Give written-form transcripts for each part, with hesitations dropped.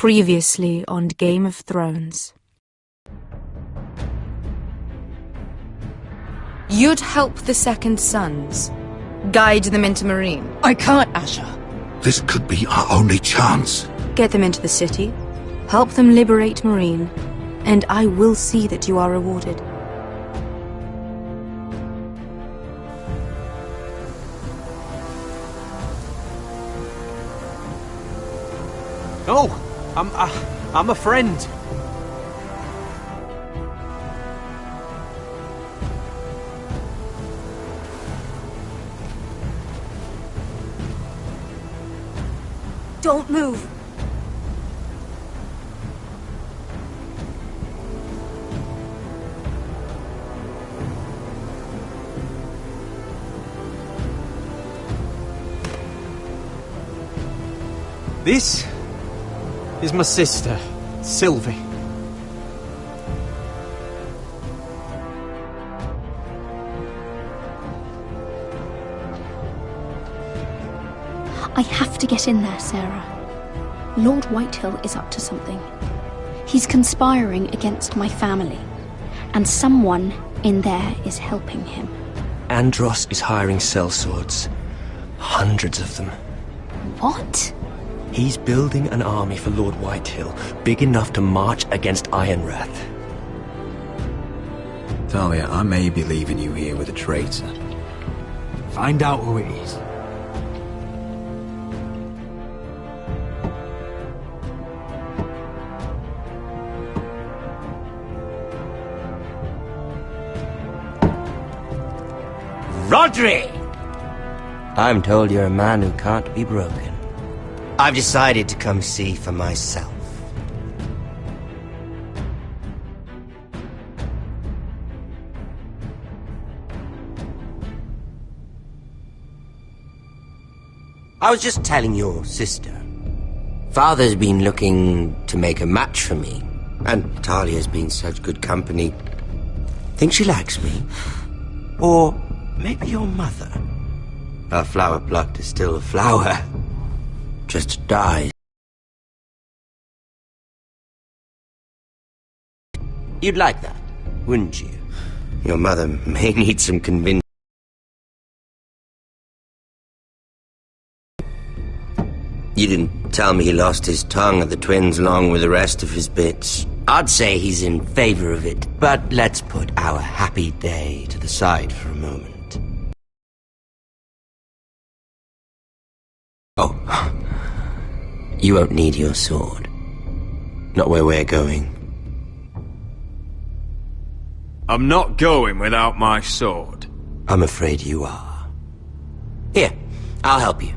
Previously on Game of Thrones. You'd help the Second Sons. Guide them into Meereen. I can't, Asher. This could be our only chance. Get them into the city. Help them liberate Meereen. And I will see that you are rewarded. Oh, I'm a friend. Don't move. This is my sister, Sylvie. I have to get in there, Sarah. Lord Whitehill is up to something. He's conspiring against my family, and someone in there is helping him. Andros is hiring sellswords. Hundreds of them. What? He's building an army for Lord Whitehill, big enough to march against Ironrath. Talia, I may be leaving you here with a traitor. Find out who it is. Rodri! I'm told you're a man who can't be broken. I've decided to come see for myself. I was just telling your sister. Father's been looking to make a match for me, and Talia's been such good company. Think she likes me? Or maybe your mother? A flower plucked is still a flower. Just dies. You'd like that, wouldn't you? Your mother may need some convincing. You didn't tell me he lost his tongue at the twins along with the rest of his bits. I'd say he's in favor of it, but let's put our happy day to the side for a moment. Oh, you won't need your sword. Not where we're going. I'm not going without my sword. I'm afraid you are. Here, I'll help you.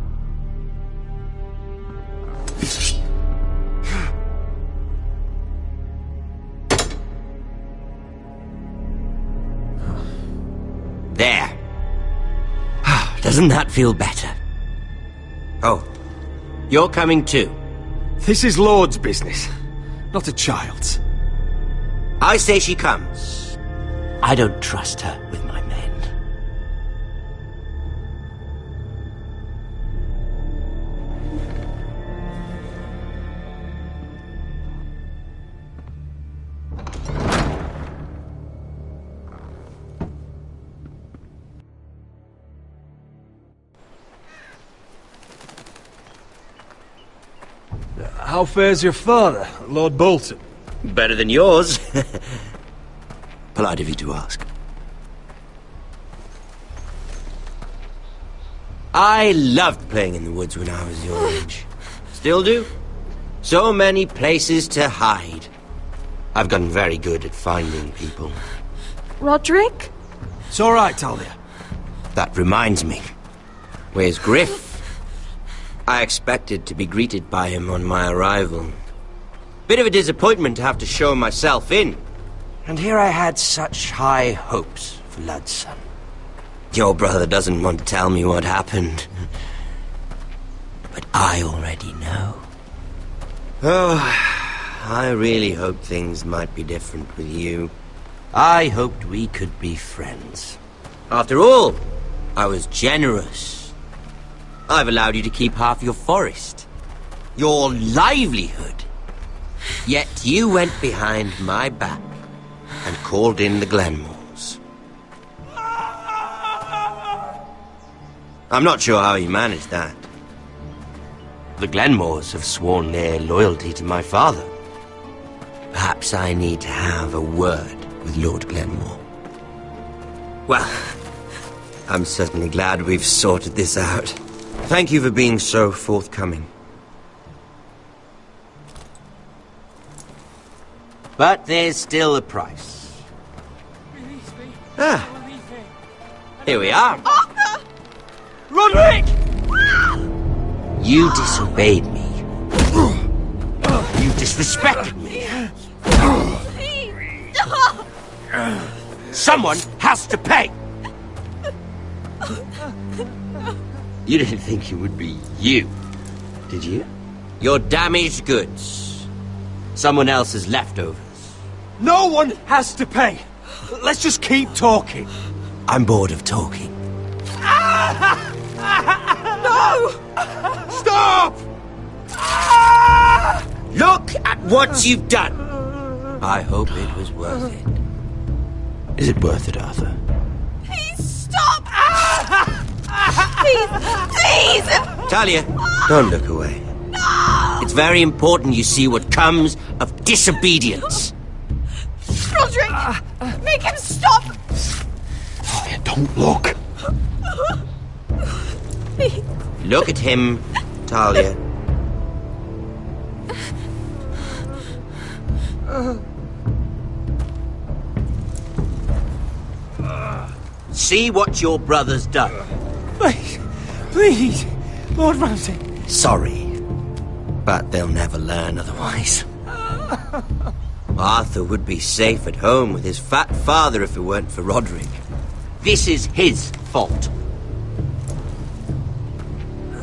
There. Doesn't that feel better? Oh, you're coming too. This is Lord's business, not a child's. I say she comes. I don't trust her with my men. How fares your father, Lord Bolton? Better than yours. Polite of you to ask. I loved playing in the woods when I was your age. Still do. So many places to hide. I've gotten very good at finding people. Roderick? It's all right, Talia. That reminds me. Where's Griff? I expected to be greeted by him on my arrival. Bit of a disappointment to have to show myself in. And here I had such high hopes for Ludson. Your brother doesn't want to tell me what happened. But I already know. Oh, I really hoped things might be different with you. I hoped we could be friends. After all, I was generous. I've allowed you to keep half your forest. Your livelihood. Yet you went behind my back and called in the Glenmores. I'm not sure how you managed that. The Glenmores have sworn their loyalty to my father. Perhaps I need to have a word with Lord Glenmore. Well, I'm certainly glad we've sorted this out. Thank you for being so forthcoming. But there's still a price. Ah, here we are. Arthur! Roderick! You disobeyed me. You disrespected me. Someone has to pay! You didn't think it would be you, did you? Your damaged goods. Someone else's leftovers. No one has to pay. Let's just keep talking. I'm bored of talking. No! Stop! Look at what you've done! I hope it was worth it. Is it worth it, Arthur? Please stop! Please! Please! Talia, don't look away. No! It's very important you see what comes of disobedience. Roderick! Make him stop! Talia, don't look. Please. Look at him, Talia. See what your brother's done. Please, please, Lord Ramsay. Sorry, but they'll never learn otherwise. Arthur would be safe at home with his fat father if it weren't for Roderick. This is his fault.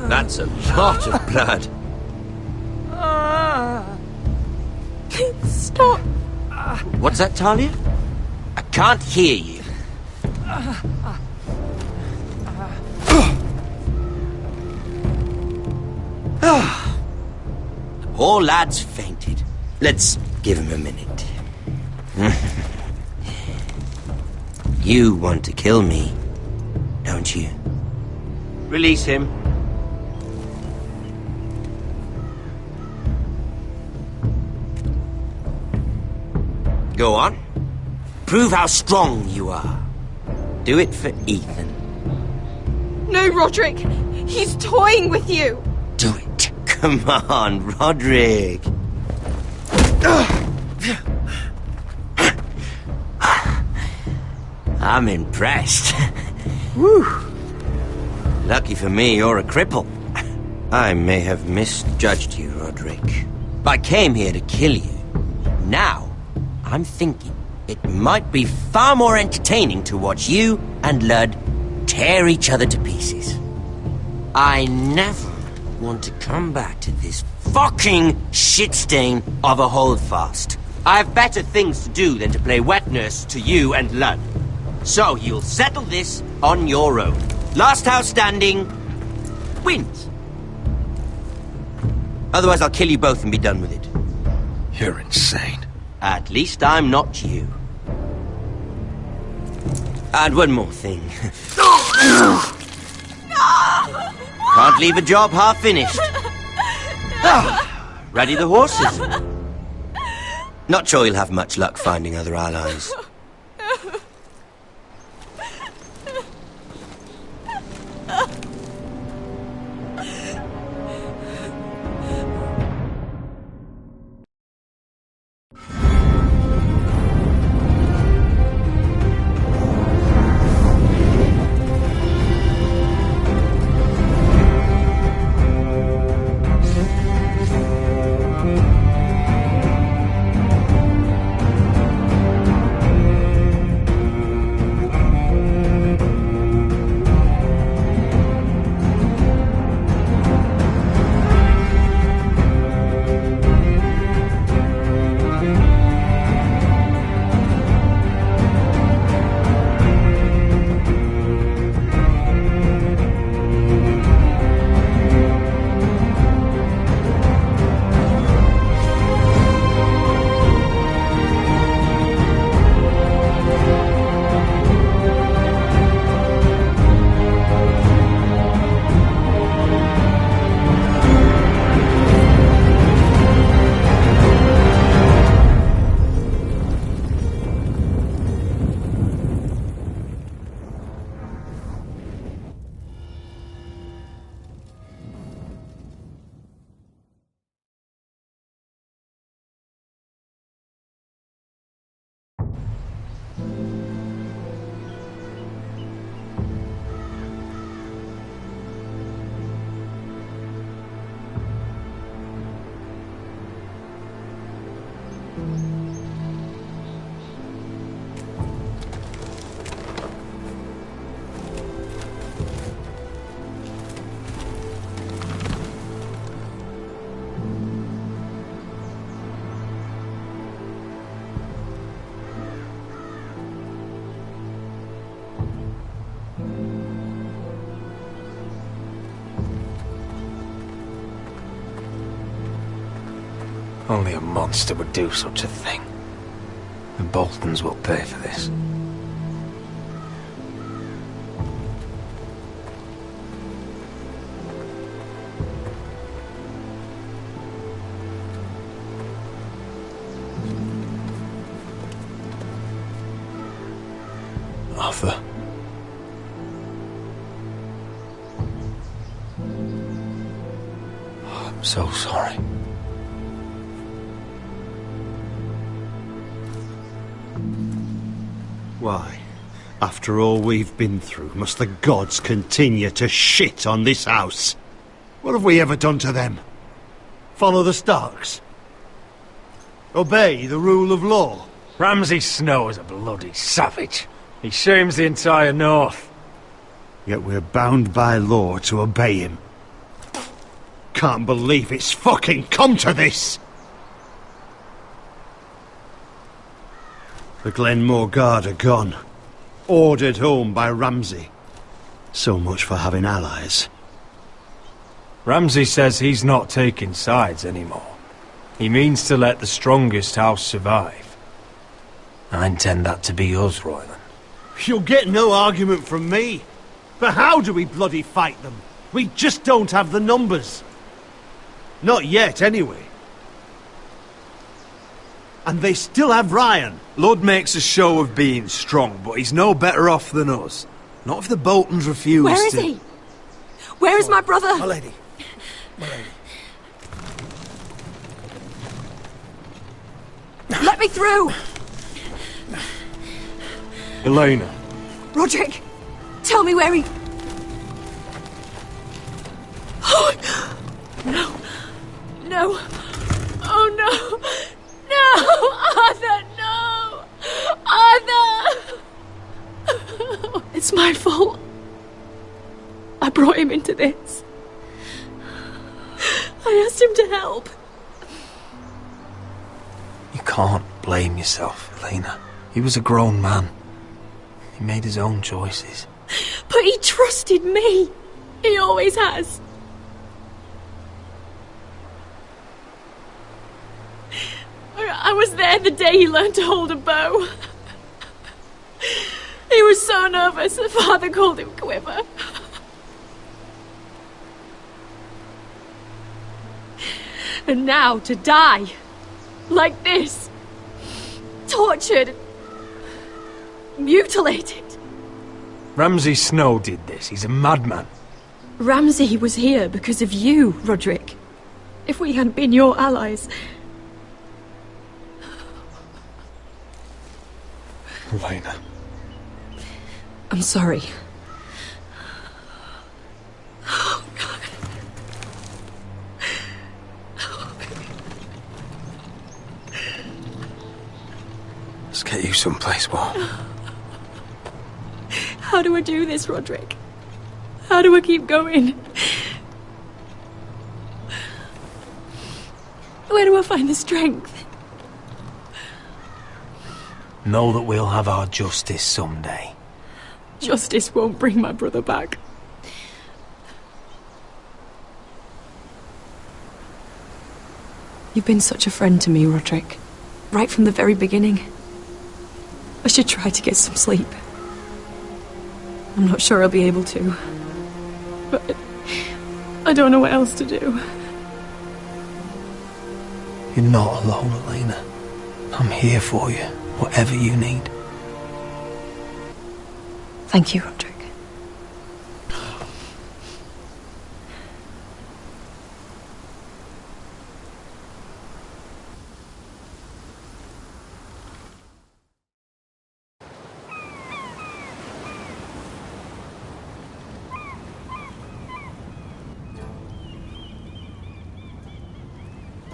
That's a lot of blood. Please stop. What's that, Talia? I can't hear you. The poor lad's fainted. Let's give him a minute. You want to kill me, don't you? Release him. Go on. Prove how strong you are. Do it for Ethan. No, Roderick! He's toying with you! Do it. Come on, Roderick. I'm impressed. Woo. Lucky for me, you're a cripple. I may have misjudged you, Roderick. I came here to kill you. Now, I'm thinking it might be far more entertaining to watch you and Ludd tear each other to pieces. I never want to come back to this fucking shit stain of a holdfast. I have better things to do than to play wet nurse to you and Ludd. So you'll settle this on your own. Last house standing wins. Otherwise I'll kill you both and be done with it. You're insane. At least I'm not you. And one more thing. Can't leave a job half finished. Ready the horses? Not sure you'll have much luck finding other allies. Only a monster would do such a thing. The Boltons will pay for this. Arthur. I'm so sorry. Why? After all we've been through, must the gods continue to shit on this house? What have we ever done to them? Follow the Starks? Obey the rule of law? Ramsay Snow is a bloody savage. He shames the entire North. Yet we're bound by law to obey him. Can't believe it's fucking come to this! The Glenmore Guard are gone. Ordered home by Ramsay. So much for having allies. Ramsay says he's not taking sides anymore. He means to let the strongest house survive. I intend that to be us, Royland. You'll get no argument from me. But how do we bloody fight them? We just don't have the numbers. Not yet, anyway. And they still have Ryan. Lud makes a show of being strong, but he's no better off than us. Not if the Boltons refuse Where is he? Where is my brother? My lady. My lady. Let me through! Elena. Roderick, tell me where he... Oh, no. No. Oh, no. No! Arthur, no! Arthur! It's my fault. I brought him into this. I asked him to help. You can't blame yourself, Elena. He was a grown man. He made his own choices. But he trusted me. He always has. I was there the day he learned to hold a bow. He was so nervous that Father called him Quiver. And now to die. Like this. Tortured. Mutilated. Ramsay Snow did this. He's a madman. Ramsay was here because of you, Roderick. If we hadn't been your allies... Elena. I'm sorry. Oh, God. Let's get you someplace warm. How do I do this, Roderick? How do I keep going? Where do I find the strength? Know that we'll have our justice someday. Justice won't bring my brother back. You've been such a friend to me, Roderick. Right from the very beginning. I should try to get some sleep. I'm not sure I'll be able to. But I don't know what else to do. You're not alone, Elena. I'm here for you, whatever you need. Thank you, Roderick.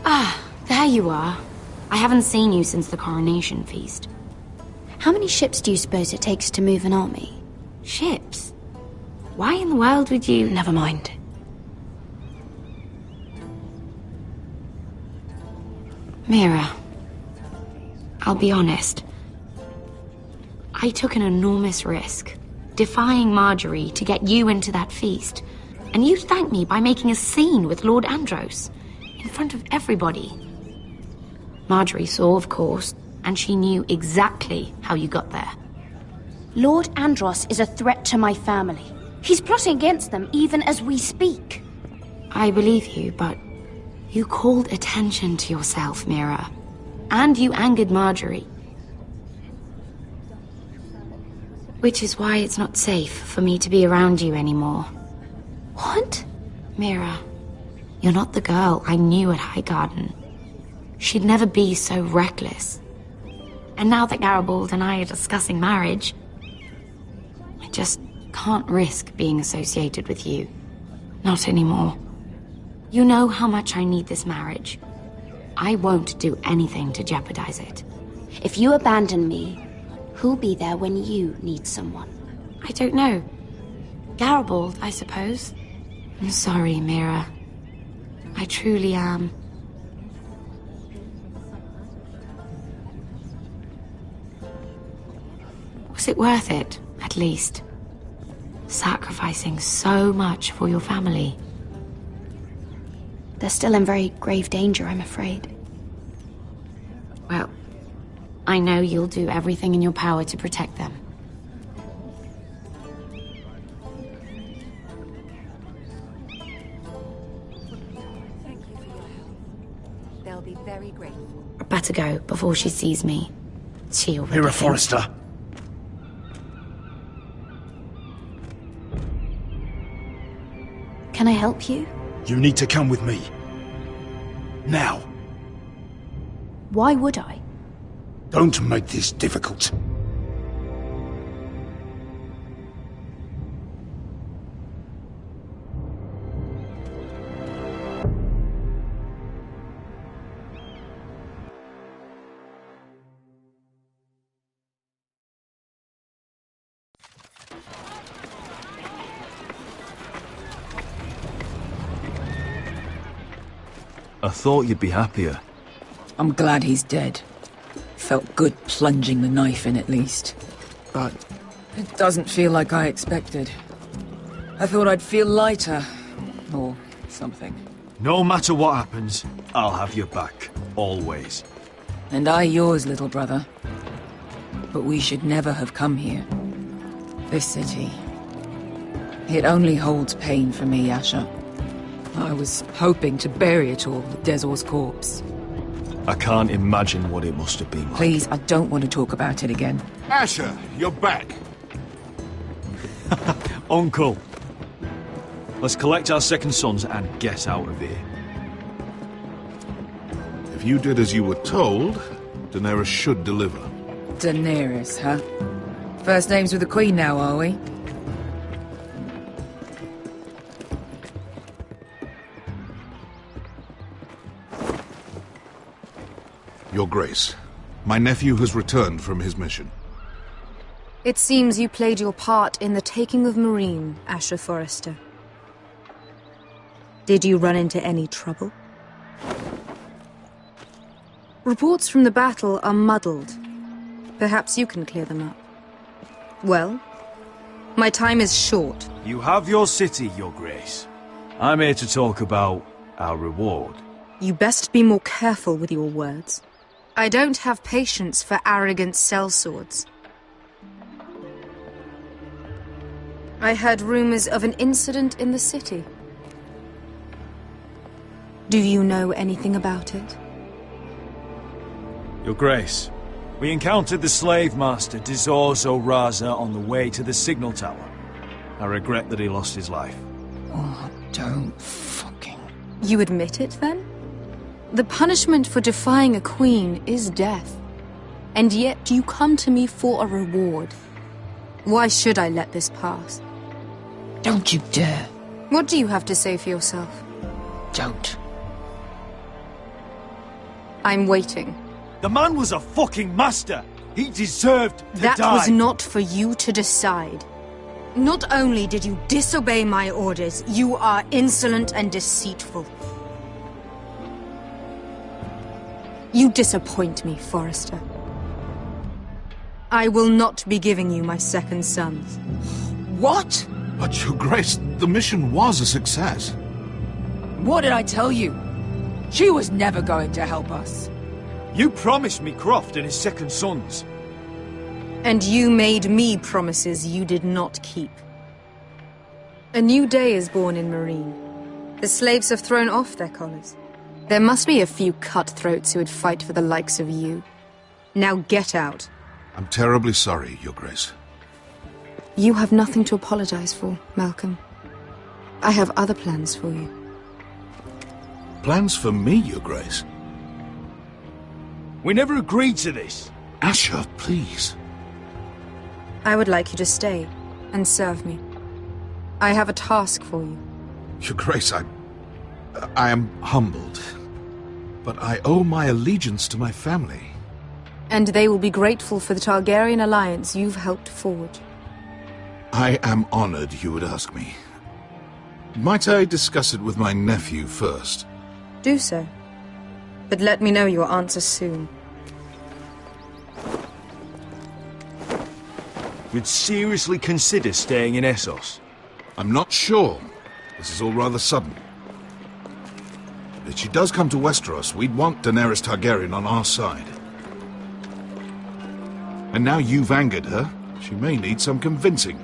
Ah, there you are. I haven't seen you since the coronation feast. How many ships do you suppose it takes to move an army? Ships? Why in the world would you... Never mind. Mira, I'll be honest. I took an enormous risk, defying Marjorie to get you into that feast. And you thanked me by making a scene with Lord Andros, in front of everybody. Marjorie saw, of course, and she knew exactly how you got there. Lord Andros is a threat to my family. He's plotting against them even as we speak. I believe you, but you called attention to yourself, Mira. And you angered Marjorie. Which is why it's not safe for me to be around you anymore. What? Mira, you're not the girl I knew at Highgarden. She'd never be so reckless. And now that Garibald and I are discussing marriage, I just can't risk being associated with you. Not anymore. You know how much I need this marriage. I won't do anything to jeopardize it. If you abandon me, who'll be there when you need someone? I don't know. Garibald, I suppose. I'm sorry, Mira. I truly am. Was it worth it, at least? Sacrificing so much for your family. They're still in very grave danger, I'm afraid. Well, I know you'll do everything in your power to protect them. They'll be very grateful. I better go before she sees me. She'll Mira Forrester. Can I help you? You need to come with me. Now. Why would I? Don't make this difficult. I thought you'd be happier. I'm glad he's dead. Felt good plunging the knife in at least. But it doesn't feel like I expected. I thought I'd feel lighter. Or something. No matter what happens, I'll have your back. Always. And I yours, little brother. But we should never have come here. This city. It only holds pain for me, Asher. I was hoping to bury it all with Dezor's corpse. I can't imagine what it must have been like. Please, I don't want to talk about it again. Asher, you're back. Uncle. Let's collect our second sons and get out of here. If you did as you were told, Daenerys should deliver. Daenerys, huh? First names with the Queen now, are we? Your Grace, my nephew has returned from his mission. It seems you played your part in the taking of Marine, Asher Forrester. Did you run into any trouble? Reports from the battle are muddled. Perhaps you can clear them up. Well, my time is short. You have your city, Your Grace. I'm here to talk about our reward. You best be more careful with your words. I don't have patience for arrogant sellswords. I heard rumors of an incident in the city. Do you know anything about it? Your Grace, we encountered the slave master Dizor Zoraza on the way to the signal tower. I regret that he lost his life. Oh, don't fucking... You admit it, then? The punishment for defying a queen is death. And yet you come to me for a reward. Why should I let this pass? Don't you dare. What do you have to say for yourself? Don't. I'm waiting. The man was a fucking master! He deserved to die! That was not for you to decide. Not only did you disobey my orders, you are insolent and deceitful. You disappoint me, Forrester. I will not be giving you my second sons. What? But, Your Grace, the mission was a success. What did I tell you? She was never going to help us. You promised me Croft and his second sons. And you made me promises you did not keep. A new day is born in Marine. The slaves have thrown off their collars. There must be a few cutthroats who would fight for the likes of you. Now get out. I'm terribly sorry, Your Grace. You have nothing to apologize for, Malcolm. I have other plans for you. Plans for me, Your Grace? We never agreed to this. Asher, please. I would like you to stay and serve me. I have a task for you. Your Grace, I am humbled. But I owe my allegiance to my family. And they will be grateful for the Targaryen alliance you've helped forge. I am honored you would ask me. Might I discuss it with my nephew first? Do so. But let me know your answer soon. We'd seriously consider staying in Essos. I'm not sure. This is all rather sudden. If she does come to Westeros, we'd want Daenerys Targaryen on our side. And now you've angered her, she may need some convincing.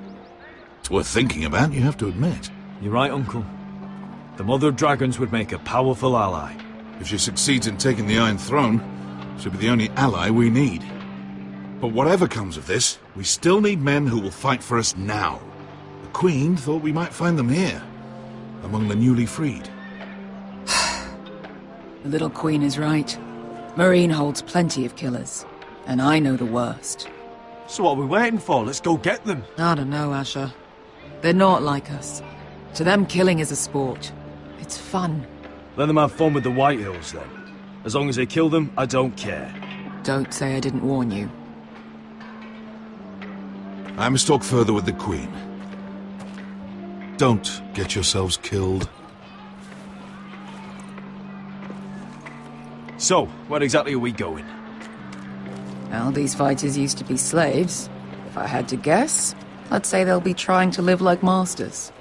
It's worth thinking about, you have to admit. You're right, Uncle. The Mother of Dragons would make a powerful ally. If she succeeds in taking the Iron Throne, she'll be the only ally we need. But whatever comes of this, we still need men who will fight for us now. The Queen thought we might find them here, among the newly freed. The little Queen is right. Marine holds plenty of killers, and I know the worst. So what are we waiting for? Let's go get them. I don't know, Asher. They're not like us. To them, killing is a sport. It's fun. Let them have fun with the White Hills, then. As long as they kill them, I don't care. Don't say I didn't warn you. I must talk further with the Queen. Don't get yourselves killed. So, where exactly are we going? Well, these fighters used to be slaves. If I had to guess, I'd say they'll be trying to live like masters.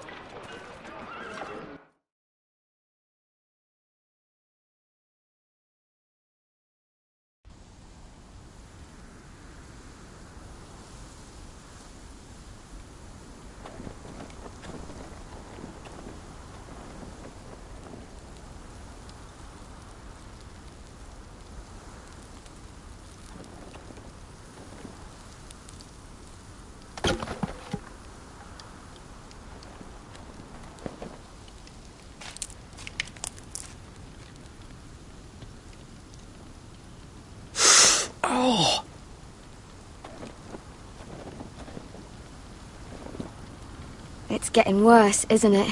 It's getting worse, isn't it?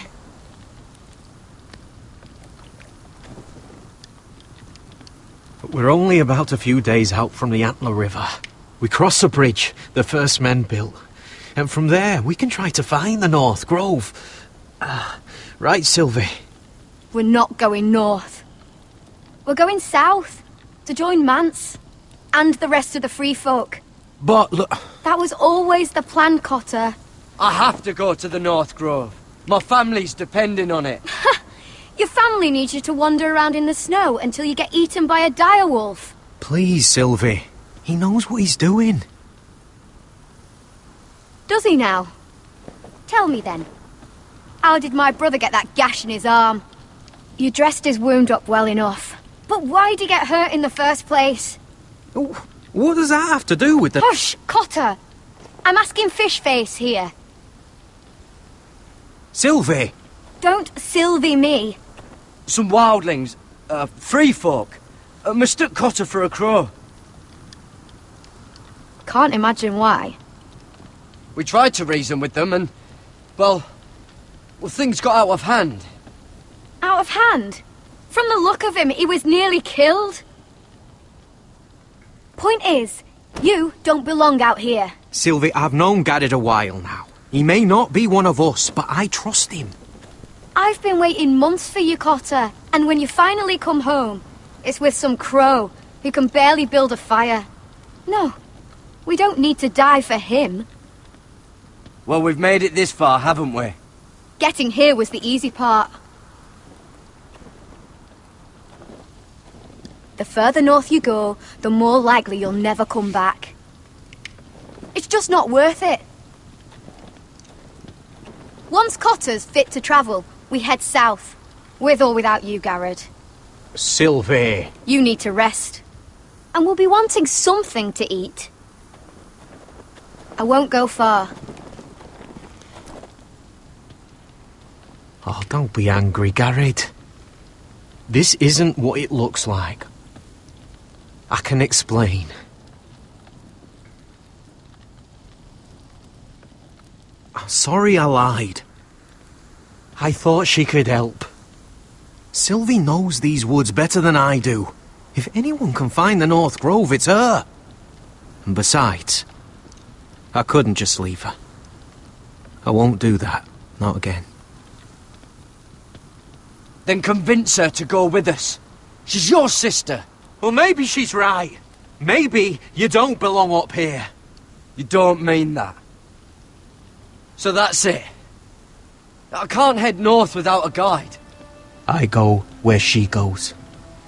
We're only about a few days out from the Antler River. We cross the bridge the first men built. And from there, we can try to find the North Grove. Right, Sylvie? We're not going north. We're going south, to join Mance, and the rest of the free folk. But look... That was always the plan, Cotter. I have to go to the North Grove. My family's depending on it. Your family needs you to wander around in the snow until you get eaten by a direwolf. Please, Sylvie. He knows what he's doing. Does he now? Tell me then. How did my brother get that gash in his arm? You dressed his wound up well enough. But why'd he get hurt in the first place? What does that have to do with the... Hush, Cotter! I'm asking Fishface here. Sylvie! Don't Sylvie me. Some wildlings, free folk, mistook Cotter for a crow. Can't imagine why. We tried to reason with them and, well, things got out of hand. Out of hand? From the look of him, he was nearly killed. Point is, you don't belong out here. Sylvie, I've known Gaddard a while now. He may not be one of us, but I trust him. I've been waiting months for you, Cotter, and when you finally come home, it's with some crow who can barely build a fire. No, we don't need to die for him. Well, we've made it this far, haven't we? Getting here was the easy part. The further north you go, the more likely you'll never come back. It's just not worth it. Once Cotter's fit to travel, we head south. With or without you, Garrett. Sylvie. You need to rest. And we'll be wanting something to eat. I won't go far. Oh, don't be angry, Garrett. This isn't what it looks like. I can explain. I'm sorry I lied. I thought she could help. Sylvie knows these woods better than I do. If anyone can find the North Grove, it's her. And besides, I couldn't just leave her. I won't do that. Not again. Then convince her to go with us. She's your sister. Well, maybe she's right. Maybe you don't belong up here. You don't mean that. So that's it. I can't head north without a guide. I go where she goes.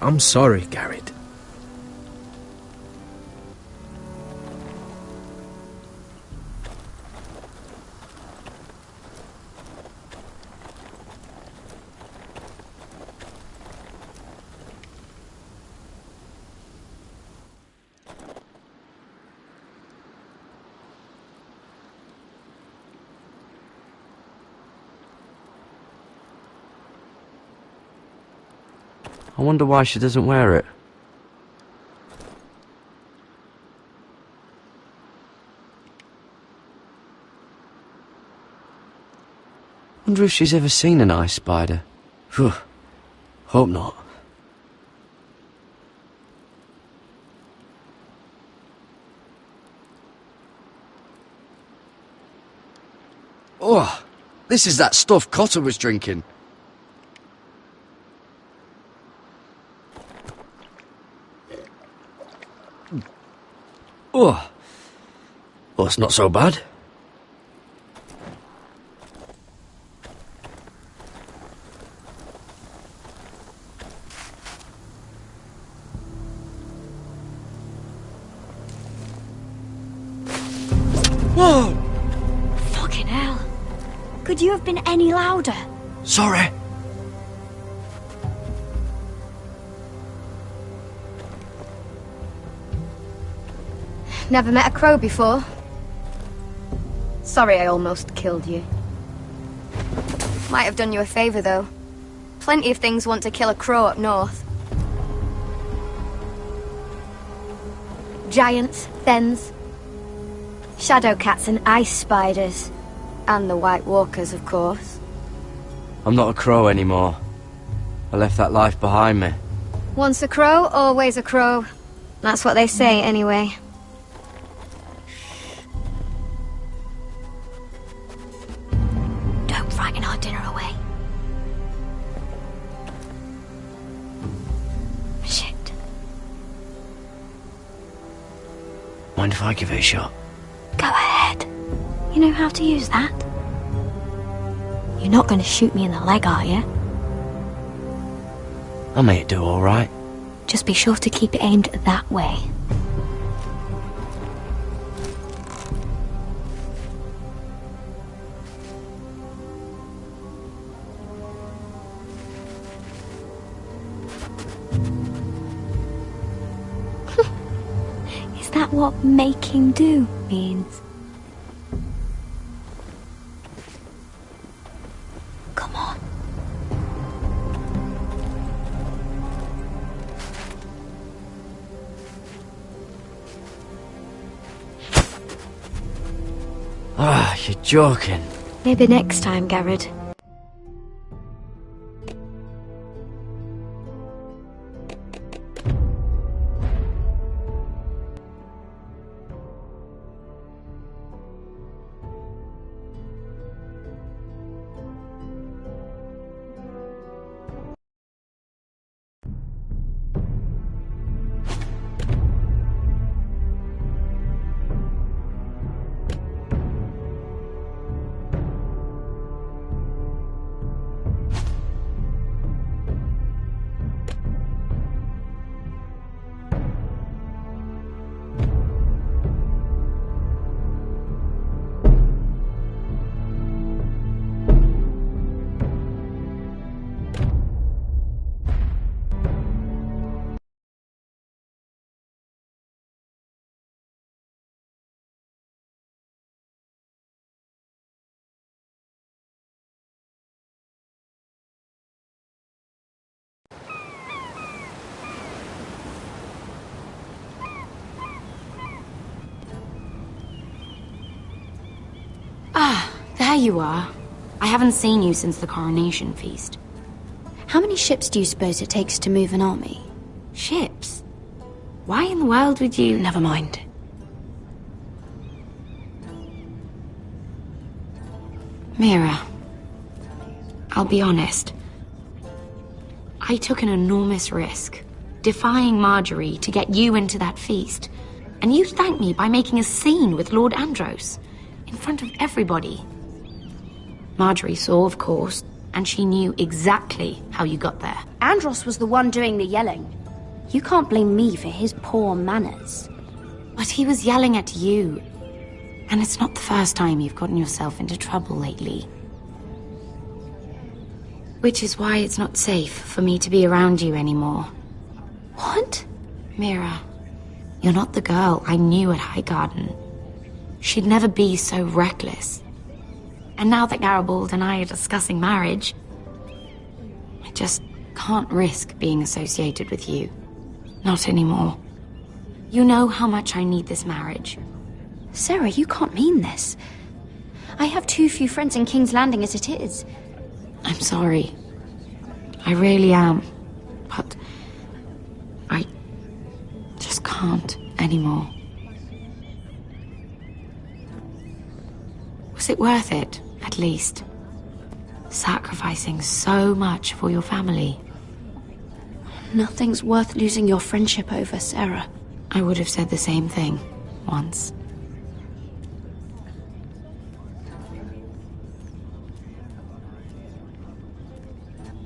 I'm sorry, Garrett. I wonder why she doesn't wear it. Wonder if she's ever seen an ice spider. Phew. Hope not. Oh, this is that stuff Cotter was drinking. Oh, well, it's not so bad. Whoa! Fucking hell. Could you have been any louder? Sorry. Never met a crow before. Sorry I almost killed you. Might have done you a favour, though. Plenty of things want to kill a crow up north. Giants, thens, shadow cats and ice spiders. And the White Walkers, of course. I'm not a crow anymore. I left that life behind me. Once a crow, always a crow. That's what they say, anyway. Don't frighten our dinner away. Shit. Mind if I give it a shot? Go ahead. You know how to use that? You're not going to shoot me in the leg, are you? I may do all right. Just be sure to keep it aimed that way. Is that what making do means? Come on. Ah, you're joking. Maybe next time, Garrett. There you are. I haven't seen you since the coronation feast. How many ships do you suppose it takes to move an army? Ships? Why in the world would you... Never mind. Mira, I'll be honest. I took an enormous risk, defying Marjorie to get you into that feast. And you thanked me by making a scene with Lord Andros, in front of everybody. Marjorie saw, of course, and she knew exactly how you got there. Andros was the one doing the yelling. You can't blame me for his poor manners. But he was yelling at you. And it's not the first time you've gotten yourself into trouble lately. Which is why it's not safe for me to be around you anymore. What? Mira, you're not the girl I knew at Highgarden. She'd never be so reckless. And now that Garibald and I are discussing marriage, I just can't risk being associated with you. Not anymore. You know how much I need this marriage. Sarah, you can't mean this. I have too few friends in King's Landing as it is. I'm sorry. I really am. But I just can't anymore. Was it worth it, at least? Sacrificing so much for your family. Nothing's worth losing your friendship over, Sarah. I would have said the same thing once.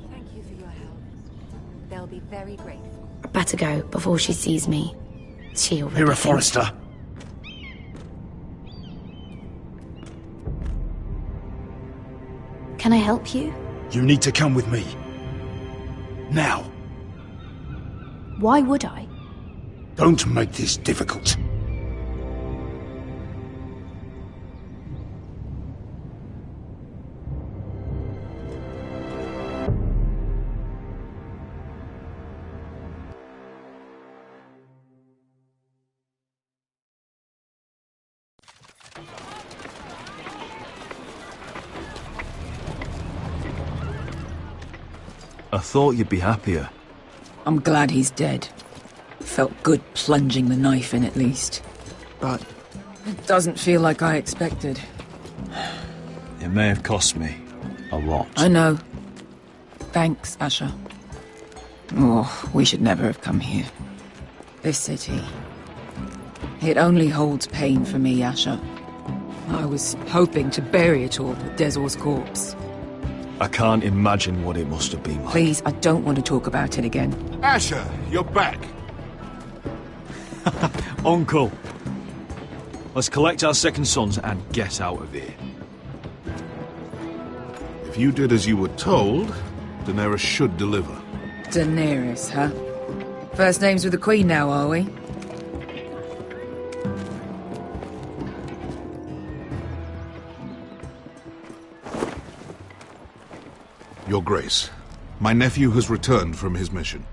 Thank you for your help. They'll be very grateful. I better go before she sees me. She already Mira thinks- Forrester. Can I help you? You need to come with me. Now. Why would I? Don't make this difficult. I thought you'd be happier. I'm glad he's dead. Felt good plunging the knife in at least. But it doesn't feel like I expected. It may have cost me a lot. I know. Thanks, Asher. Oh, we should never have come here. This city. It only holds pain for me, Asher. I was hoping to bury it all with Dezor's corpse. I can't imagine what it must have been like. Please, I don't want to talk about it again. Asher, you're back. Uncle. Let's collect our second sons and get out of here. If you did as you were told, Daenerys should deliver. Daenerys, huh? First names with the Queen now, are we? Your Grace, my nephew has returned from his mission.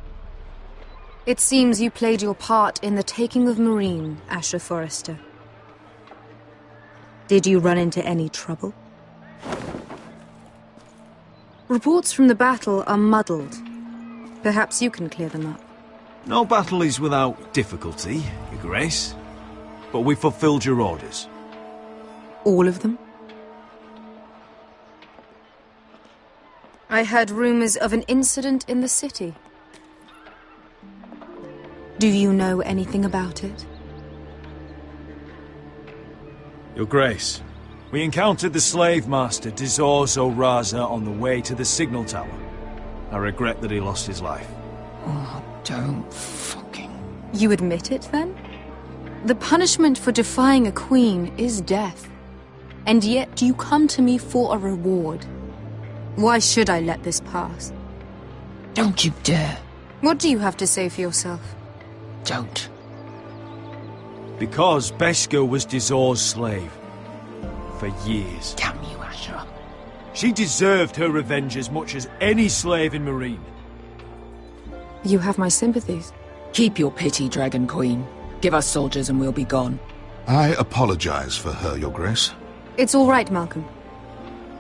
It seems you played your part in the taking of Marine, Asher Forrester. Did you run into any trouble? Reports from the battle are muddled. Perhaps you can clear them up. No battle is without difficulty, Your Grace. But we fulfilled your orders. All of them? I heard rumors of an incident in the city. Do you know anything about it? Your Grace, we encountered the slave master Dezor Zoraza on the way to the signal tower. I regret that he lost his life. Oh, don't fucking... You admit it, then? The punishment for defying a queen is death. And yet you come to me for a reward. Why should I let this pass? Don't you dare. What do you have to say for yourself? Don't. Because Beskha was Dezor's slave. For years. Damn you, Asher. She deserved her revenge as much as any slave in Marine. You have my sympathies. Keep your pity, Dragon Queen. Give us soldiers and we'll be gone. I apologize for her, Your Grace. It's all right, Malcolm.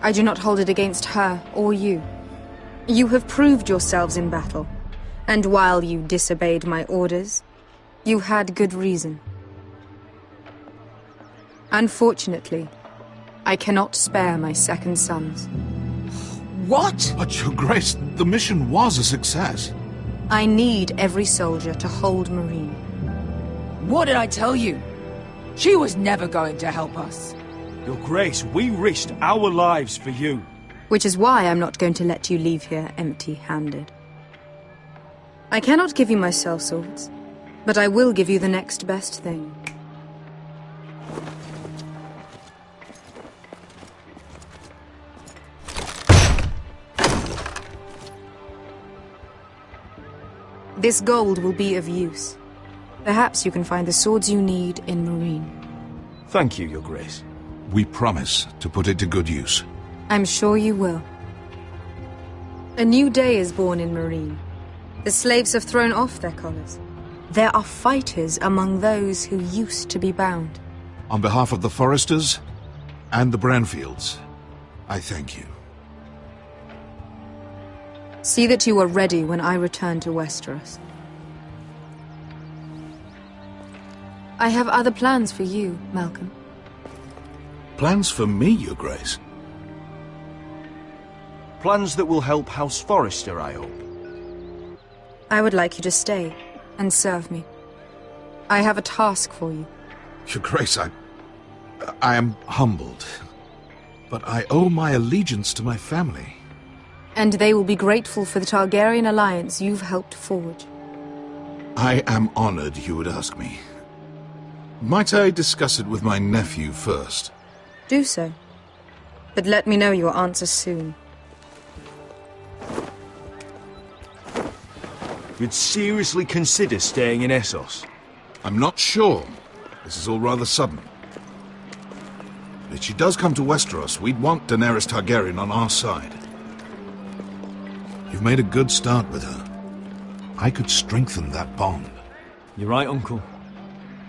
I do not hold it against her or you. You have proved yourselves in battle, and while you disobeyed my orders, you had good reason. Unfortunately, I cannot spare my second sons. What? But Your Grace, the mission was a success. I need every soldier to hold Marine. What did I tell you? She was never going to help us. Your Grace, we risked our lives for you. Which is why I'm not going to let you leave here empty-handed. I cannot give you my sellswords, but I will give you the next best thing. This gold will be of use. Perhaps you can find the swords you need in Marine. Thank you, Your Grace. We promise to put it to good use. I'm sure you will. A new day is born in Marine. The slaves have thrown off their collars. There are fighters among those who used to be bound. On behalf of the Foresters and the Branfields, I thank you. See that you are ready when I return to Westeros. I have other plans for you, Malcolm. Plans for me, Your Grace? Plans that will help House Forrester, I hope. I would like you to stay and serve me. I have a task for you. Your Grace, I am humbled, but I owe my allegiance to my family. And they will be grateful for the Targaryen alliance you've helped forge. I am honored you would ask me. Might I discuss it with my nephew first? Do so. But let me know your answer soon. You'd seriously consider staying in Essos? I'm not sure. This is all rather sudden. But if she does come to Westeros, we'd want Daenerys Targaryen on our side. You've made a good start with her. I could strengthen that bond. You're right, Uncle.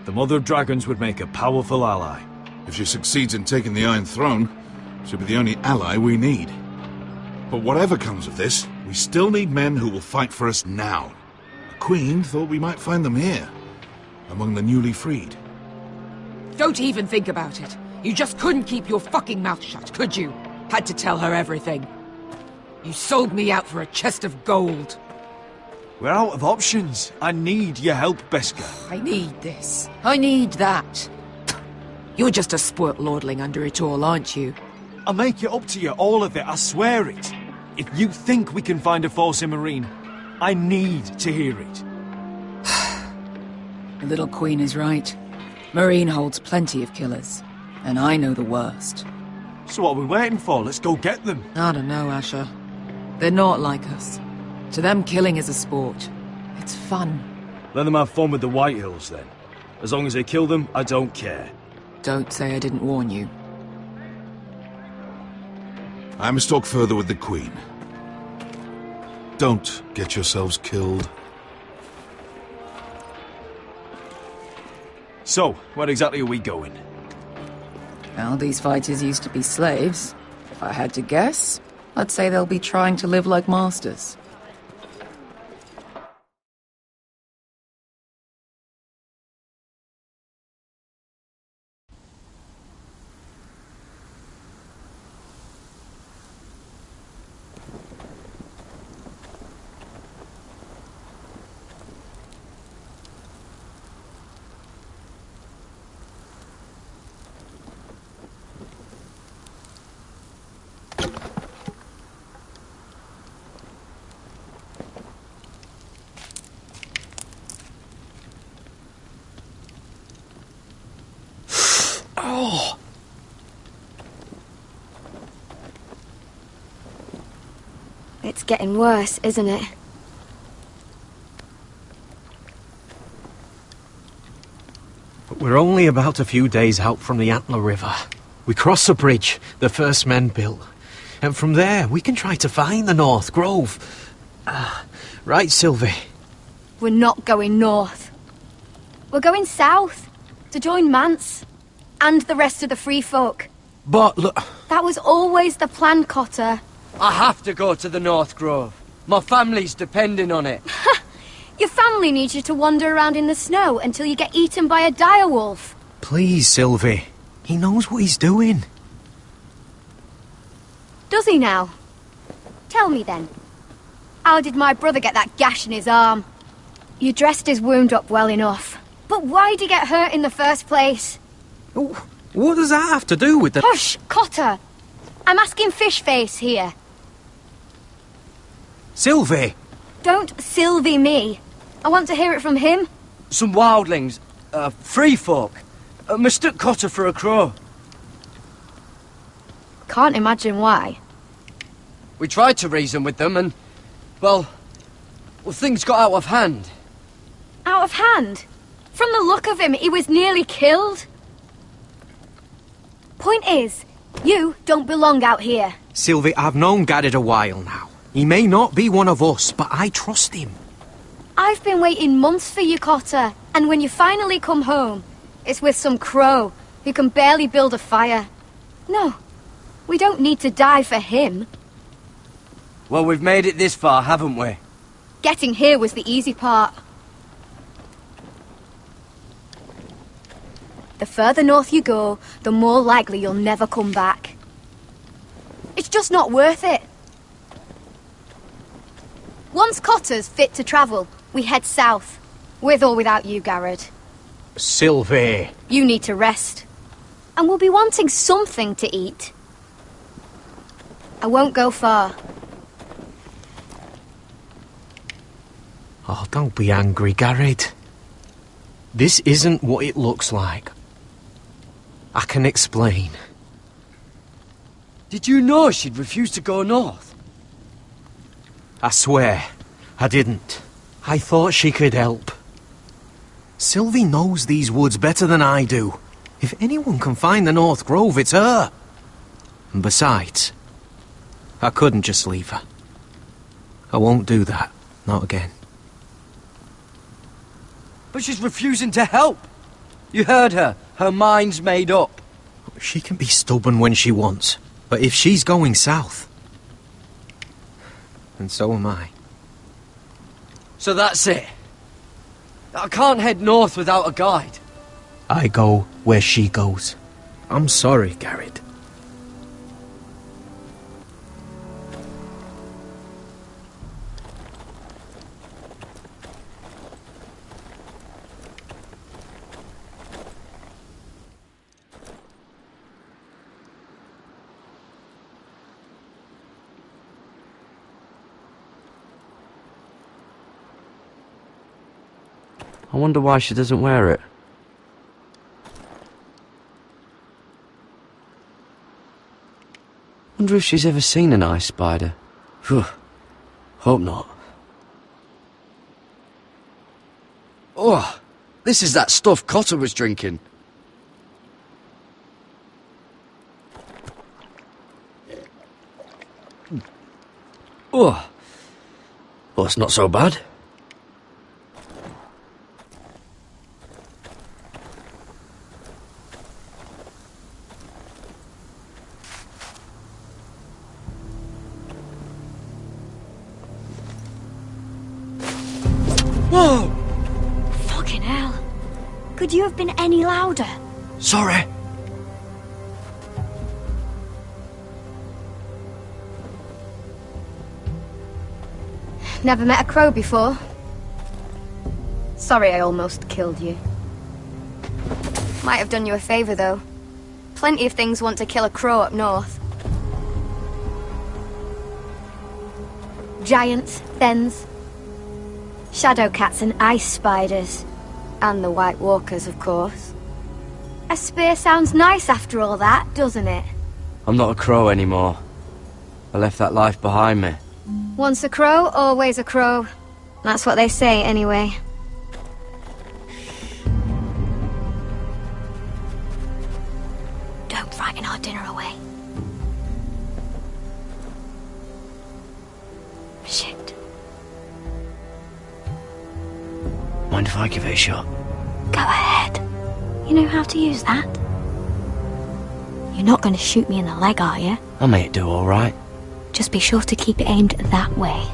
The Mother of Dragons would make a powerful ally. If she succeeds in taking the Iron Throne, she'll be the only ally we need. But whatever comes of this, we still need men who will fight for us now. The Queen thought we might find them here, among the newly freed. Don't even think about it. You just couldn't keep your fucking mouth shut, could you? Had to tell her everything. You sold me out for a chest of gold. We're out of options. I need your help, Beskha. I need this. I need that. You're just a spoilt lordling under it all, aren't you? I'll make it up to you, all of it, I swear it. If you think we can find a force in Marine, I need to hear it. The little queen is right. Marine holds plenty of killers, and I know the worst. So what are we waiting for? Let's go get them. I don't know, Asher. They're not like us. To them, killing is a sport. It's fun. Let them have fun with the White Hills, then. As long as they kill them, I don't care. Don't say I didn't warn you. I must talk further with the Queen. Don't get yourselves killed. So, where exactly are we going? Well, these fighters used to be slaves. If I had to guess, I'd say they'll be trying to live like masters. Oh! It's getting worse, isn't it? But we're only about a few days out from the Antler River. We cross a bridge the first men built. And from there, we can try to find the North Grove. Right, Sylvie? We're not going north. We're going south, to join Mance, and the rest of the free folk. But look... That was always the plan, Cotter. I have to go to the North Grove. My family's depending on it. Your family needs you to wander around in the snow until you get eaten by a direwolf. Please, Sylvie. He knows what he's doing. Does he now? Tell me then. How did my brother get that gash in his arm? You dressed his wound up well enough. But why did he get hurt in the first place? What does that have to do with the... Hush, Cotter! I'm asking Fishface here. Sylvie! Don't Sylvie me. I want to hear it from him. Some wildlings, free folk, mistook Cotter for a crow. Can't imagine why. We tried to reason with them and, well, things got out of hand. Out of hand? From the look of him, he was nearly killed. Point is, you don't belong out here. Sylvie, I've known Garrett a while now. He may not be one of us, but I trust him. I've been waiting months for you, Cotter, and when you finally come home, it's with some crow who can barely build a fire. No, we don't need to die for him. Well, we've made it this far, haven't we? Getting here was the easy part. The further north you go, the more likely you'll never come back. It's just not worth it. Once Cotter's fit to travel, we head south. With or without you, Garrett. Sylvie. You need to rest. And we'll be wanting something to eat. I won't go far. Oh, don't be angry, Garrett. This isn't what it looks like. I can explain. Did you know she'd refused to go north? I swear, I didn't. I thought she could help. Sylvie knows these woods better than I do. If anyone can find the North Grove, it's her. And besides, I couldn't just leave her. I won't do that. Not again. But she's refusing to help. You heard her. Her mind's made up. She can be stubborn when she wants. But if she's going south... And so am I. So that's it. I can't head north without a guide. I go where she goes. I'm sorry, Garrett. I wonder why she doesn't wear it. Wonder if she's ever seen an ice spider. Phew. Hope not. Oh, this is that stuff Cotter was drinking. Oh. Well, it's not so bad. Whoa! Fucking hell. Could you have been any louder? Sorry. Never met a crow before. Sorry I almost killed you. Might have done you a favour, though. Plenty of things want to kill a crow up north. Giants, thens, shadow cats and ice spiders. And the White Walkers, of course. A spear sounds nice after all that, doesn't it? I'm not a crow anymore. I left that life behind me. Once a crow, always a crow. That's what they say, anyway. Don't frighten our dinner away. Shit. Mind if I give it a shot? Go ahead. You know how to use that? You're not going to shoot me in the leg, are you? I may do all right. Just be sure to keep it aimed that way.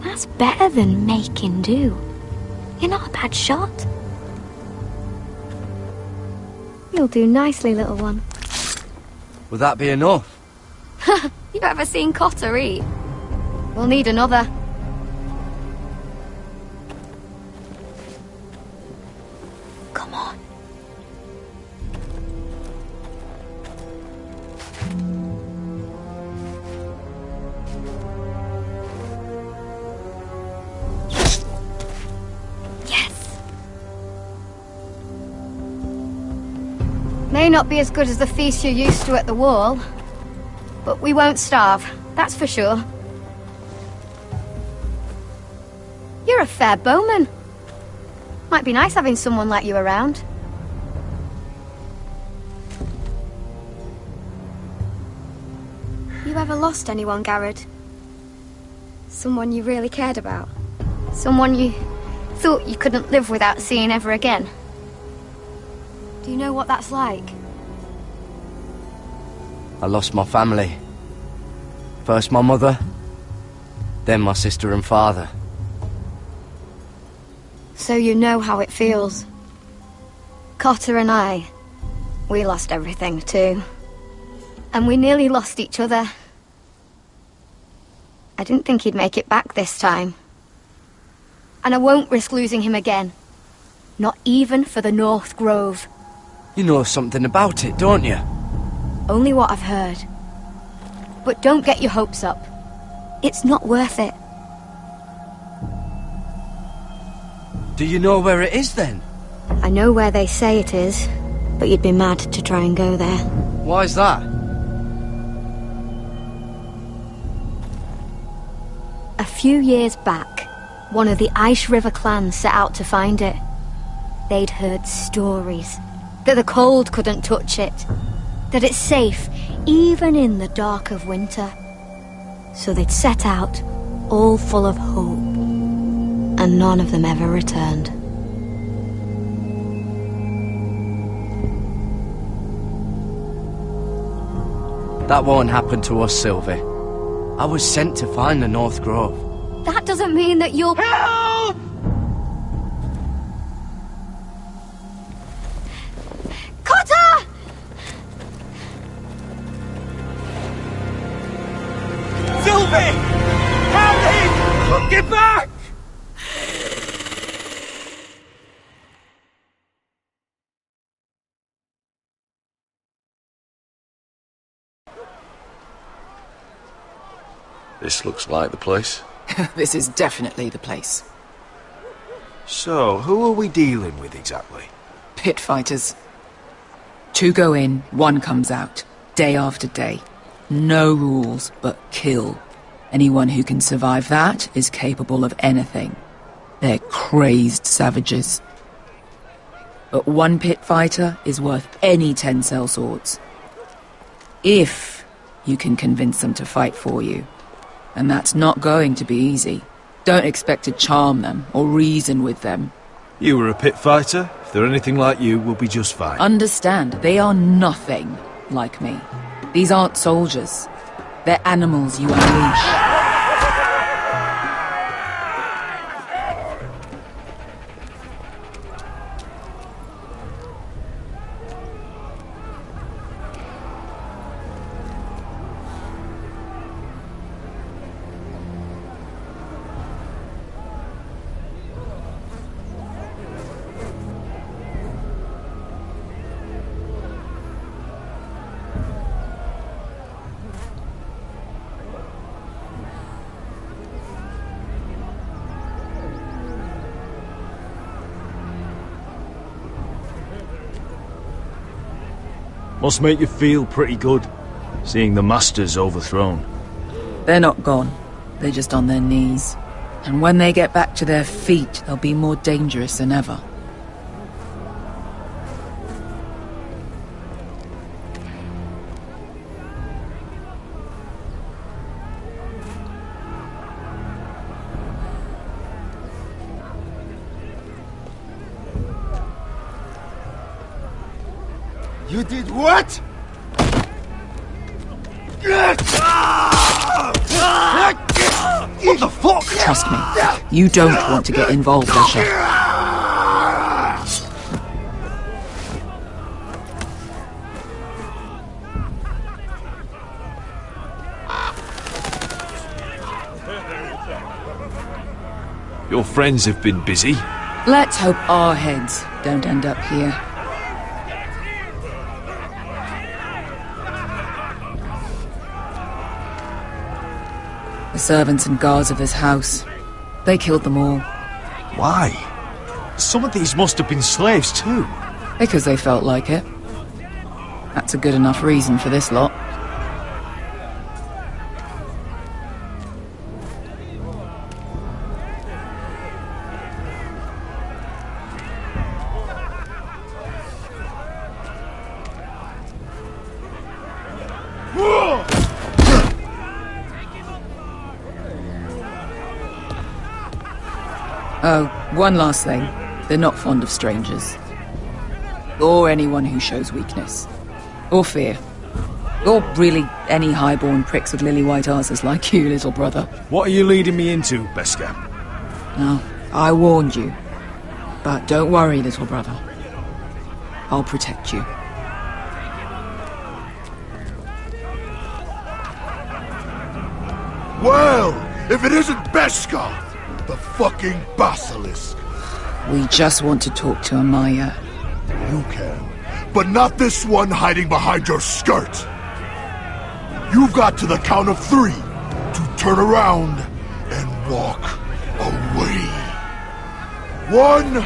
That's better than making do. You're not a bad shot. You'll do nicely, little one. Will that be enough? You ever seen Cotter eat? We'll need another. Come on. Yes! May not be as good as the feast you're used to at the wall, but we won't starve, that's for sure. You're a fair bowman. Might be nice having someone like you around. You ever lost anyone, Garrett? Someone you really cared about? Someone you thought you couldn't live without seeing ever again? Do you know what that's like? I lost my family. First my mother, then my sister and father. So you know how it feels. Cotter and I, we lost everything too. And we nearly lost each other. I didn't think he'd make it back this time. And I won't risk losing him again. Not even for the North Grove. You know something about it, don't you? Only what I've heard. But don't get your hopes up. It's not worth it. Do you know where it is then? I know where they say it is, but you'd be mad to try and go there. Why's that? A few years back, one of the Ice River clans set out to find it. They'd heard stories that the cold couldn't touch it, that it's safe even in the dark of winter. So they'd set out, all full of hope, and none of them ever returned. That won't happen to us, Sylvie. I was sent to find the North Grove. That doesn't mean that you'll... Help! Cotter! Sylvie! Help me! Get back! This looks like the place. This is definitely the place. So, who are we dealing with exactly? Pit fighters. 2 go in, 1 comes out. Day after day. No rules, but kill. Anyone who can survive that is capable of anything. They're crazed savages. But 1 pit fighter is worth any 10 sellswords. If you can convince them to fight for you. And that's not going to be easy. Don't expect to charm them or reason with them. You were a pit fighter. If they're anything like you, we'll be just fine. Understand, they are nothing like me. These aren't soldiers. They're animals you unleash. Must make you feel pretty good, seeing the Masters overthrown. They're not gone. They're just on their knees. And when they get back to their feet, they'll be more dangerous than ever. You did what? What the fuck? Trust me, you don't want to get involved, Asher. Your friends have been busy. Let's hope our heads don't end up here. The servants and guards of this house, they killed them all. Why? Some of these must have been slaves too. Because they felt like it. That's a good enough reason for this lot. Oh, one last thing. They're not fond of strangers. Or anyone who shows weakness. Or fear. Or really any highborn pricks with lily-white arses like you, little brother. What are you leading me into, Beskar? No, I warned you. But don't worry, little brother. I'll protect you. Well, if it isn't Beskar, the fucking basilisk. We just want to talk to Amaya. You can, but not this one hiding behind your skirt. You've got to the count of 3 to turn around and walk away. 1.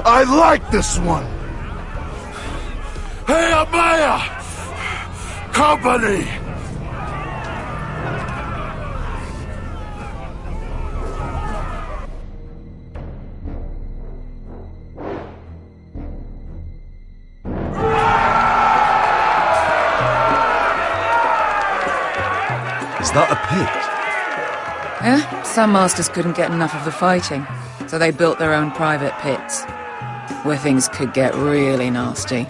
I like this one. Hey, Amaya! Company! Is that a pit? Yeah, some masters couldn't get enough of the fighting, so they built their own private pits, where things could get really nasty.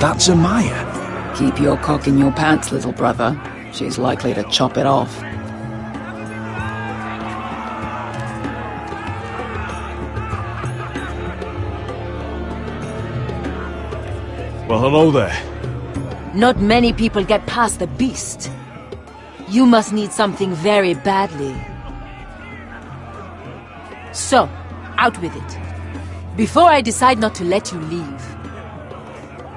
That's Amaya. Keep your cock in your pants, little brother. She's likely to chop it off. Well, hello there. Not many people get past the beast. You must need something very badly. So, out with it. Before I decide not to let you leave.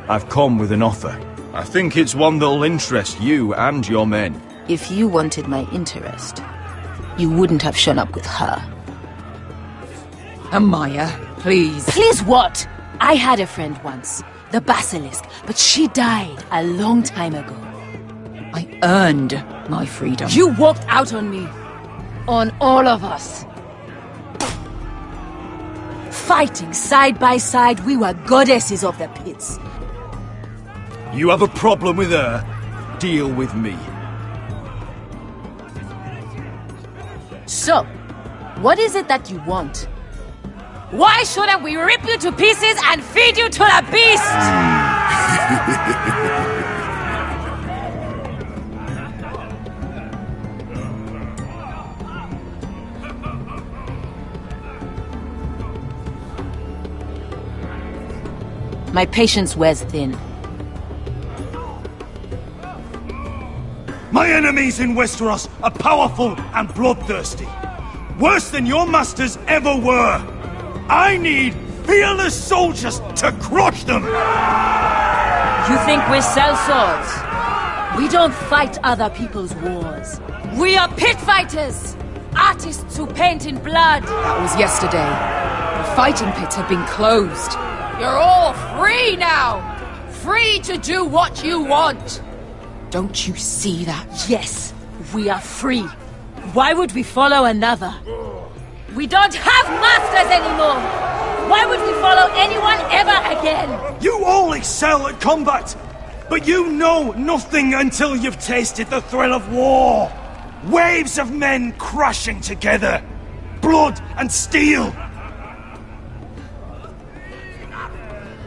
I've come with an offer. I think it's one that'll interest you and your men. If you wanted my interest, you wouldn't have shown up with her. Amaya, please. Please what? I had a friend once, the Basilisk, but she died a long time ago. I earned my freedom. You walked out on me. On all of us. Fighting side by side, we were goddesses of the pits. You have a problem with her? Deal with me. So, what is it that you want? Why shouldn't we rip you to pieces and feed you to the beast? My patience wears thin. My enemies in Westeros are powerful and bloodthirsty. Worse than your masters ever were. I need fearless soldiers to crush them! You think we sell swords? We don't fight other people's wars. We are pit fighters! Artists who paint in blood! That was yesterday. The fighting pits have been closed. You're all free now! Free to do what you want! Don't you see that? Yes, we are free. Why would we follow another? We don't have masters anymore! Why would we follow anyone ever again? You all excel at combat, but you know nothing until you've tasted the thrill of war. Waves of men crashing together. Blood and steel.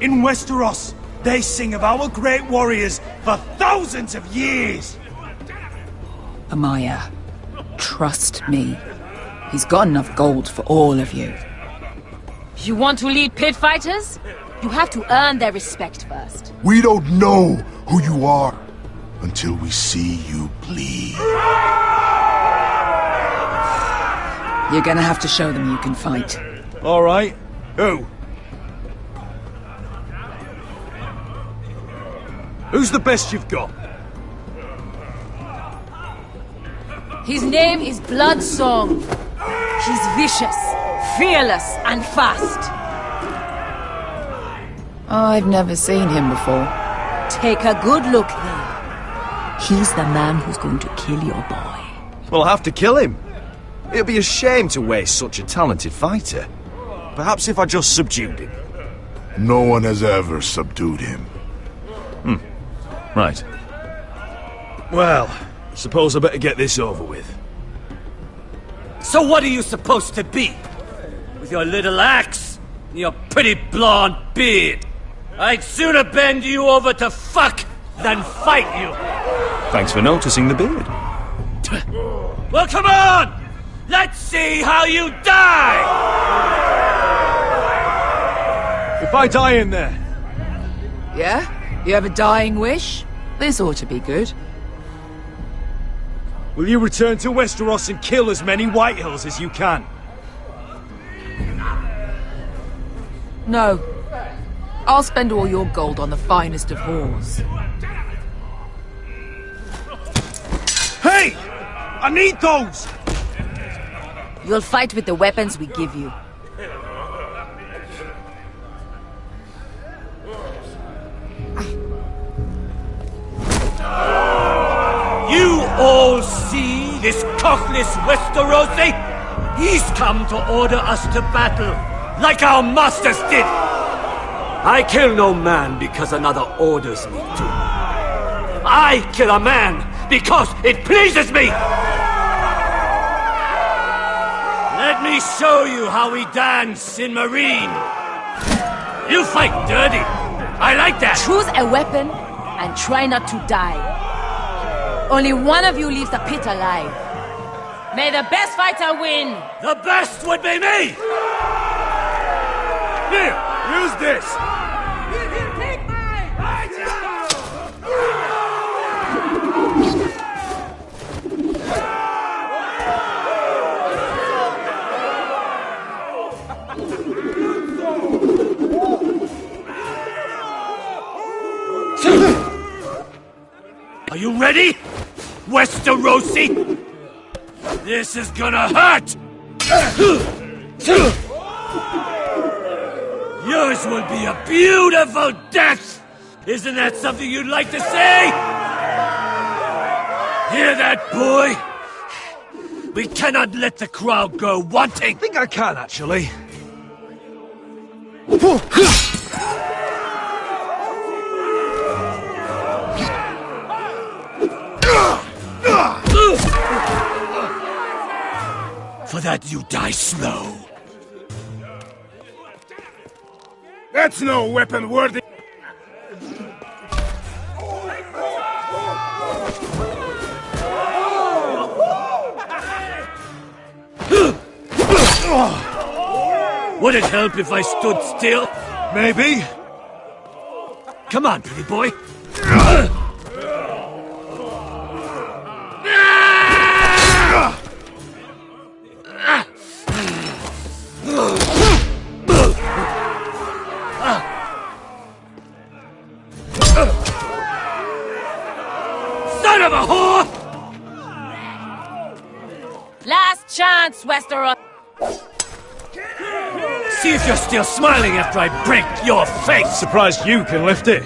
In Westeros, they sing of our great warriors for thousands of years. Amaya, trust me. He's got enough gold for all of you. You want to lead pit fighters? You have to earn their respect first. We don't know who you are until we see you bleed. You're gonna have to show them you can fight. All right. Who? Who's the best you've got? His name is Bloodsong. He's vicious, fearless, and fast. I've never seen him before. Take a good look then. He's the man who's going to kill your boy. We'll have to kill him. It'd be a shame to waste such a talented fighter. Perhaps if I just subdued him. No one has ever subdued him. Right. Well, suppose I better get this over with. So what are you supposed to be? With your little axe and your pretty blonde beard? I'd sooner bend you over to fuck than fight you. Thanks for noticing the beard. Well, come on! Let's see how you die! If I die in there... Yeah? You have a dying wish? This ought to be good. Will you return to Westeros and kill as many Whitehills as you can? No. I'll spend all your gold on the finest of whores. Hey! I need those! You'll fight with the weapons we give you. You all see this cockless Westerosi? He's come to order us to battle, like our masters did. I kill no man because another orders me to. I kill a man because it pleases me! Let me show you how we dance in Marine. You fight dirty. I like that. Choose a weapon and try not to die. Only one of you leaves the pit alive. May the best fighter win! The best would be me! Here, use this! Are you ready, Westerosi? This is gonna hurt! Yours will be a beautiful death! Isn't that something you'd like to say? Hear that, boy? We cannot let the crowd go wanting! I think I can, actually. For that you die slow. That's no weapon worthy. Would it help if I stood still? Maybe. Come on, pretty boy. Son of a whore! Last chance, Westeros. See if you're still smiling after I break your face! Surprised you can lift it.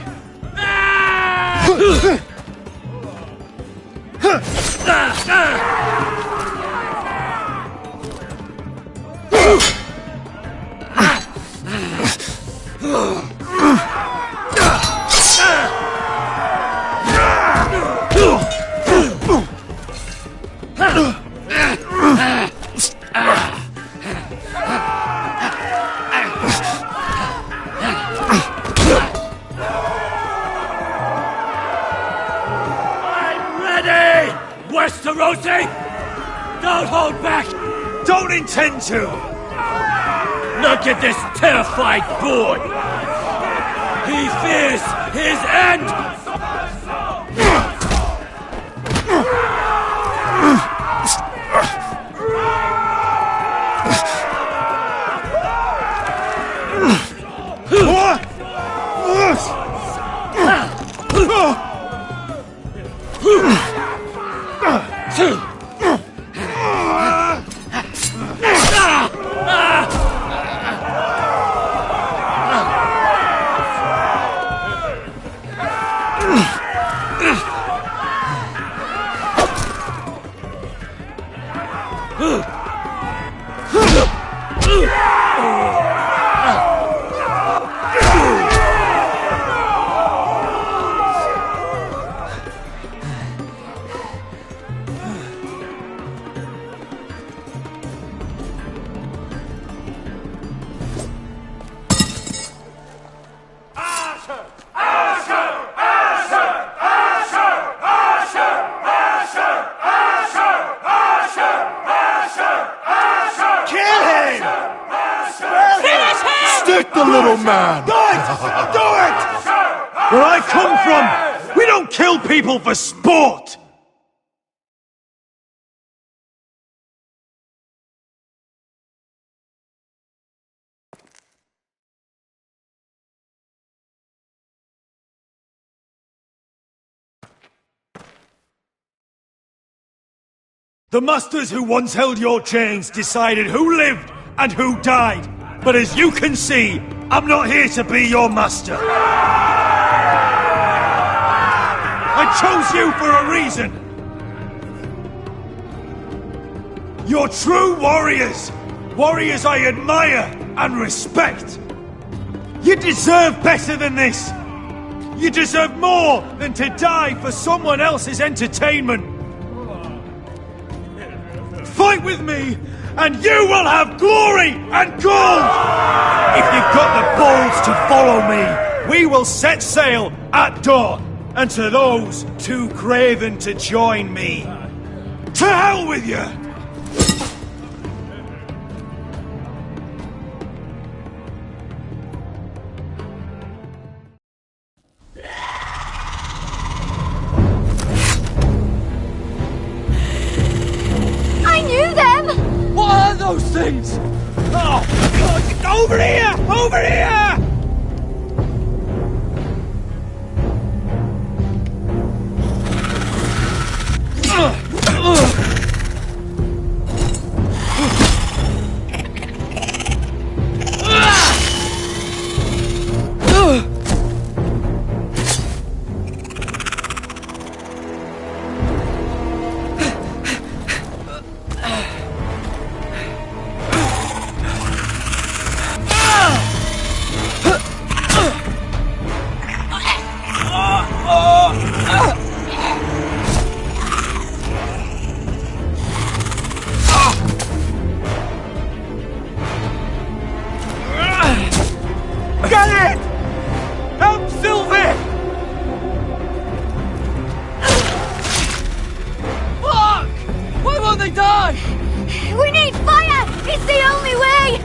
Westerosi! Don't hold back! Don't intend to! Look at this terrified boy! He fears his end! Stick the little man! Do it! Do it! Where I come from, we don't kill people for sport! The masters who once held your chains decided who lived and who died. But as you can see, I'm not here to be your master. I chose you for a reason. You're true warriors. Warriors I admire and respect. You deserve better than this. You deserve more than to die for someone else's entertainment. Fight with me, and you will have glory and gold! If you've got the balls to follow me, we will set sail at dawn. And to those too craven to join me, to hell with you! What are those things? Oh, God, over here! Over here! We need fire! It's the only way!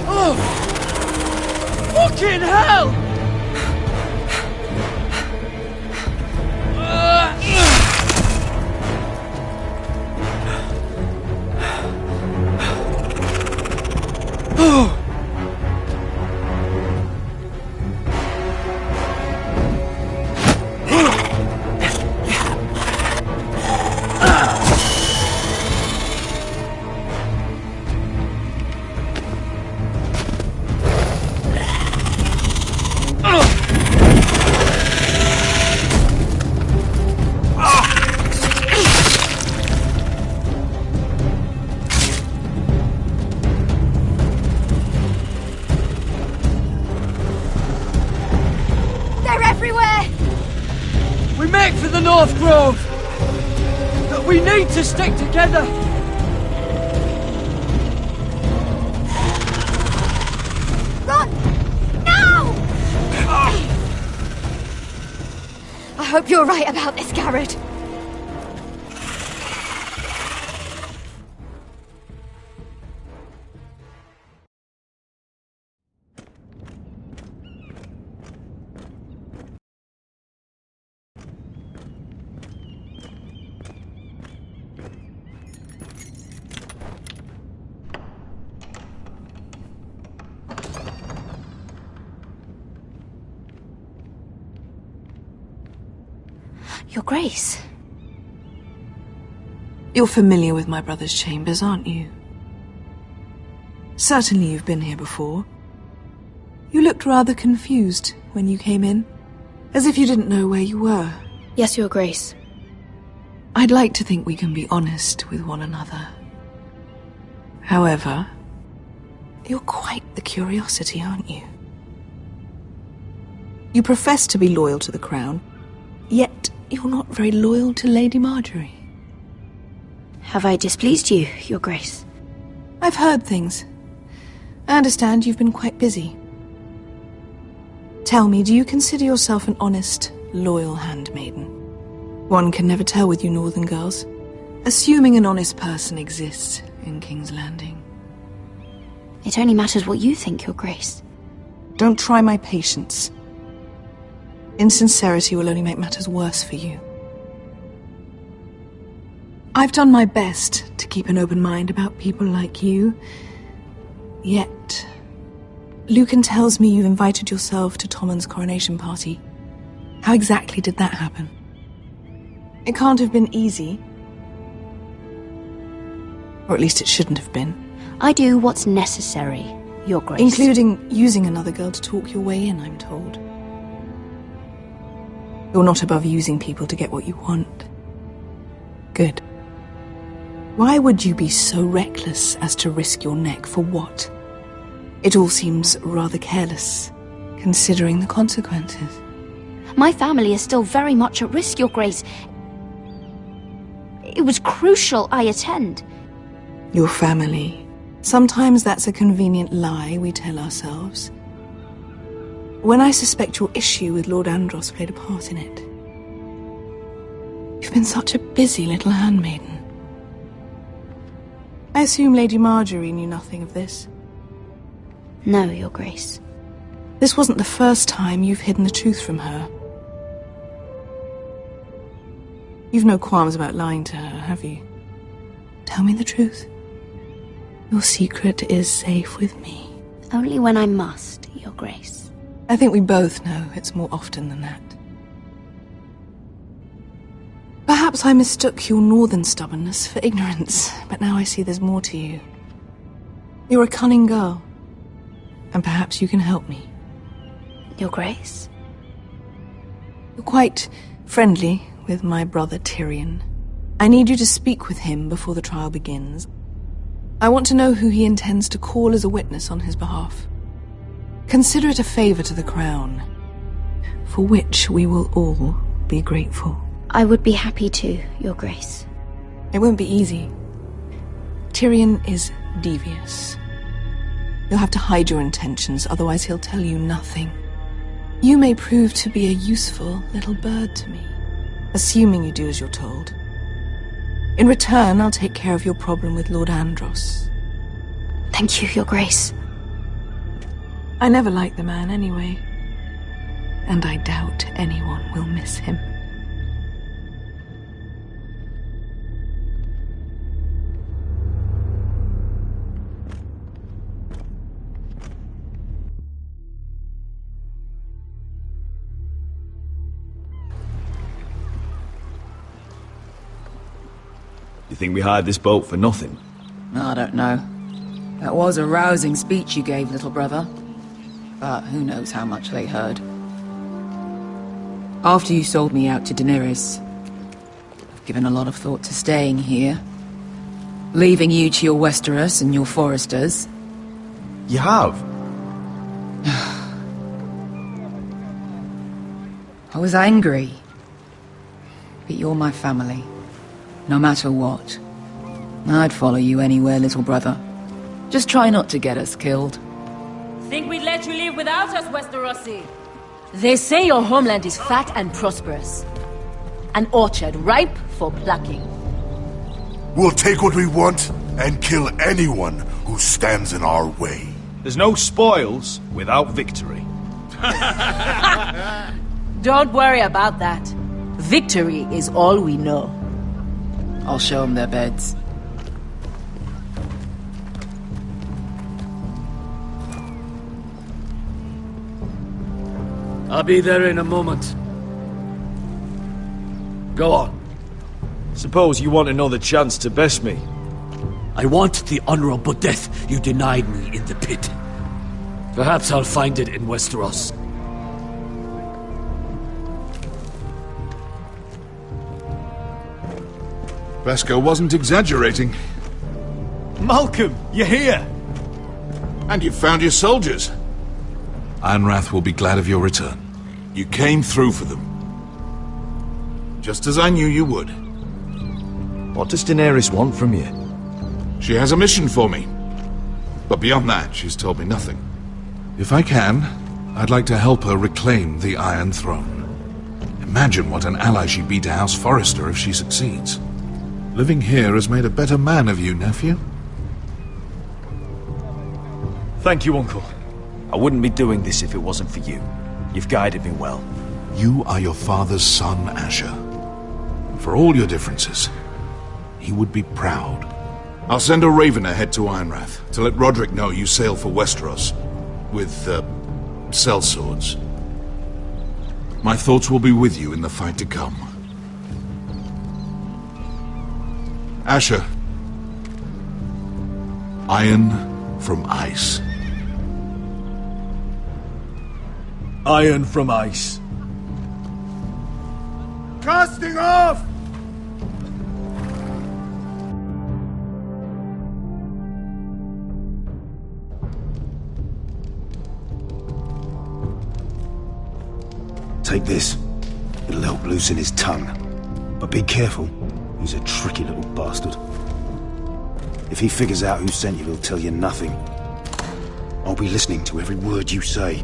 Oh! Fucking hell! We make for the North Grove! But we need to stick together! Run! Now! I hope you're right about this, Garrett. Your Grace. You're familiar with my brother's chambers, aren't you? Certainly you've been here before. You looked rather confused when you came in, as if you didn't know where you were. Yes, Your Grace. I'd like to think we can be honest with one another. However, you're quite the curiosity, aren't you? You profess to be loyal to the crown, yet you're not very loyal to Lady Marjorie. Have I displeased you, Your Grace? I've heard things. I understand you've been quite busy. Tell me, do you consider yourself an honest, loyal handmaiden? One can never tell with you northern girls. Assuming an honest person exists in King's Landing. It only matters what you think, Your Grace. Don't try my patience. Insincerity will only make matters worse for you. I've done my best to keep an open mind about people like you. Yet, Lucan tells me you invited yourself to Tommen's coronation party. How exactly did that happen? It can't have been easy. Or at least it shouldn't have been. I do what's necessary, Your Grace. Including using another girl to talk your way in, I'm told. You're not above using people to get what you want. Good. Why would you be so reckless as to risk your neck for what? It all seems rather careless, considering the consequences. My family is still very much at risk, Your Grace. It was crucial I attend. Your family. Sometimes that's a convenient lie we tell ourselves. When I suspect your issue with Lord Andros played a part in it. You've been such a busy little handmaiden. I assume Lady Marjorie knew nothing of this. No, Your Grace. This wasn't the first time you've hidden the truth from her. You've no qualms about lying to her, have you? Tell me the truth. Your secret is safe with me. Only when I must, Your Grace. I think we both know it's more often than that. Perhaps I mistook your northern stubbornness for ignorance, but now I see there's more to you. You're a cunning girl, and perhaps you can help me. Your Grace? You're quite friendly with my brother Tyrion. I need you to speak with him before the trial begins. I want to know who he intends to call as a witness on his behalf. Consider it a favor to the crown, for which we will all be grateful. I would be happy to, Your Grace. It won't be easy. Tyrion is devious. You'll have to hide your intentions, otherwise he'll tell you nothing. You may prove to be a useful little bird to me, assuming you do as you're told. In return, I'll take care of your problem with Lord Andros. Thank you, Your Grace. I never liked the man anyway, and I doubt anyone will miss him. You think we hired this boat for nothing? I don't know. That was a rousing speech you gave, little brother. But who knows how much they heard. After you sold me out to Daenerys, I've given a lot of thought to staying here. Leaving you to your Westeros and your Foresters. You have? I was angry. But you're my family. No matter what. I'd follow you anywhere, little brother. Just try not to get us killed. Think we'd let you leave without us, Westerosi? They say your homeland is fat and prosperous. An orchard ripe for plucking. We'll take what we want and kill anyone who stands in our way. There's no spoils without victory. Don't worry about that. Victory is all we know. I'll show them their beds. I'll be there in a moment. Go on. Suppose you want another chance to best me. I want the honorable death you denied me in the pit. Perhaps I'll find it in Westeros. Vasco wasn't exaggerating. Malcolm, you're here! And you've found your soldiers. Ironrath will be glad of your return. You came through for them. Just as I knew you would. What does Daenerys want from you? She has a mission for me. But beyond that, she's told me nothing. If I can, I'd like to help her reclaim the Iron Throne. Imagine what an ally she'd be to House Forrester if she succeeds. Living here has made a better man of you, nephew. Thank you, Uncle. I wouldn't be doing this if it wasn't for you. You've guided me well. You are your father's son, Asher. For all your differences, he would be proud. I'll send a raven ahead to Ironrath to let Roderick know you sail for Westeros with, sellswords. My thoughts will be with you in the fight to come. Asher. Iron from ice. Iron from ice. Casting off! Take this. It'll help loosen his tongue. But be careful. He's a tricky little bastard. If he figures out who sent you, he'll tell you nothing. I'll be listening to every word you say.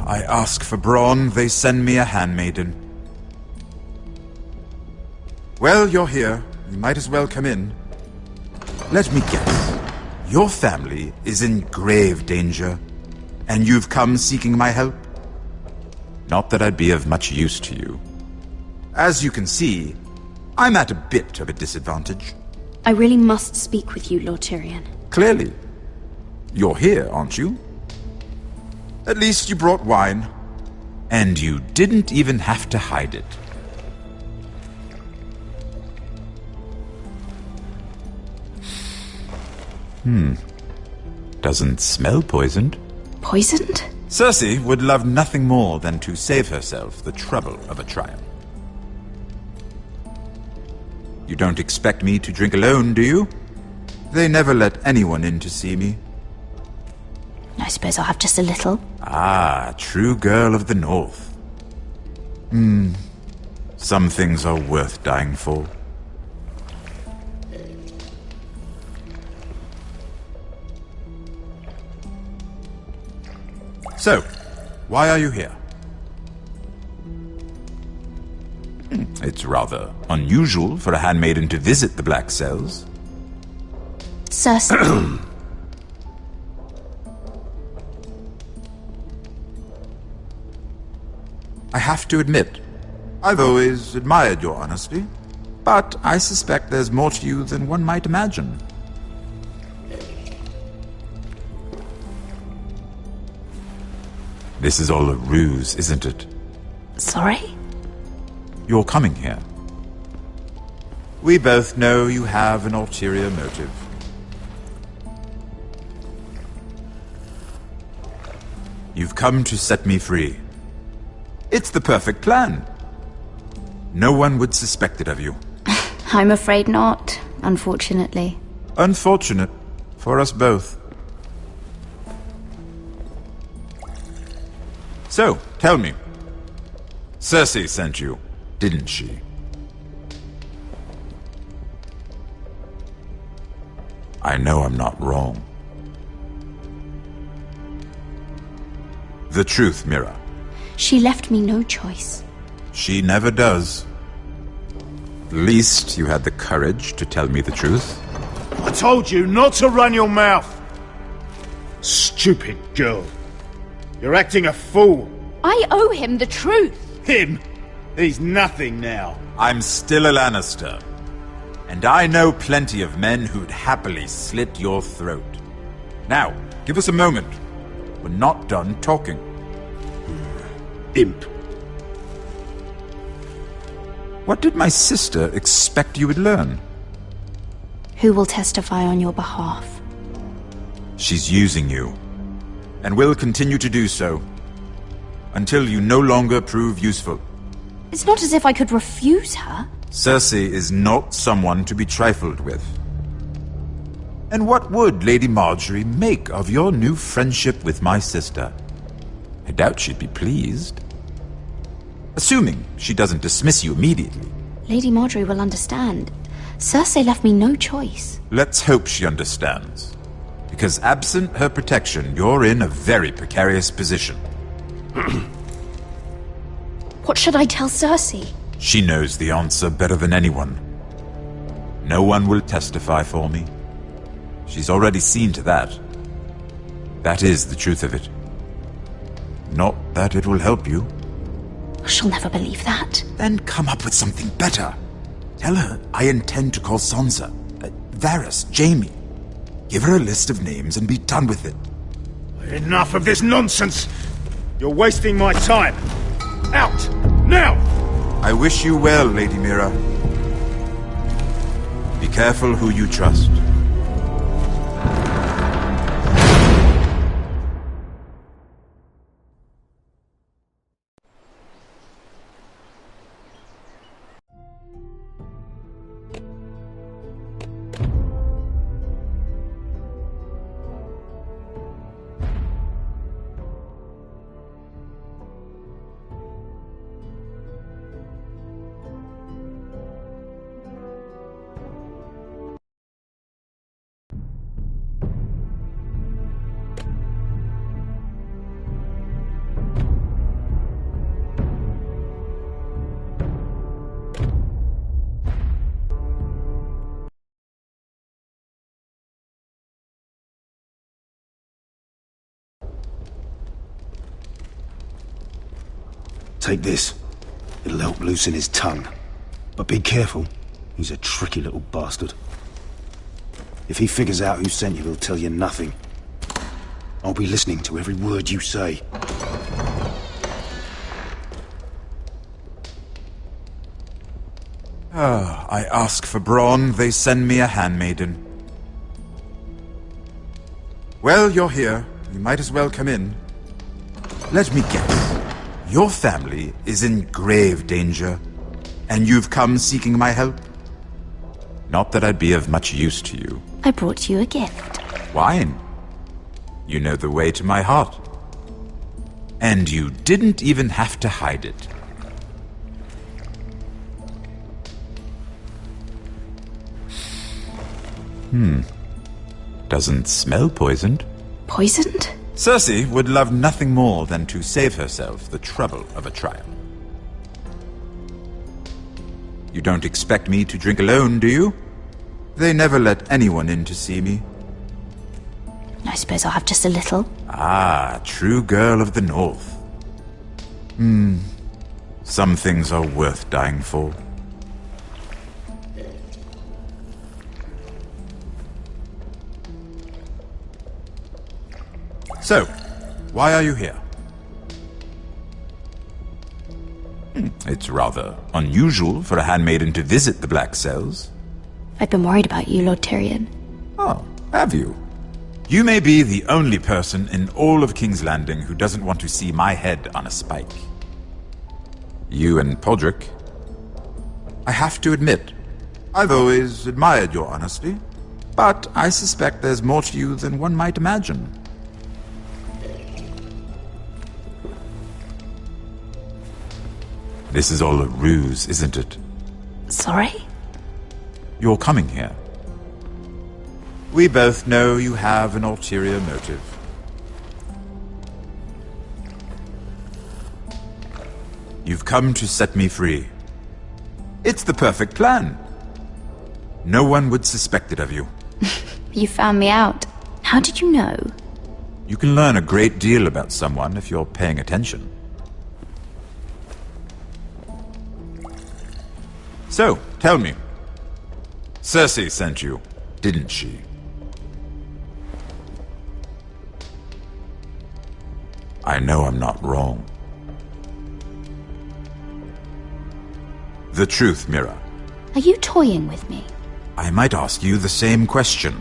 I ask for brawn, they send me a handmaiden. Well, you're here. You might as well come in. Let me guess. Your family is in grave danger, and you've come seeking my help? Not that I'd be of much use to you. As you can see, I'm at a bit of a disadvantage. I really must speak with you, Lord Tyrion. Clearly. You're here, aren't you? At least you brought wine. And you didn't even have to hide it. Doesn't smell poisoned. Poisoned? Cersei would love nothing more than to save herself the trouble of a trial. You don't expect me to drink alone, do you? They never let anyone in to see me. I suppose I'll have just a little. Ah, true girl of the North. Some things are worth dying for. So, why are you here? It's rather unusual for a handmaiden to visit the Black Cells. Cersei. I have to admit, I've always admired your honesty, but I suspect there's more to you than one might imagine. This is all a ruse, isn't it? Sorry? You're coming here. We both know you have an ulterior motive. You've come to set me free. It's the perfect plan. No one would suspect it of you. I'm afraid not, unfortunately. Unfortunate for us both. So, tell me. Cersei sent you, didn't she? I know I'm not wrong. The truth, Mira. She left me no choice. She never does. At least you had the courage to tell me the truth. I told you not to run your mouth! Stupid girl. You're acting a fool. I owe him the truth. Him? He's nothing now. I'm still a Lannister. And I know plenty of men who'd happily slit your throat. Now, give us a moment. We're not done talking. Imp. What did my sister expect you would learn? Who will testify on your behalf? She's using you. And will continue to do so. Until you no longer prove useful. It's not as if I could refuse her. Cersei is not someone to be trifled with. And what would Lady Marjorie make of your new friendship with my sister? I doubt she'd be pleased. Assuming she doesn't dismiss you immediately. Lady Marjorie will understand. Cersei left me no choice. Let's hope she understands. Because absent her protection, you're in a very precarious position. What should I tell Cersei? She knows the answer better than anyone. No one will testify for me. She's already seen to that. That is the truth of it. Not that it will help you. She'll never believe that. Then come up with something better. Tell her I intend to call Sansa, Varys, Jaime. Give her a list of names and be done with it. Enough of this nonsense! You're wasting my time! Out! Now! I wish you well, Lady Mira. Be careful who you trust. Take this. It'll help loosen his tongue. But be careful. He's a tricky little bastard. If he figures out who sent you, he'll tell you nothing. I'll be listening to every word you say. I ask for brawn, they send me a handmaiden. Well, you're here. You might as well come in. Let me guess. Your family is in grave danger, and you've come seeking my help? Not that I'd be of much use to you. I brought you a gift. Wine. You know the way to my heart. And you didn't even have to hide it. Doesn't smell poisoned. Poisoned? Cersei would love nothing more than to save herself the trouble of a trial. You don't expect me to drink alone, do you? They never let anyone in to see me. I suppose I'll have just a little. Ah, true girl of the North. Some things are worth dying for. So, why are you here? It's rather unusual for a handmaiden to visit the Black Cells. I've been worried about you, Lord Tyrion. Oh, have you? You may be the only person in all of King's Landing who doesn't want to see my head on a spike. You and Podrick. I have to admit, I've always admired your honesty, but I suspect there's more to you than one might imagine. This is all a ruse, isn't it? Sorry? You're coming here. We both know you have an ulterior motive. You've come to set me free. It's the perfect plan. No one would suspect it of you. You found me out. How did you know? You can learn a great deal about someone if you're paying attention. So, tell me. Cersei sent you, didn't she? I know I'm not wrong. The truth, Mira. Are you toying with me? I might ask you the same question.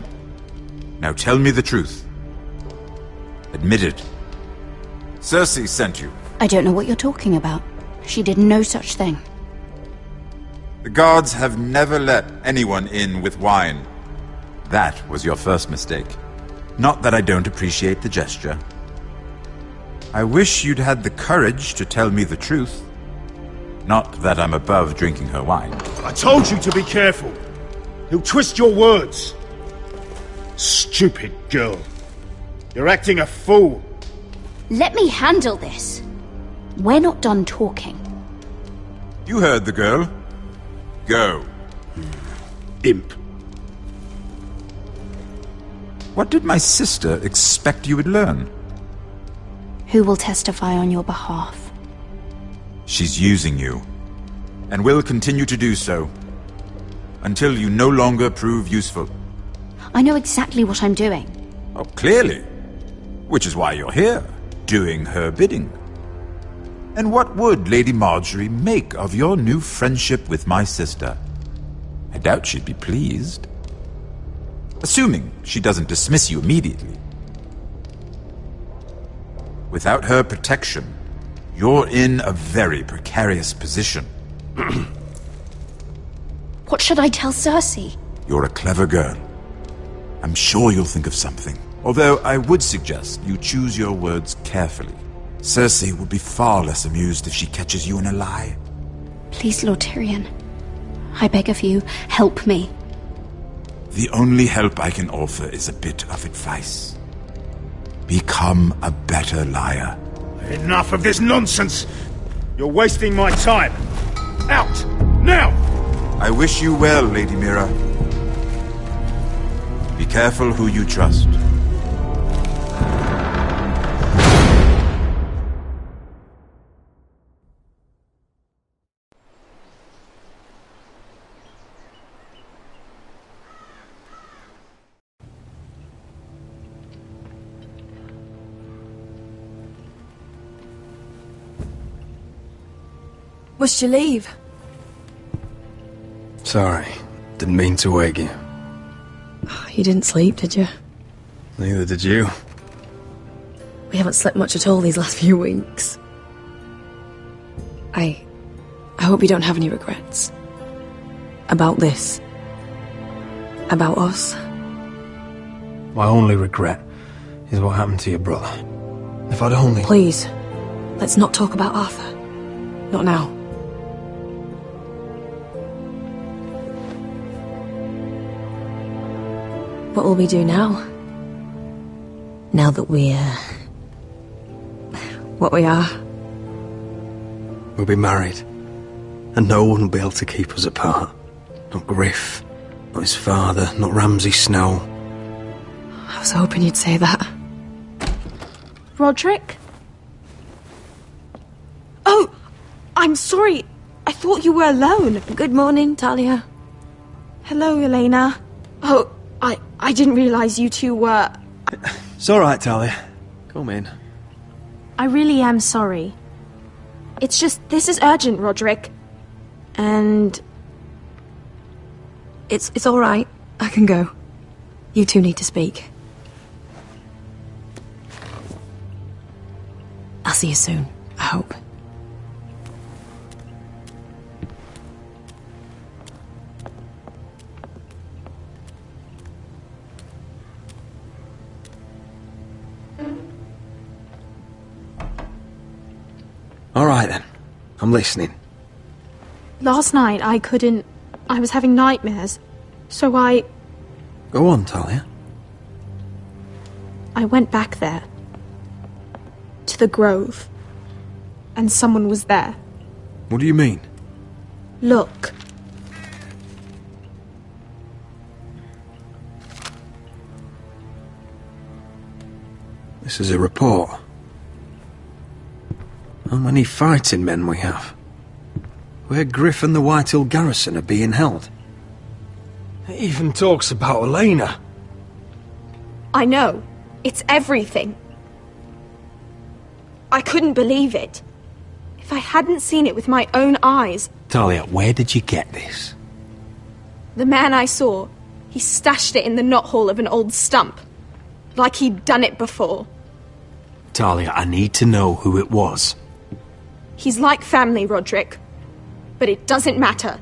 Now tell me the truth. Admit it. Cersei sent you. I don't know what you're talking about. She did no such thing. The guards have never let anyone in with wine. That was your first mistake. Not that I don't appreciate the gesture. I wish you'd had the courage to tell me the truth. Not that I'm above drinking her wine. I told you to be careful. He'll twist your words. Stupid girl. You're acting a fool. Let me handle this. We're not done talking. You heard the girl. Go. Imp. What did my sister expect you would learn? Who will testify on your behalf? She's using you, and will continue to do so, until you no longer prove useful. I know exactly what I'm doing. Oh, clearly. Which is why you're here, doing her bidding. And what would Lady Marjorie make of your new friendship with my sister? I doubt she'd be pleased. Assuming she doesn't dismiss you immediately. Without her protection, you're in a very precarious position. What should I tell Cersei? You're a clever girl. I'm sure you'll think of something. Although I would suggest you choose your words carefully. Cersei will be far less amused if she catches you in a lie. Please, Lord Tyrion. I beg of you, help me. The only help I can offer is a bit of advice. Become a better liar. Enough of this nonsense! You're wasting my time! Out! Now! I wish you well, Lady Mira. Be careful who you trust. Must you leave? Sorry, didn't mean to wake you. You didn't sleep, did you? Neither did you. We haven't slept much at all these last few weeks. I hope you don't have any regrets. About this. About us. My only regret is what happened to your brother. If I'd only... Please, let's not talk about Arthur. Not now. What will we do now? Now that we're... what we are? We'll be married. And no one will be able to keep us apart. Not Griff, not his father, not Ramsay Snow. I was hoping you'd say that. Roderick? Oh! I'm sorry. I thought you were alone. Good morning, Talia. Hello, Elena. Oh, I didn't realize you two were... It's alright, Talia. Come in. I really am sorry. It's just, this is urgent, Roderick. And... It's alright. I can go. You two need to speak. I'll see you soon, I hope. Alright then. I'm listening. Last night I couldn't... I was having nightmares. So I Go on, Talia. went back there. To the grove. And someone was there. What do you mean? Look. This is a report. How many fighting men we have? Where Griff and the Whitehill garrison are being held. It even talks about Elena. I know. It's everything. I couldn't believe it. If I hadn't seen it with my own eyes... Talia, where did you get this? The man I saw, he stashed it in the knothole of an old stump. Like he'd done it before. Talia, I need to know who it was. He's like family, Roderick. But it doesn't matter.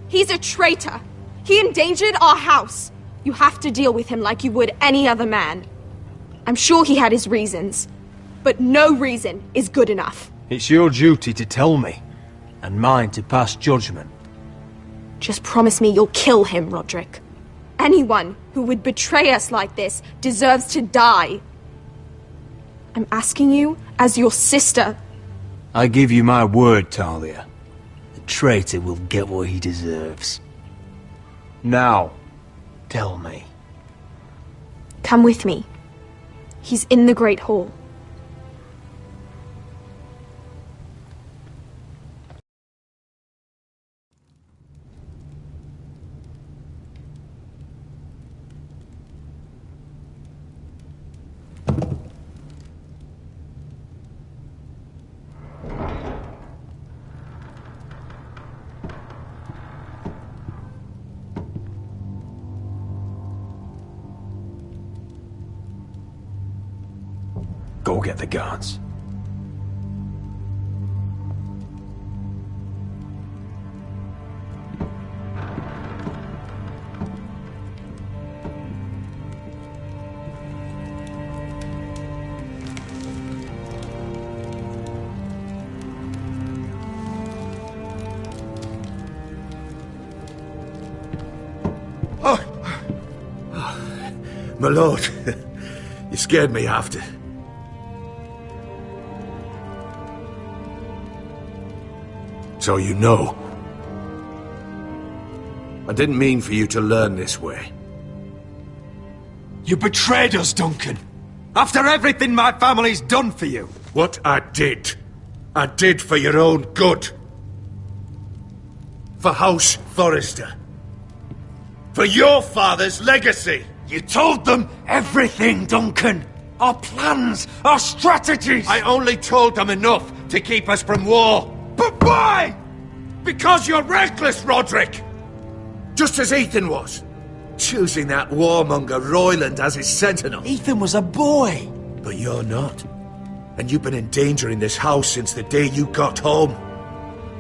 He's a traitor. He endangered our house. You have to deal with him like you would any other man. I'm sure he had his reasons. But no reason is good enough. It's your duty to tell me, and mine to pass judgment. Just promise me you'll kill him, Roderick. Anyone who would betray us like this deserves to die. I'm asking you as your sister. I give you my word, Talia. The traitor will get what he deserves. Now, tell me. Come with me. He's in the Great Hall. Go get the guards. My lord, you scared me after. So you know. I didn't mean for you to learn this way. You betrayed us, Duncan. After everything my family's done for you. What I did for your own good. For House Forrester. For your father's legacy. You told them everything, Duncan. Our plans, our strategies. I only told them enough to keep us from war. But why? Because you're reckless, Roderick! Just as Ethan was. Choosing that warmonger Royland as his sentinel. Ethan was a boy. But you're not. And you've been endangering this house since the day you got home.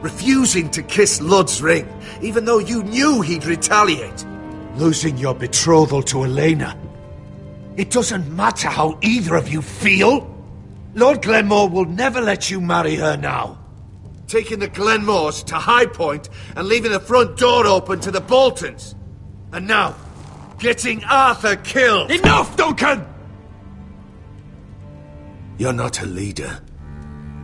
Refusing to kiss Lud's ring, even though you knew he'd retaliate. Losing your betrothal to Elena. It doesn't matter how either of you feel. Lord Glenmore will never let you marry her now. Taking the Glenmores to High Point and leaving the front door open to the Boltons. And now, getting Arthur killed. Enough, Duncan! You're not a leader.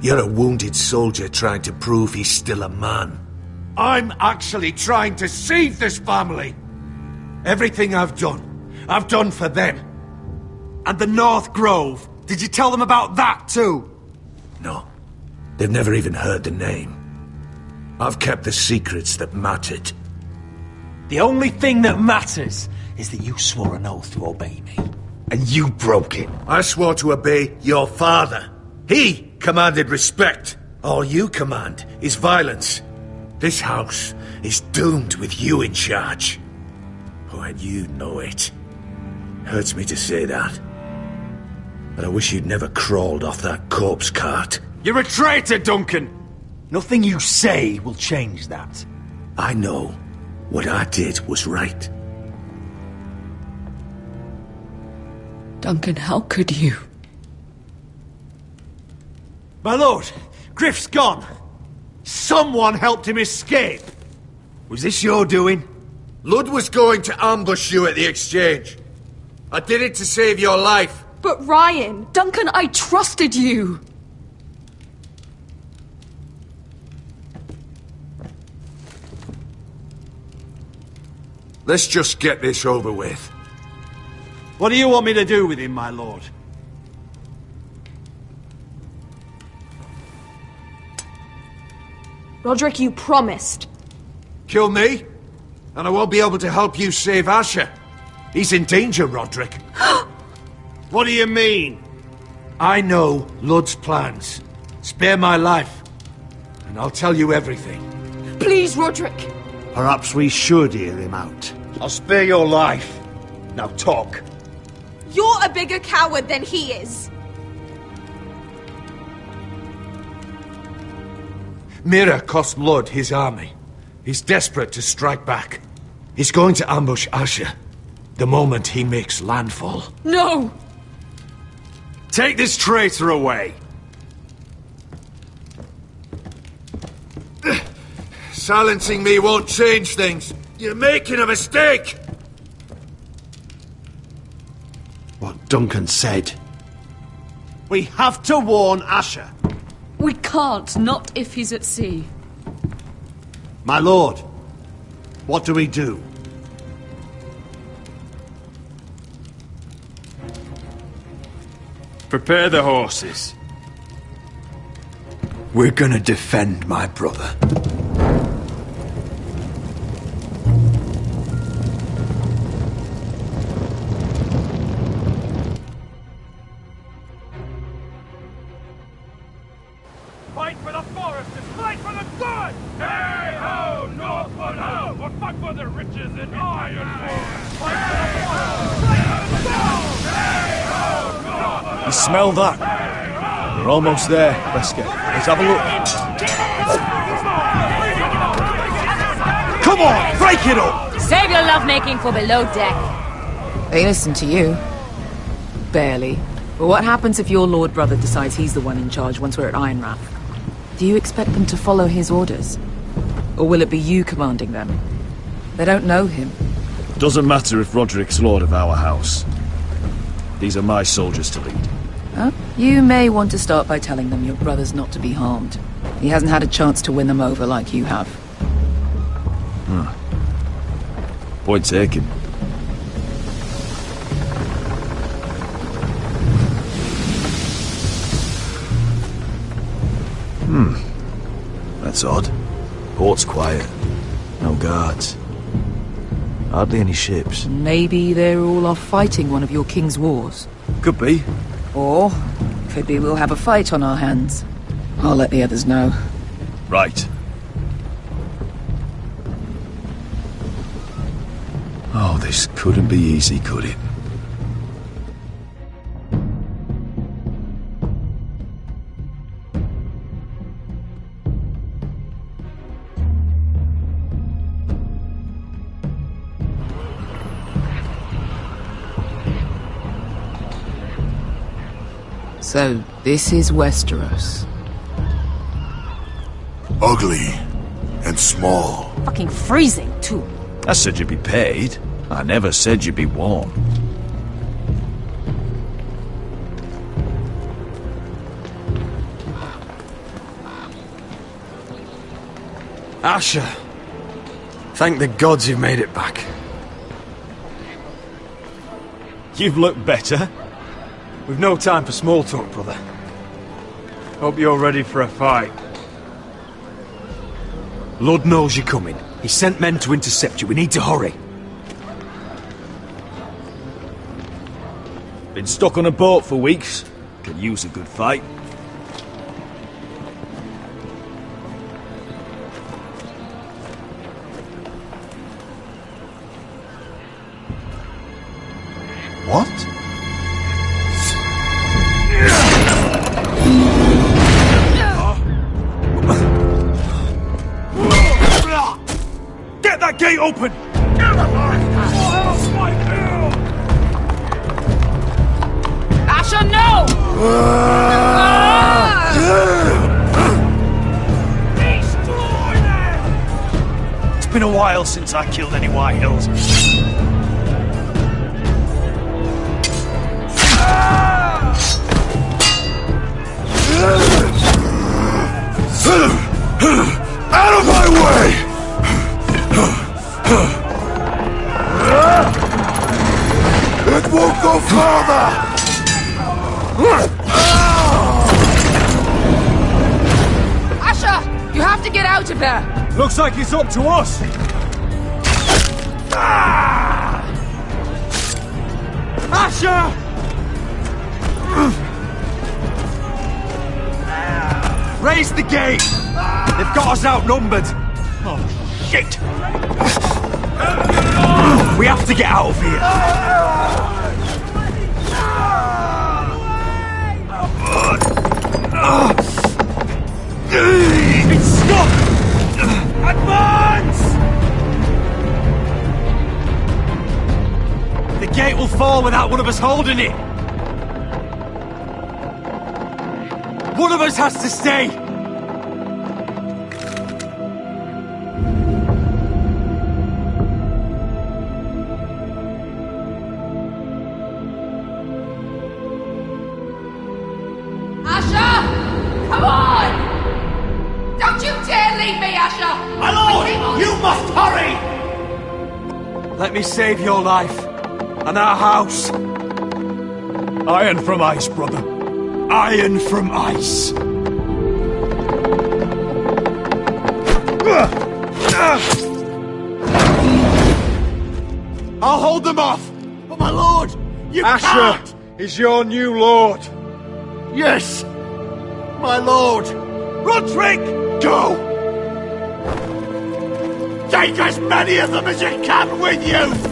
You're a wounded soldier trying to prove he's still a man. I'm actually trying to save this family. Everything I've done for them. And the North Grove. Did you tell them about that too? No. They've never even heard the name. I've kept the secrets that mattered. The only thing that matters is that you swore an oath to obey me. And you broke it. I swore to obey your father. He commanded respect. All you command is violence. This house is doomed with you in charge. Oh, and you know it. Hurts me to say that. But I wish you'd never crawled off that corpse cart. You're a traitor, Duncan! Nothing you say will change that. I know what I did was right. Duncan, how could you? My lord, Griff's gone. Someone helped him escape! Was this your doing? Lud was going to ambush you at the exchange. I did it to save your life. But Ryan... Duncan, I trusted you! Let's just get this over with. What do you want me to do with him, my lord? Roderick, you promised. Kill me, and I won't be able to help you save Asher. He's in danger, Roderick. What do you mean? I know Lud's plans. Spare my life, and I'll tell you everything. Please, Roderick! Perhaps we should hear him out. I'll spare your life. Now talk. You're a bigger coward than he is. Mira cost Lud his army. He's desperate to strike back. He's going to ambush Asher the moment he makes landfall. No! Take this traitor away. Silencing me won't change things. You're making a mistake! What Duncan said. We have to warn Asher. We can't, not if he's at sea. My lord, what do we do? Prepare the horses. We're gonna defend my brother. Fight for the foresters! Fight for the good! Hey ho, Northwood ho! Or fight for the riches in Ironwood! Fight for the foresters! Fight for the gold! Hey ho, Northwood! You smell that? We're almost there, Wesker. Let's have a look. Come on, break it up! Save your lovemaking for below deck. They listen to you. Barely. But what happens if your lord brother decides he's the one in charge once we're at Ironrath? Do you expect them to follow his orders? Or will it be you commanding them? They don't know him. Doesn't matter if Roderick's lord of our house. These are my soldiers to lead. Huh? You may want to start by telling them your brother's not to be harmed. He hasn't had a chance to win them over like you have. Point taken. That's odd. Port's quiet. No guards. Hardly any ships. Maybe they're all off fighting one of your king's wars. Could be. Or, could be we'll have a fight on our hands. I'll let the others know. Right. Oh, this couldn't be easy, could it? So, this is Westeros. Ugly and small. Fucking freezing, too. I said you'd be paid. I never said you'd be warm. Asher. Thank the gods you've made it back. You've looked better. We've no time for small talk, brother. Hope you're ready for a fight. Lord knows you're coming. He sent men to intercept you. We need to hurry. Been stuck on a boat for weeks. Could use a good fight. What? Get that gate open! Asher, no! Beast! while since I killed any White Hills. Out of my way! It won't go further! Asher! You have to get out of there! Looks like it's up to us! Asher! Raise the gate! They've got us outnumbered! Oh, shit! We have to get out of here! It's stuck! Advance! The gate will fall without one of us holding it! One of us has to stay! Come on! Don't you dare leave me, Asher! My lord! You must hurry! Let me save your life. And our house. Iron from ice, brother. Iron from ice. I'll hold them off. But my lord, you Asher can't! is your new lord. Yes! My lord! Roderick! Go! Take as many of them as you can with you!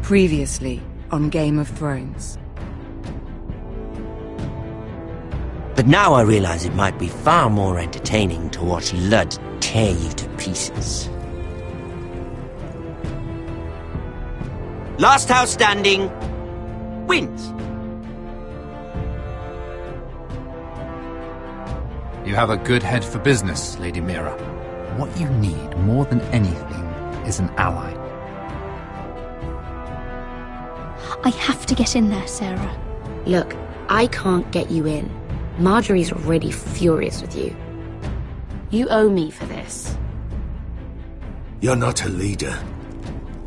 Previously on Game of Thrones. But now I realize it might be far more entertaining to watch Ludd tear you to pieces. Last house standing wins. You have a good head for business, Lady Mira. What you need more than anything is an ally. I have to get in there, Sarah. Look, I can't get you in. Marjorie's already furious with you. You owe me for this. You're not a leader.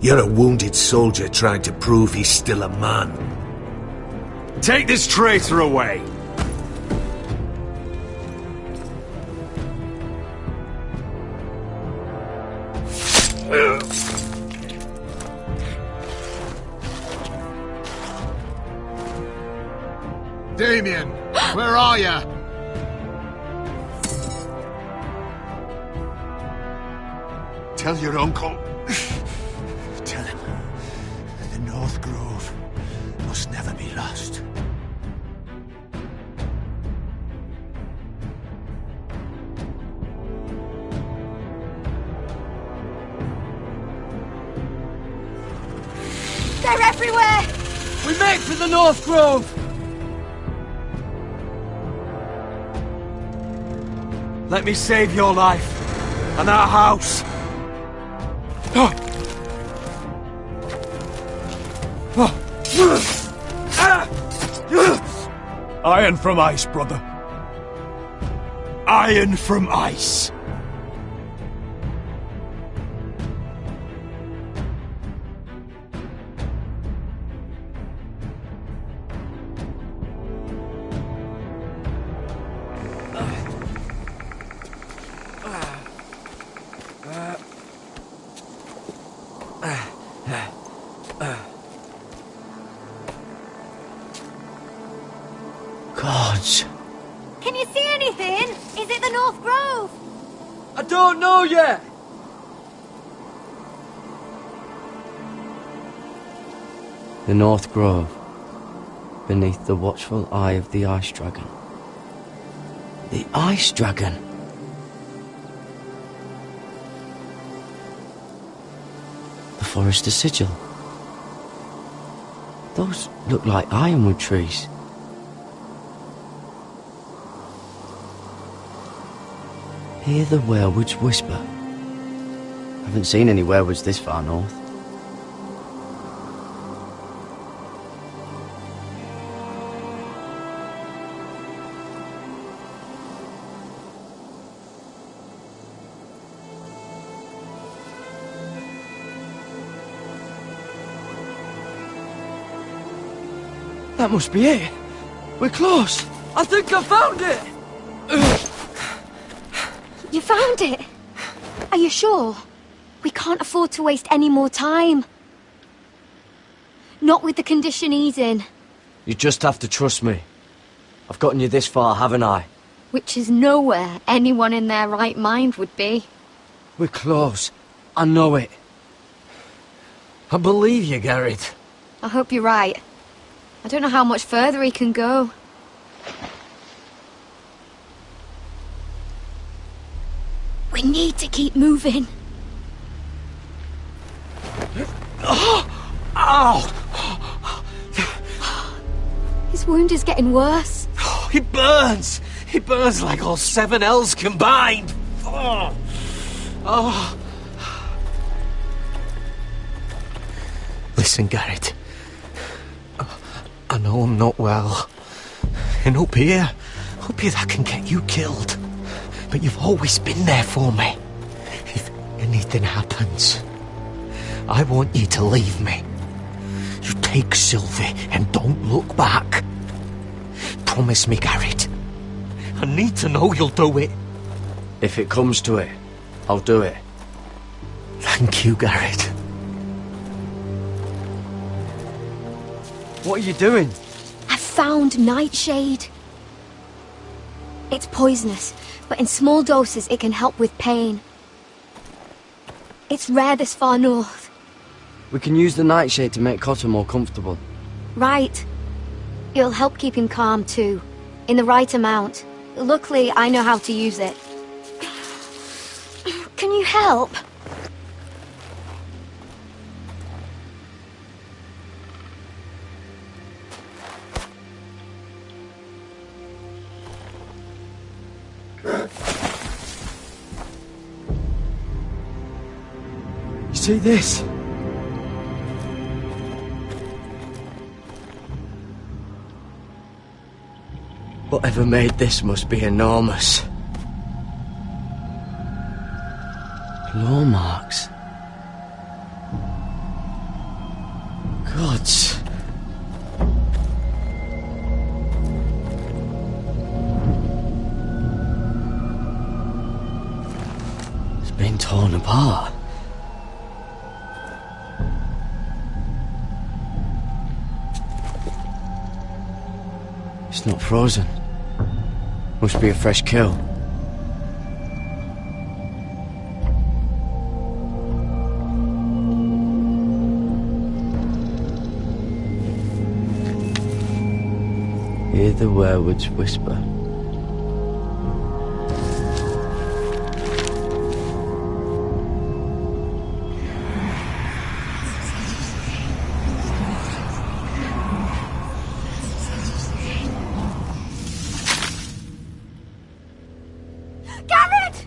You're a wounded soldier trying to prove he's still a man. Take this traitor away! Damien, where are ya? Tell your uncle. Tell him the North Grove must never be lost. They're everywhere! We make for the North Grove! Let me save your life and our house. Iron from ice, brother. Iron from ice. Gods. Can you see anything? Is it the North Grove? I don't know yet. The North Grove, beneath the watchful eye of the Ice Dragon. The Ice Dragon? The Forester Sigil. Those look like ironwood trees. Hear the werewoods whisper. Haven't seen any werewoods this far north. That must be it. We're close. I think I found it. You found it? Are you sure? We can't afford to waste any more time. Not with the condition he's in. You just have to trust me. I've gotten you this far, haven't I? Which is nowhere anyone in their right mind would be. We're close. I know it. I believe you, Garrett. I hope you're right. I don't know how much further he can go. We need to keep moving. Ow! His wound is getting worse. He burns! He burns like all 7 L's combined! Oh. Listen, Garrett. I know I'm not well. And up here that can get you killed. But you've always been there for me. If anything happens, I want you to leave me. You take Sylvie and don't look back. Promise me, Garrett. I need to know you'll do it. If it comes to it, I'll do it. Thank you, Garrett. What are you doing? I've found Nightshade. It's poisonous, but in small doses it can help with pain. It's rare this far north. We can use the Nightshade to make Cotter more comfortable. Right. It'll help keep him calm too, in the right amount. Luckily, I know how to use it. Can you help? You see this? Whatever made this must be enormous. Claw marks. Gods. It's been torn apart. It's not frozen. Must be a fresh kill. Hear the werewolves whisper. Garrett!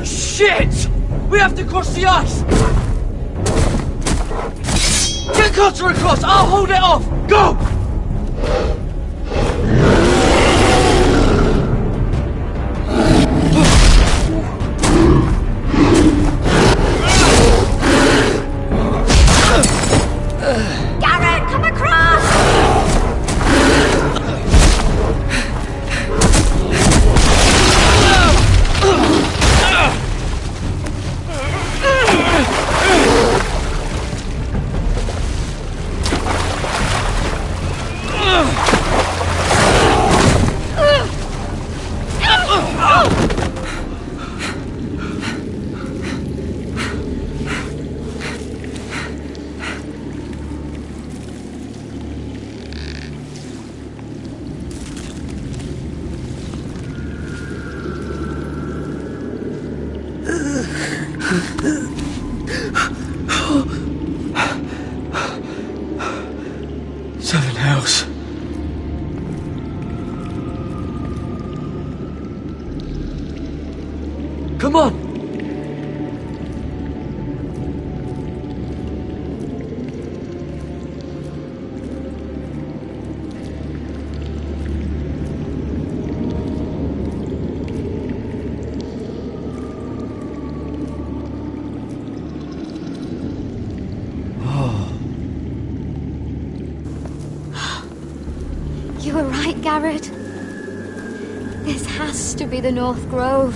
Shit! We have to cross the ice! Get Cutter across! I'll hold it off! Go! Garrett, come across! Seven hells. Come on! You were right, Garrett. This has to be the North Grove.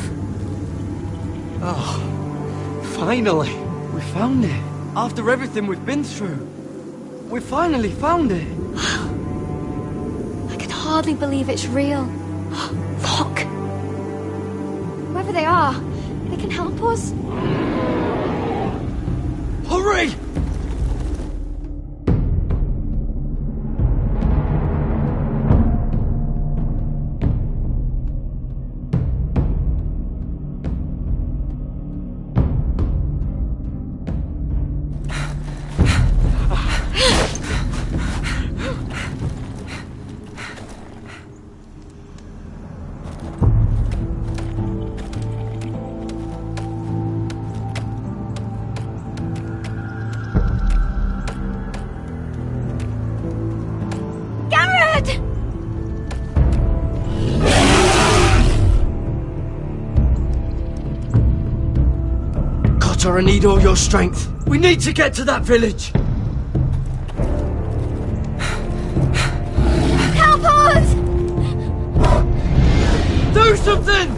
Oh, finally! We found it. After everything we've been through. We finally found it. I can hardly believe it's real. Look! Whoever they are, they can help us. Hurry! I need all your strength. We need to get to that village. Help us! Do something!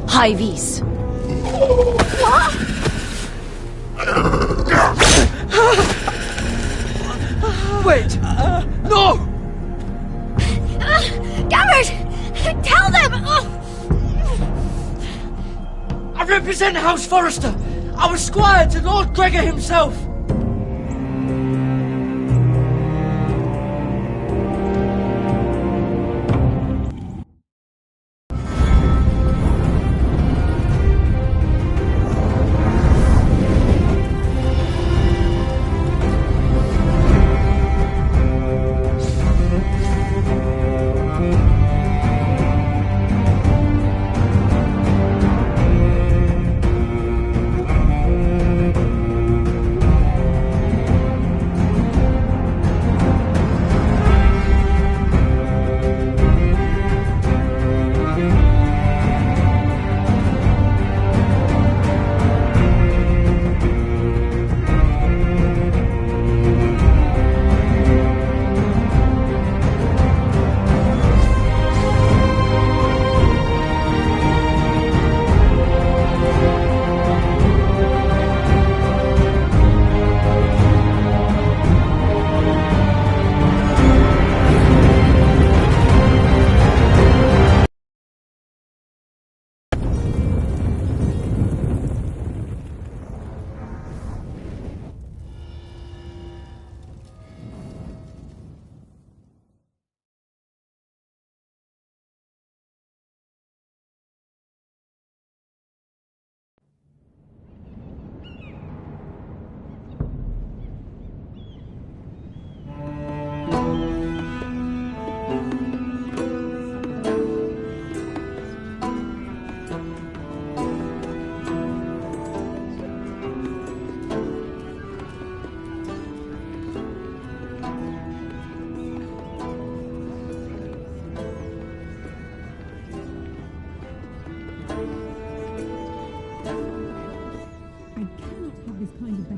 High vis. What? Wait! No! Garrett! Tell them! I represent House Forrester. I was squire to Lord Gregor himself.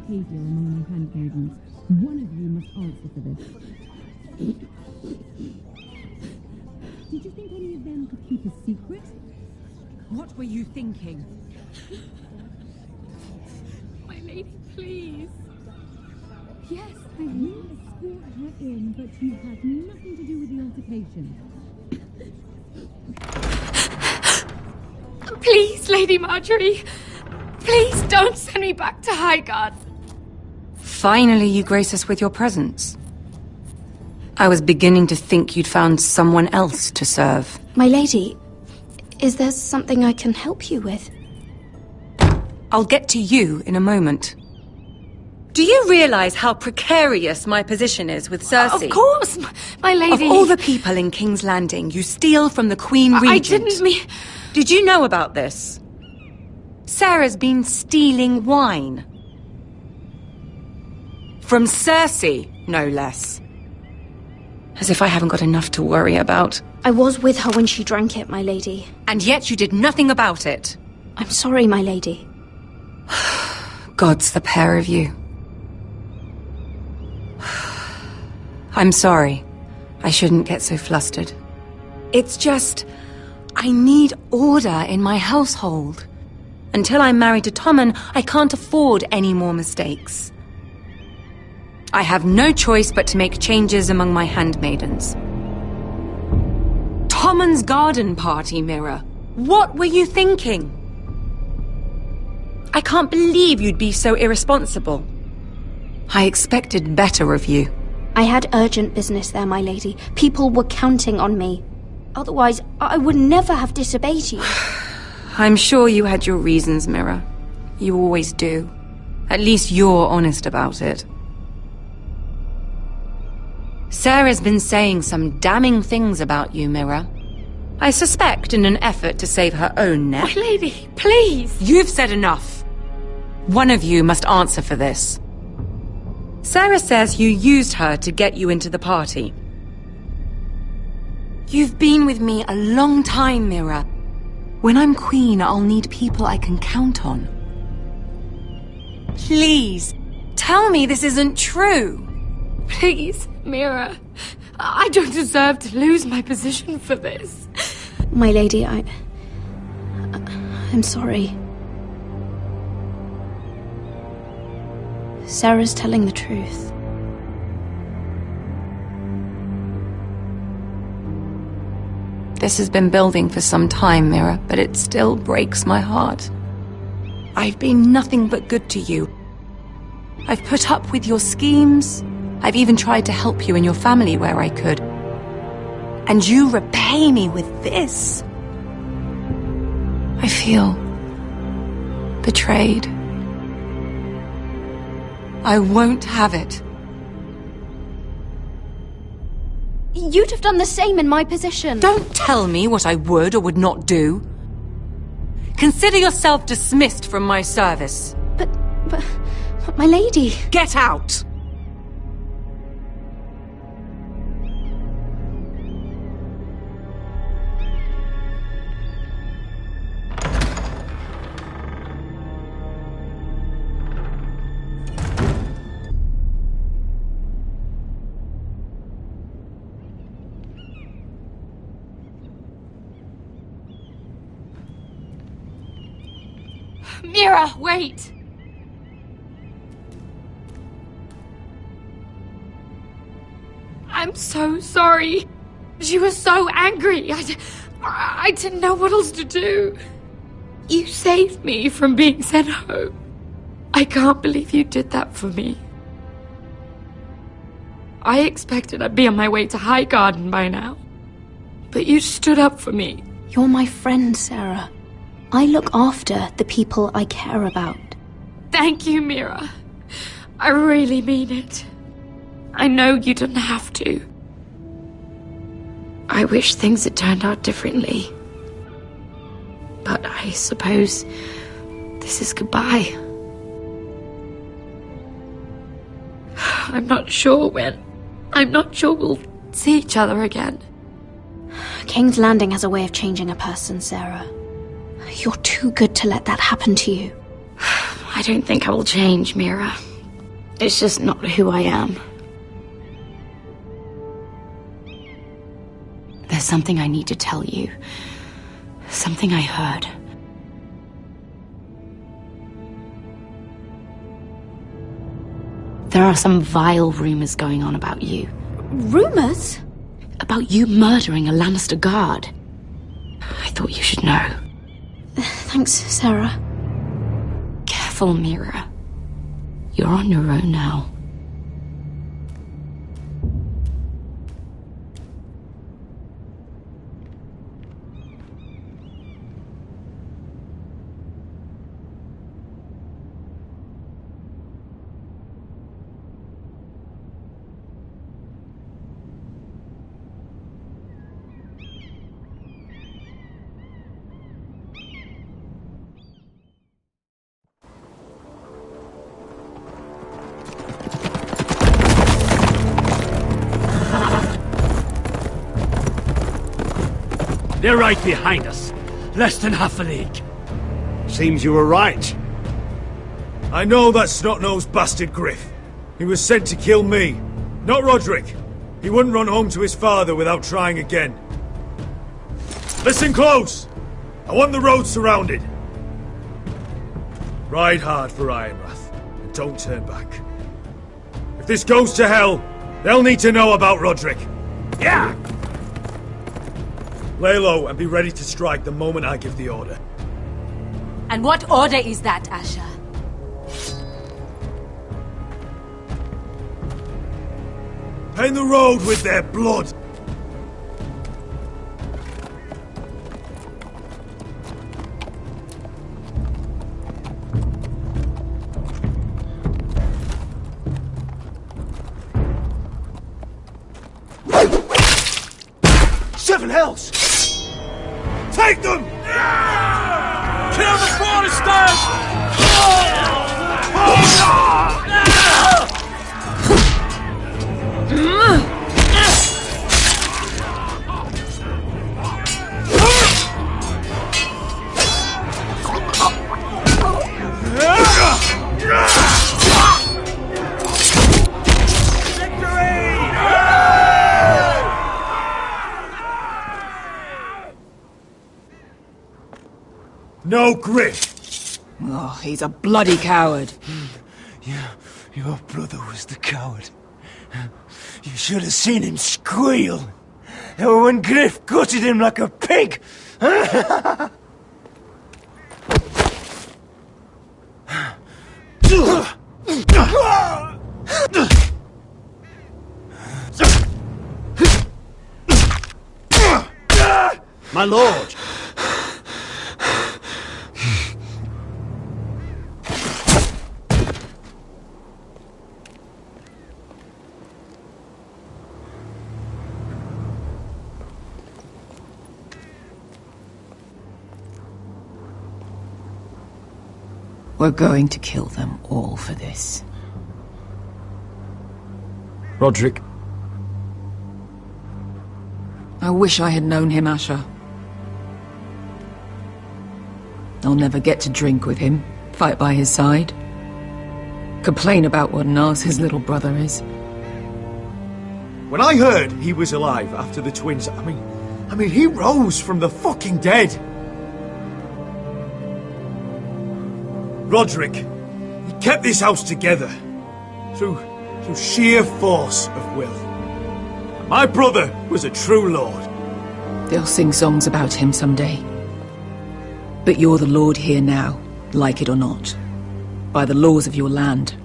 behavior among my handmaidens. One of you must answer for this. Did you think any of them could keep a secret? What were you thinking? My lady, please. Yes, I will escort her in, but you had nothing to do with the altercation. Please, Lady Marjorie. Please don't send me back to Highgarden. Finally, you grace us with your presence. I was beginning to think you'd found someone else to serve. My lady, is there something I can help you with? I'll get to you in a moment. Do you realize how precarious my position is with Cersei? Of course, my lady. Of all the people in King's Landing, you steal from the Queen Regent. I didn't mean... Did you know about this? Sarah's been stealing wine. From Cersei, no less. As if I haven't got enough to worry about. I was with her when she drank it, my lady. And yet you did nothing about it. I'm sorry, my lady. Gods, the pair of you. I'm sorry. I shouldn't get so flustered. It's just... I need order in my household. Until I'm married to Tommen, I can't afford any more mistakes. I have no choice but to make changes among my handmaidens. Tommen's garden party, Mira. What were you thinking? I can't believe you'd be so irresponsible. I expected better of you. I had urgent business there, my lady. People were counting on me. Otherwise, I would never have disobeyed you. I'm sure you had your reasons, Mira. You always do. At least you're honest about it. Sarah's been saying some damning things about you, Mira. I suspect in an effort to save her own neck. My lady, please! You've said enough. One of you must answer for this. Sarah says you used her to get you into the party. You've been with me a long time, Mira. When I'm queen, I'll need people I can count on. Please, tell me this isn't true. Please, Mira. I don't deserve to lose my position for this. My lady, I'm sorry. Sarah's telling the truth. This has been building for some time, Mira, but it still breaks my heart. I've been nothing but good to you. I've put up with your schemes. I've even tried to help you and your family where I could. And you repay me with this. I feel betrayed. I won't have it. You'd have done the same in my position. Don't tell me what I would or would not do. Consider yourself dismissed from my service. But my lady... Get out! Mira, wait! I'm so sorry. She was so angry. I didn't know what else to do. You saved me from being sent home. I can't believe you did that for me. I expected I'd be on my way to Highgarden by now. But you stood up for me. You're my friend, Sarah. I look after the people I care about. Thank you, Mira. I really mean it. I know you didn't have to. I wish things had turned out differently. But I suppose this is goodbye. I'm not sure when. I'm not sure we'll see each other again. King's Landing has a way of changing a person, Sarah. You're too good to let that happen to you. I don't think I will change, Mira. It's just not who I am. There's something I need to tell you. Something I heard. There are some vile rumors going on about you. Rumors? About you murdering a Lannister guard. I thought you should know. Thanks, Sarah. Careful, Mira. You're on your own now. They're right behind us. Less than half a league. Seems you were right. I know that snot-nosed bastard Griff. He was sent to kill me, not Roderick. He wouldn't run home to his father without trying again. Listen close! I want the road surrounded. Ride hard for Ironrath, and don't turn back. If this goes to hell, they'll need to know about Roderick. Yeah! Lay low and be ready to strike the moment I give the order. And what order is that, Asha? Paint the road with their blood! Seven hells! Take them! Kill the Foresters! No Griff! Oh, he's a bloody coward. Your brother was the coward. You should have seen him squeal. When Griff gutted him like a pig. My lord! We're going to kill them all for this. Roderick. I wish I had known him, Asha. I'll never get to drink with him, fight by his side, complain about what an arse his little brother is. When I heard he was alive after the twins, I mean, he rose from the fucking dead. Roderick, he kept this house together through sheer force of will. My brother was a true lord. They'll sing songs about him someday. But you're the lord here now, like it or not, by the laws of your land.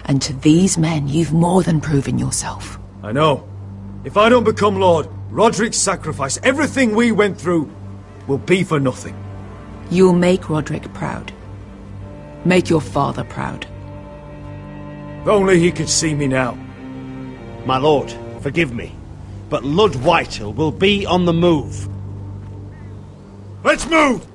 And to these men, you've more than proven yourself. I know. If I don't become lord, Roderick's sacrifice, everything we went through, will be for nothing. You'll make Roderick proud. Make your father proud. If only he could see me now. My lord, forgive me, but Lord Whitehill will be on the move. Let's move!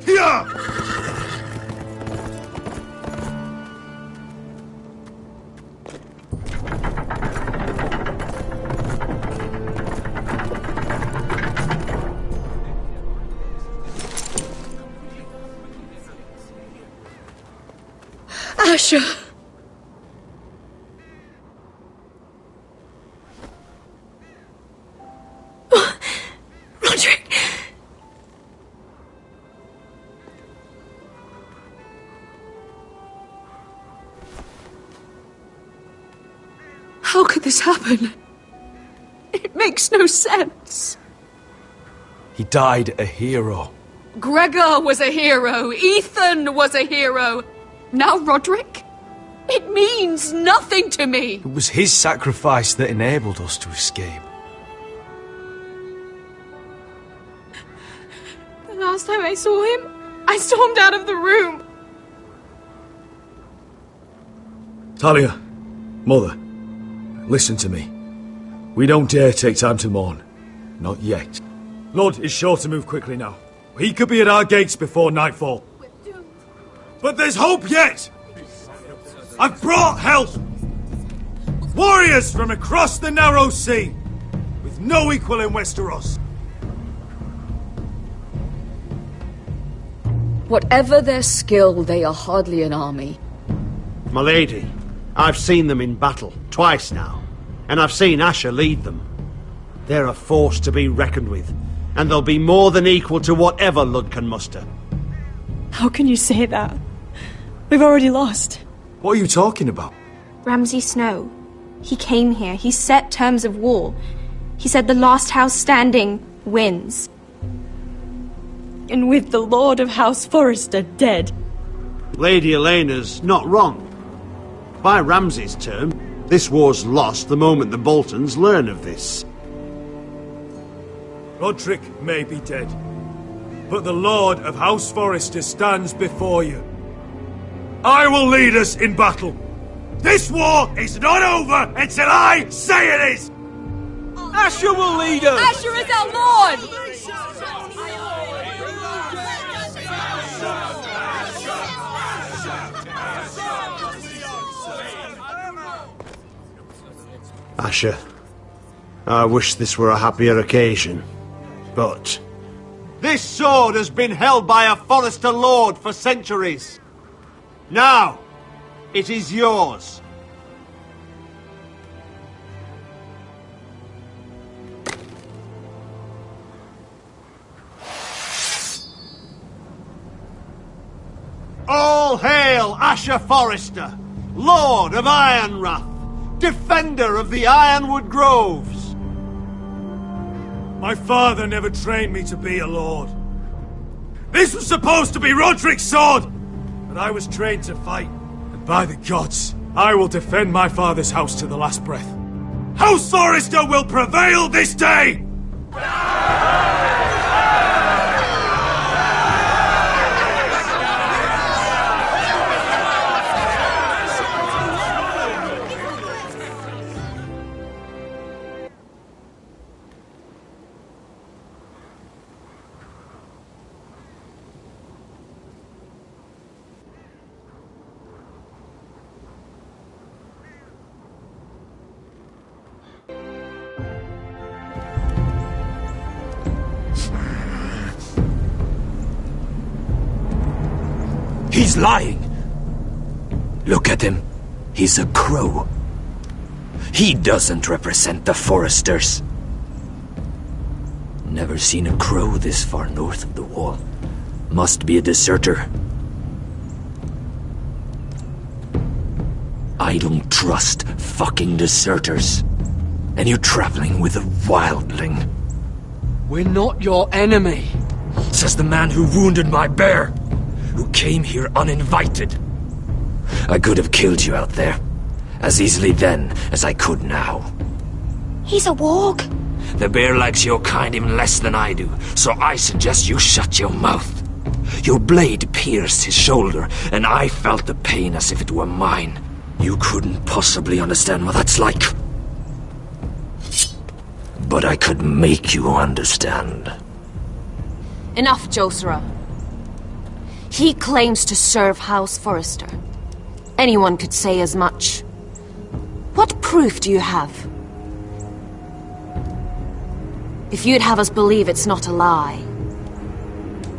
Here! Asher! Roderick! How could this happen? It makes no sense. He died a hero. Gregor was a hero. Ethan was a hero. Now Roderick? It means nothing to me. It was his sacrifice that enabled us to escape. The last time I saw him, I stormed out of the room. Talia, Mother, listen to me. We don't dare take time to mourn. Not yet. Lord is sure to move quickly now. He could be at our gates before nightfall. But there's hope yet! I've brought help! Warriors from across the narrow sea, with no equal in Westeros. Whatever their skill, they are hardly an army. My lady, I've seen them in battle, twice now, and I've seen Asher lead them. They're a force to be reckoned with, and they'll be more than equal to whatever Lud can muster. How can you say that? We've already lost. What are you talking about? Ramsay Snow. He came here. He set terms of war. He said the last house standing wins. And with the Lord of House Forrester dead. Lady Elena's not wrong. By Ramsay's term, this war's lost the moment the Boltons learn of this. Roderick may be dead, but the Lord of House Forrester stands before you. I will lead us in battle. This war is not over until I say it is! Asher will lead us! Asher is our Lord! Asher, I wish this were a happier occasion, but... This sword has been held by a Forrester Lord for centuries. Now, it is yours. All hail Asher Forrester, Lord of Ironrath, defender of the Ironwood Groves. My father never trained me to be a lord. This was supposed to be Roderick's sword, but I was trained to fight. And by the gods, I will defend my father's house to the last breath. House Forrester will prevail this day! He's lying. Look at him. He's a crow. He doesn't represent the Foresters. Never seen a crow this far north of the wall. Must be a deserter. I don't trust fucking deserters. And you're traveling with a wildling. We're not your enemy. Says the man who wounded my bear, who came here uninvited. I could have killed you out there, as easily then as I could now. He's a warg. The bear likes your kind even less than I do, so I suggest you shut your mouth. Your blade pierced his shoulder, and I felt the pain as if it were mine. You couldn't possibly understand what that's like. But I could make you understand. Enough, Josra. He claims to serve House Forrester. Anyone could say as much. What proof do you have? If you'd have us believe it's not a lie.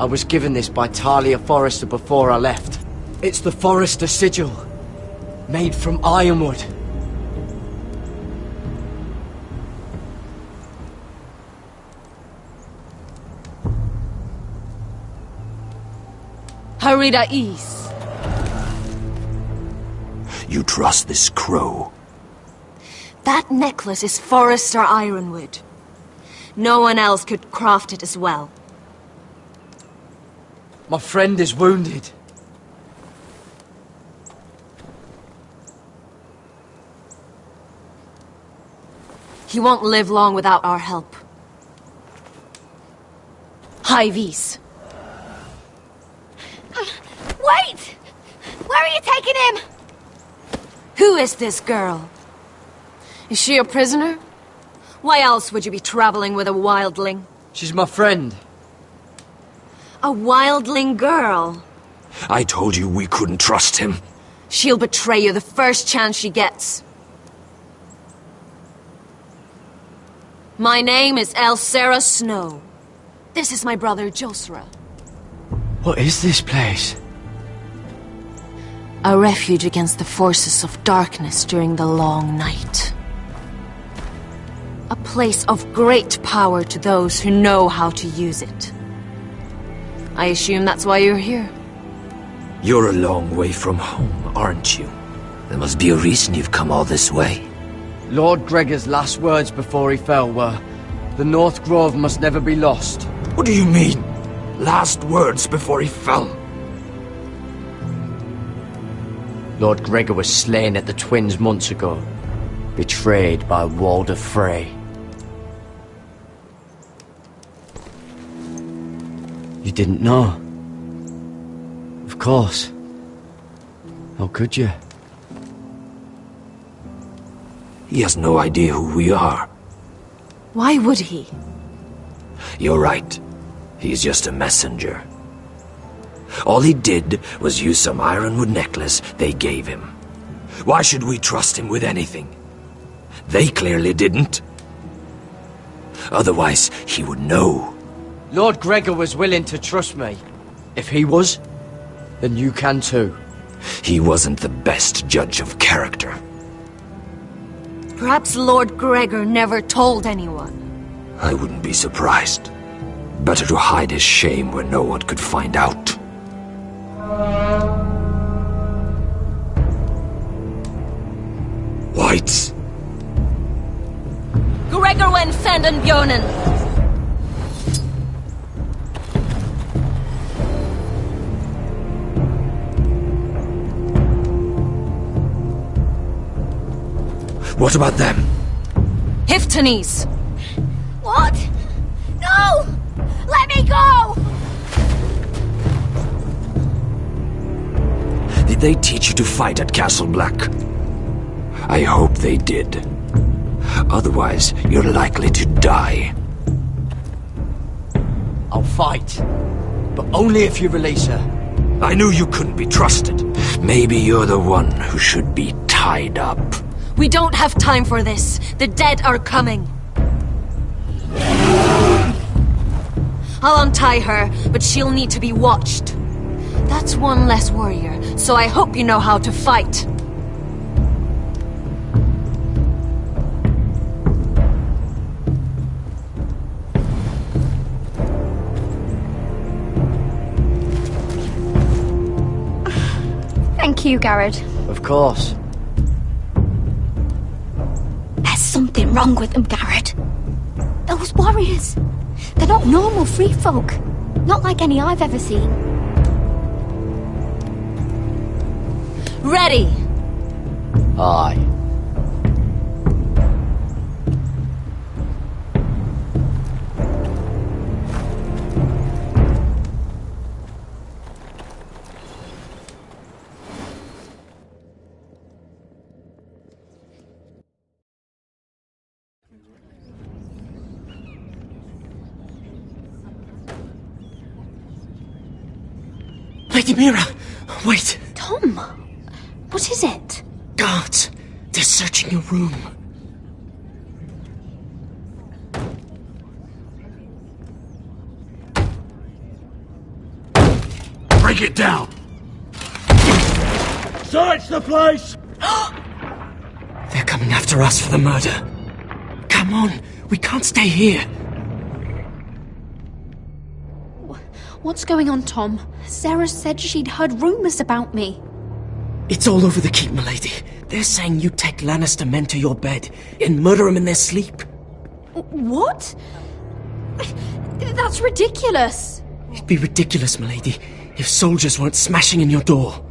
I was given this by Talia Forrester before I left. It's the Forrester sigil, made from ironwood. Harida East. You trust this crow? That necklace is Forrester ironwood. No one else could craft it as well. My friend is wounded. He won't live long without our help. High Vis. Wait! Where are you taking him? Who is this girl? Is she a prisoner? Why else would you be traveling with a wildling? She's my friend. A wildling girl? I told you we couldn't trust him. She'll betray you the first chance she gets. My name is Elsera Snow. This is my brother Josra. What is this place? A refuge against the forces of darkness during the long night. A place of great power to those who know how to use it. I assume that's why you're here. You're a long way from home, aren't you? There must be a reason you've come all this way. Lord Gregor's last words before he fell were, "The North Grove must never be lost." What do you mean? Last words before he fell? Lord Gregor was slain at the Twins months ago, betrayed by Walder Frey. You didn't know? Of course. How could you? He has no idea who we are. Why would he? You're right. He's just a messenger. All he did was use some ironwood necklace they gave him. Why should we trust him with anything? They clearly didn't. Otherwise, he would know. Lord Gregor was willing to trust me. If he was, then you can too. He wasn't the best judge of character. Perhaps Lord Gregor never told anyone. I wouldn't be surprised. Better to hide his shame where no one could find out. Whites. Gregor wen fanden björnen. What about them? Hiftanes. What? No! Let me go! Did they teach you to fight at Castle Black? I hope they did. Otherwise, you're likely to die. I'll fight. But only if you release her. I knew you couldn't be trusted. Maybe you're the one who should be tied up. We don't have time for this. The dead are coming. I'll untie her, but she'll need to be watched. That's one less warrior, so I hope you know how to fight. Thank you, Garrett. Of course. There's something wrong with them, Garrett. Those warriors. They're not normal free folk. Not like any I've ever seen. Ready! Aye. Lady Mira! Wait! Tom! What is it? Guards! They're searching your room. Break it down! Search the place! They're coming after us for the murder. Come on, we can't stay here. What's going on, Tom? Sarah said she'd heard rumours about me. It's all over the keep, milady. They're saying you take Lannister men to your bed and murder them in their sleep. What? That's ridiculous. It'd be ridiculous, milady, if soldiers weren't smashing in your door.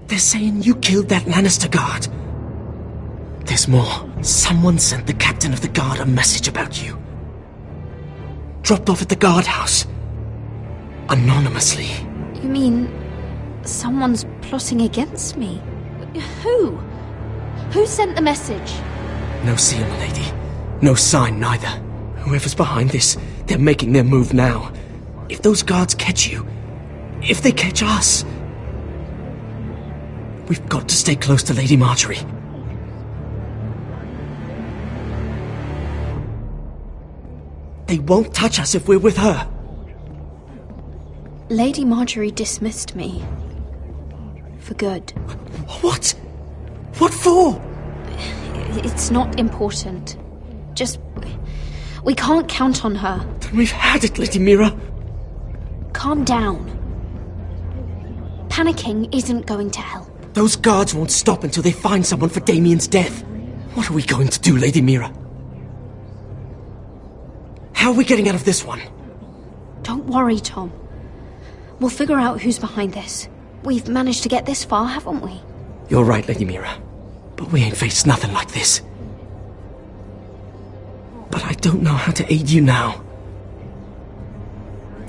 They're saying you killed that Lannister guard. There's more. Someone sent the captain of the guard a message about you. Dropped off at the guardhouse. Anonymously. You mean someone's plotting against me? Who? Who sent the message? No seal, milady. No sign, neither. Whoever's behind this, they're making their move now. If those guards catch you, if they catch us, we've got to stay close to Lady Marjorie. They won't touch us if we're with her. Lady Marjorie dismissed me. For good. What? What for? It's not important. Just... we can't count on her. Then we've had it, Lady Mira. Calm down. Panicking isn't going to help. Those guards won't stop until they find someone for Damien's death. What are we going to do, Lady Mira? How are we getting out of this one? Don't worry, Tom. We'll figure out who's behind this. We've managed to get this far, haven't we? You're right, Lady Mira. But we ain't faced nothing like this. But I don't know how to aid you now.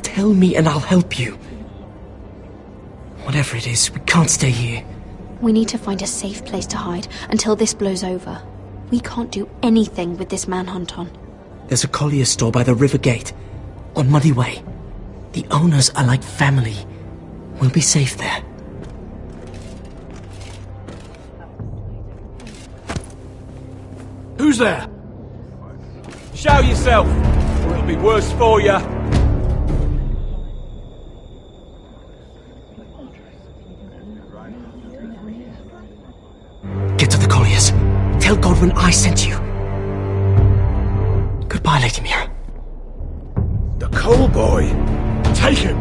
Tell me and I'll help you. Whatever it is, we can't stay here. We need to find a safe place to hide until this blows over. We can't do anything with this manhunt on. There's a collier's store by the river gate, on Muddy Way. The owners are like family. We'll be safe there. Who's there? Show yourself, or it'll be worse for you. Get to the colliers. Tell Godwin I sent you. Goodbye, Lady Mira. The coal boy. Take him.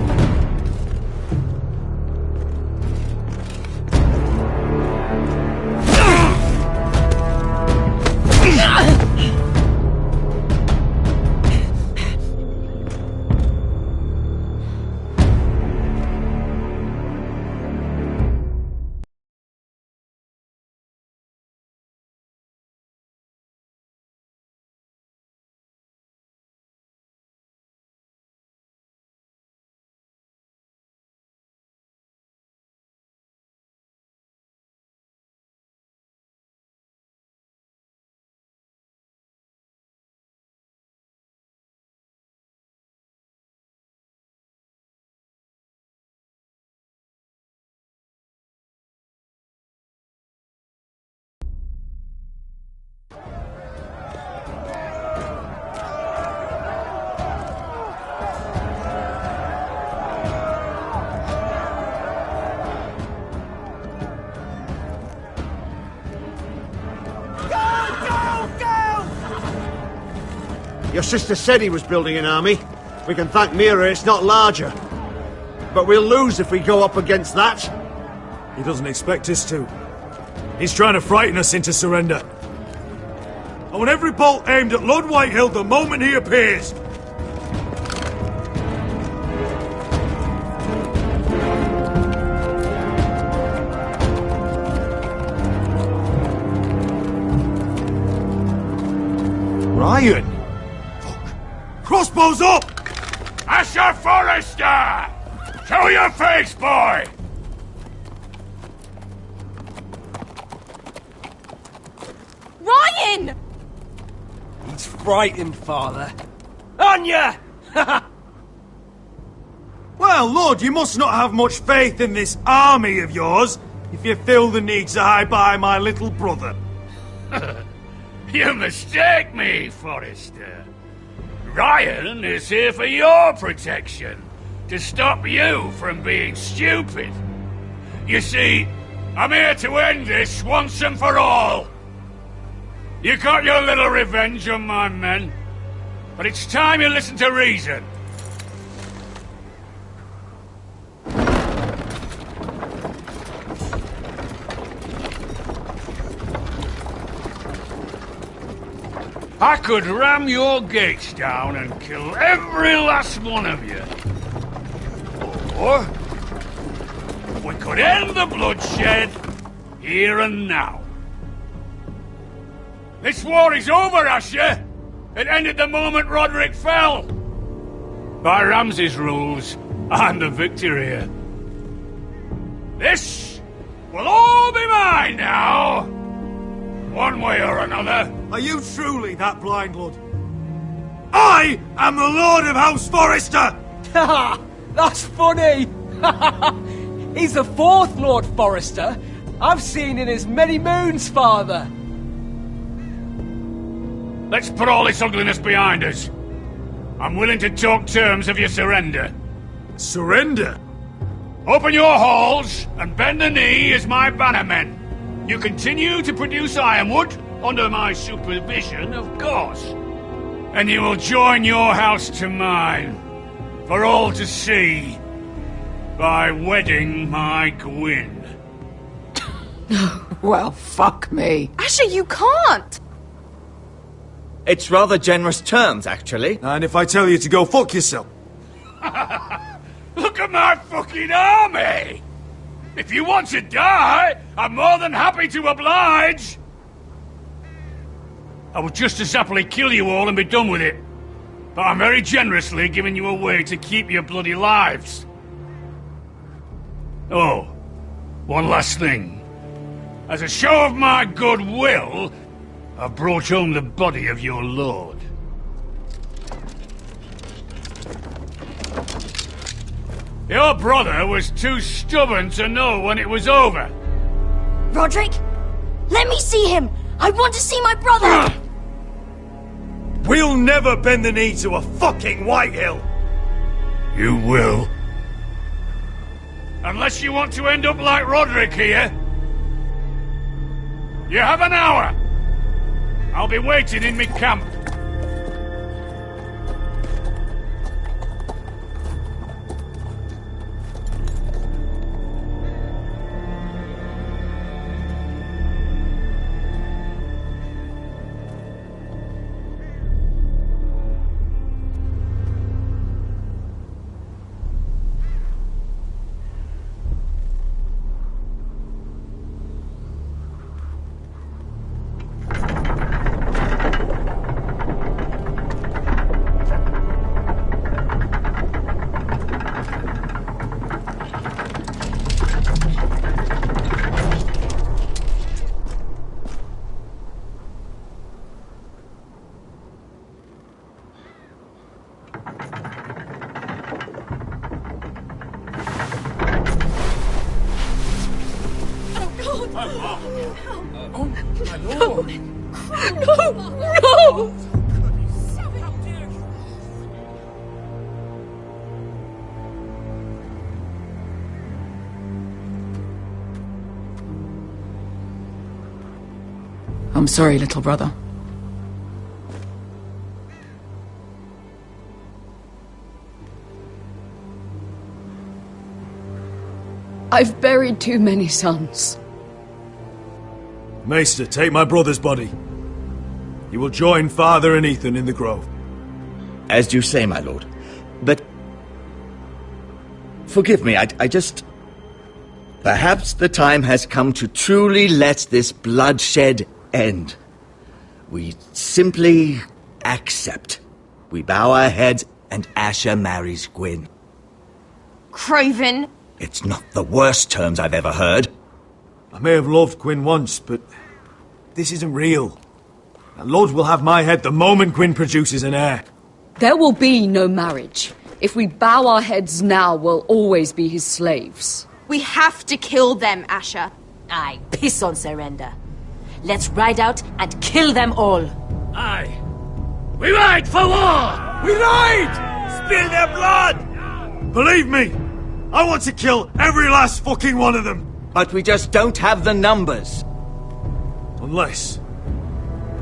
Your sister said he was building an army. We can thank Mira it's not larger. But we'll lose if we go up against that. He doesn't expect us to. He's trying to frighten us into surrender. I want every bolt aimed at Lord Whitehill the moment he appears. Ryan! Fuck. Crossbows up! Asher Forrester! Show your face, boy! Ryan! He's frightened, Father. Anya! Well, Lord, you must not have much faith in this army of yours if you feel the need to hide by my little brother. You mistake me, Forrester. Ryan is here for your protection, to stop you from being stupid. You see, I'm here to end this once and for all. You got your little revenge on my men, but it's time you listen to reason. I could ram your gates down and kill every last one of you. Or we could end the bloodshed here and now. This war is over, Asher. It ended the moment Roderick fell. By Ramsay's rules, I'm the victor here. This will all be mine now. One way or another. Are you truly that blind, Lord? I am the Lord of House Forrester! That's funny! He's the fourth Lord Forrester I've seen in as many moons, Father. Let's put all this ugliness behind us. I'm willing to talk terms of your surrender. Surrender? Open your halls and bend the knee as my bannermen. You continue to produce ironwood, under my supervision, of course. And you will join your house to mine, for all to see, by wedding my Gwyn. Well, fuck me. Asher, you can't! It's rather generous terms, actually. And if I tell you to go fuck yourself? Look at my fucking army! If you want to die, I'm more than happy to oblige! I would just as happily kill you all and be done with it. But I'm very generously giving you a way to keep your bloody lives. Oh, one last thing. As a show of my goodwill, I've brought home the body of your lord. Your brother was too stubborn to know when it was over. Roderick, let me see him. I want to see my brother. We'll never bend the knee to a fucking Whitehill. You will. Unless you want to end up like Roderick here. You have an hour. I'll be waiting in my camp. No! I'm sorry, little brother. I've buried too many sons. Maester, take my brother's body. He will join father and Ethan in the grove. As you say, my lord. But... forgive me, I just... Perhaps the time has come to truly let this bloodshed end. We simply accept. We bow our heads and Asher marries Gwyn. Craven! It's not the worst terms I've ever heard. I may have loved Gwyn once, but this isn't real. And Lord will have my head the moment Gwyn produces an heir. There will be no marriage. If we bow our heads now, we'll always be his slaves. We have to kill them, Asher. Aye, piss on surrender. Let's ride out and kill them all. Aye. We ride for war! We ride! Spill their blood! Believe me, I want to kill every last fucking one of them. But we just don't have the numbers. Unless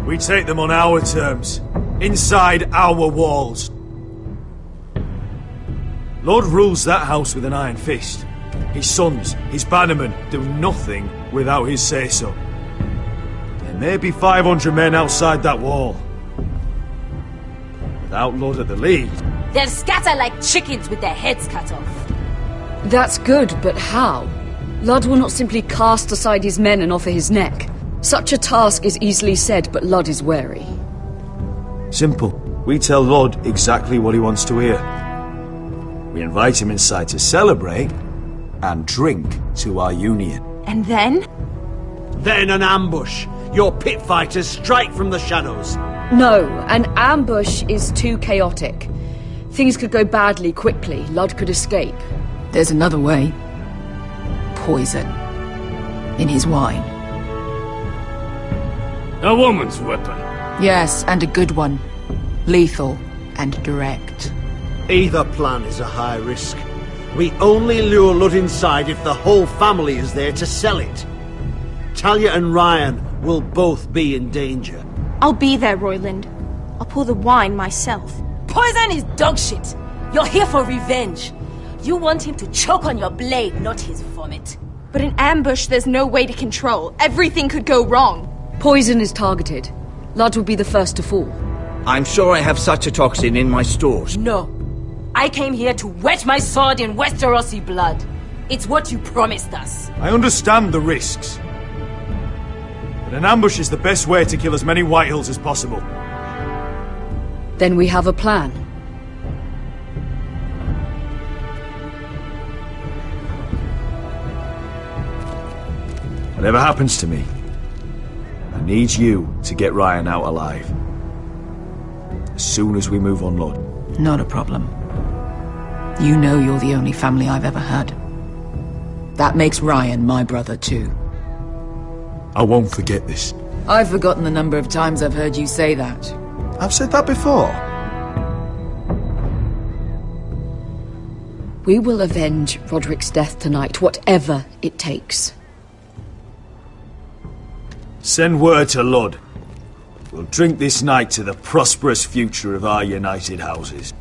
we take them on our terms, inside our walls. Lord rules that house with an iron fist. His sons, his bannermen, do nothing without his say-so. There may be 500 men outside that wall. Without Lord at the lead... They'll scatter like chickens with their heads cut off. That's good, but how? Ludd will not simply cast aside his men and offer his neck. Such a task is easily said, but Ludd is wary. Simple. We tell Lord exactly what he wants to hear. We invite him inside to celebrate and drink to our union. And then? Then an ambush. Your pit fighters strike from the shadows. No, an ambush is too chaotic. Things could go badly quickly. Ludd could escape. There's another way. Poison. In his wine. A woman's weapon. Yes, and a good one. Lethal and direct. Either plan is a high risk. We only lure Ludd inside if the whole family is there to sell it. Talia and Ryan will both be in danger. I'll be there, Royland. I'll pour the wine myself. Poison is dog shit. You're here for revenge. You want him to choke on your blade, not his vomit. But in ambush, there's no way to control. Everything could go wrong. Poison is targeted. Ludd will be the first to fall. I'm sure I have such a toxin in my stores. No. I came here to wet my sword in Westerosi blood. It's what you promised us. I understand the risks. But an ambush is the best way to kill as many Whitehills as possible. Then we have a plan. Whatever happens to me, I need you to get Ryan out alive. As soon as we move on, Lord. Not a problem. You know you're the only family I've ever had. That makes Ryan my brother too. I won't forget this. I've forgotten the number of times I've heard you say that. I've said that before. We will avenge Roderick's death tonight, whatever it takes. Send word to Ludd. We'll drink this night to the prosperous future of our united houses.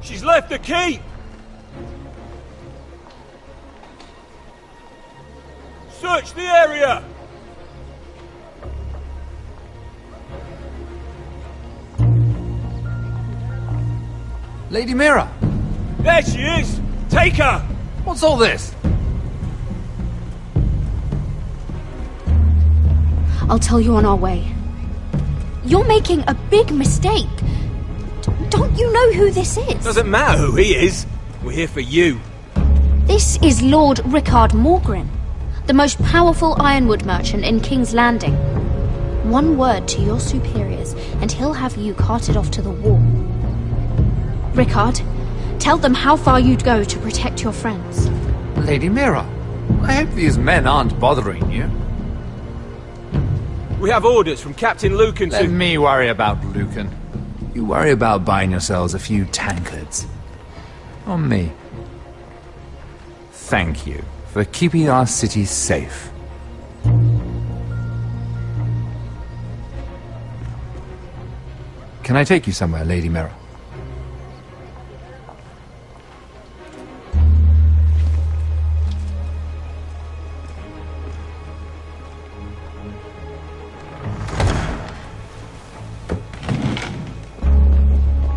She's left the keep! Search the area! Lady Mira! There she is! Take her! What's all this? I'll tell you on our way. You're making a big mistake. Don't you know who this is? Doesn't matter who he is. We're here for you. This is Lord Rickard Morgren, the most powerful ironwood merchant in King's Landing. One word to your superiors, and he'll have you carted off to the wall. Rickard, tell them how far you'd go to protect your friends. Lady Mira, I hope these men aren't bothering you. We have orders from Captain Lucan to... Let me worry about Lucan. You worry about buying yourselves a few tankards. On me. Thank you for keeping our city safe. Can I take you somewhere, Lady Mira?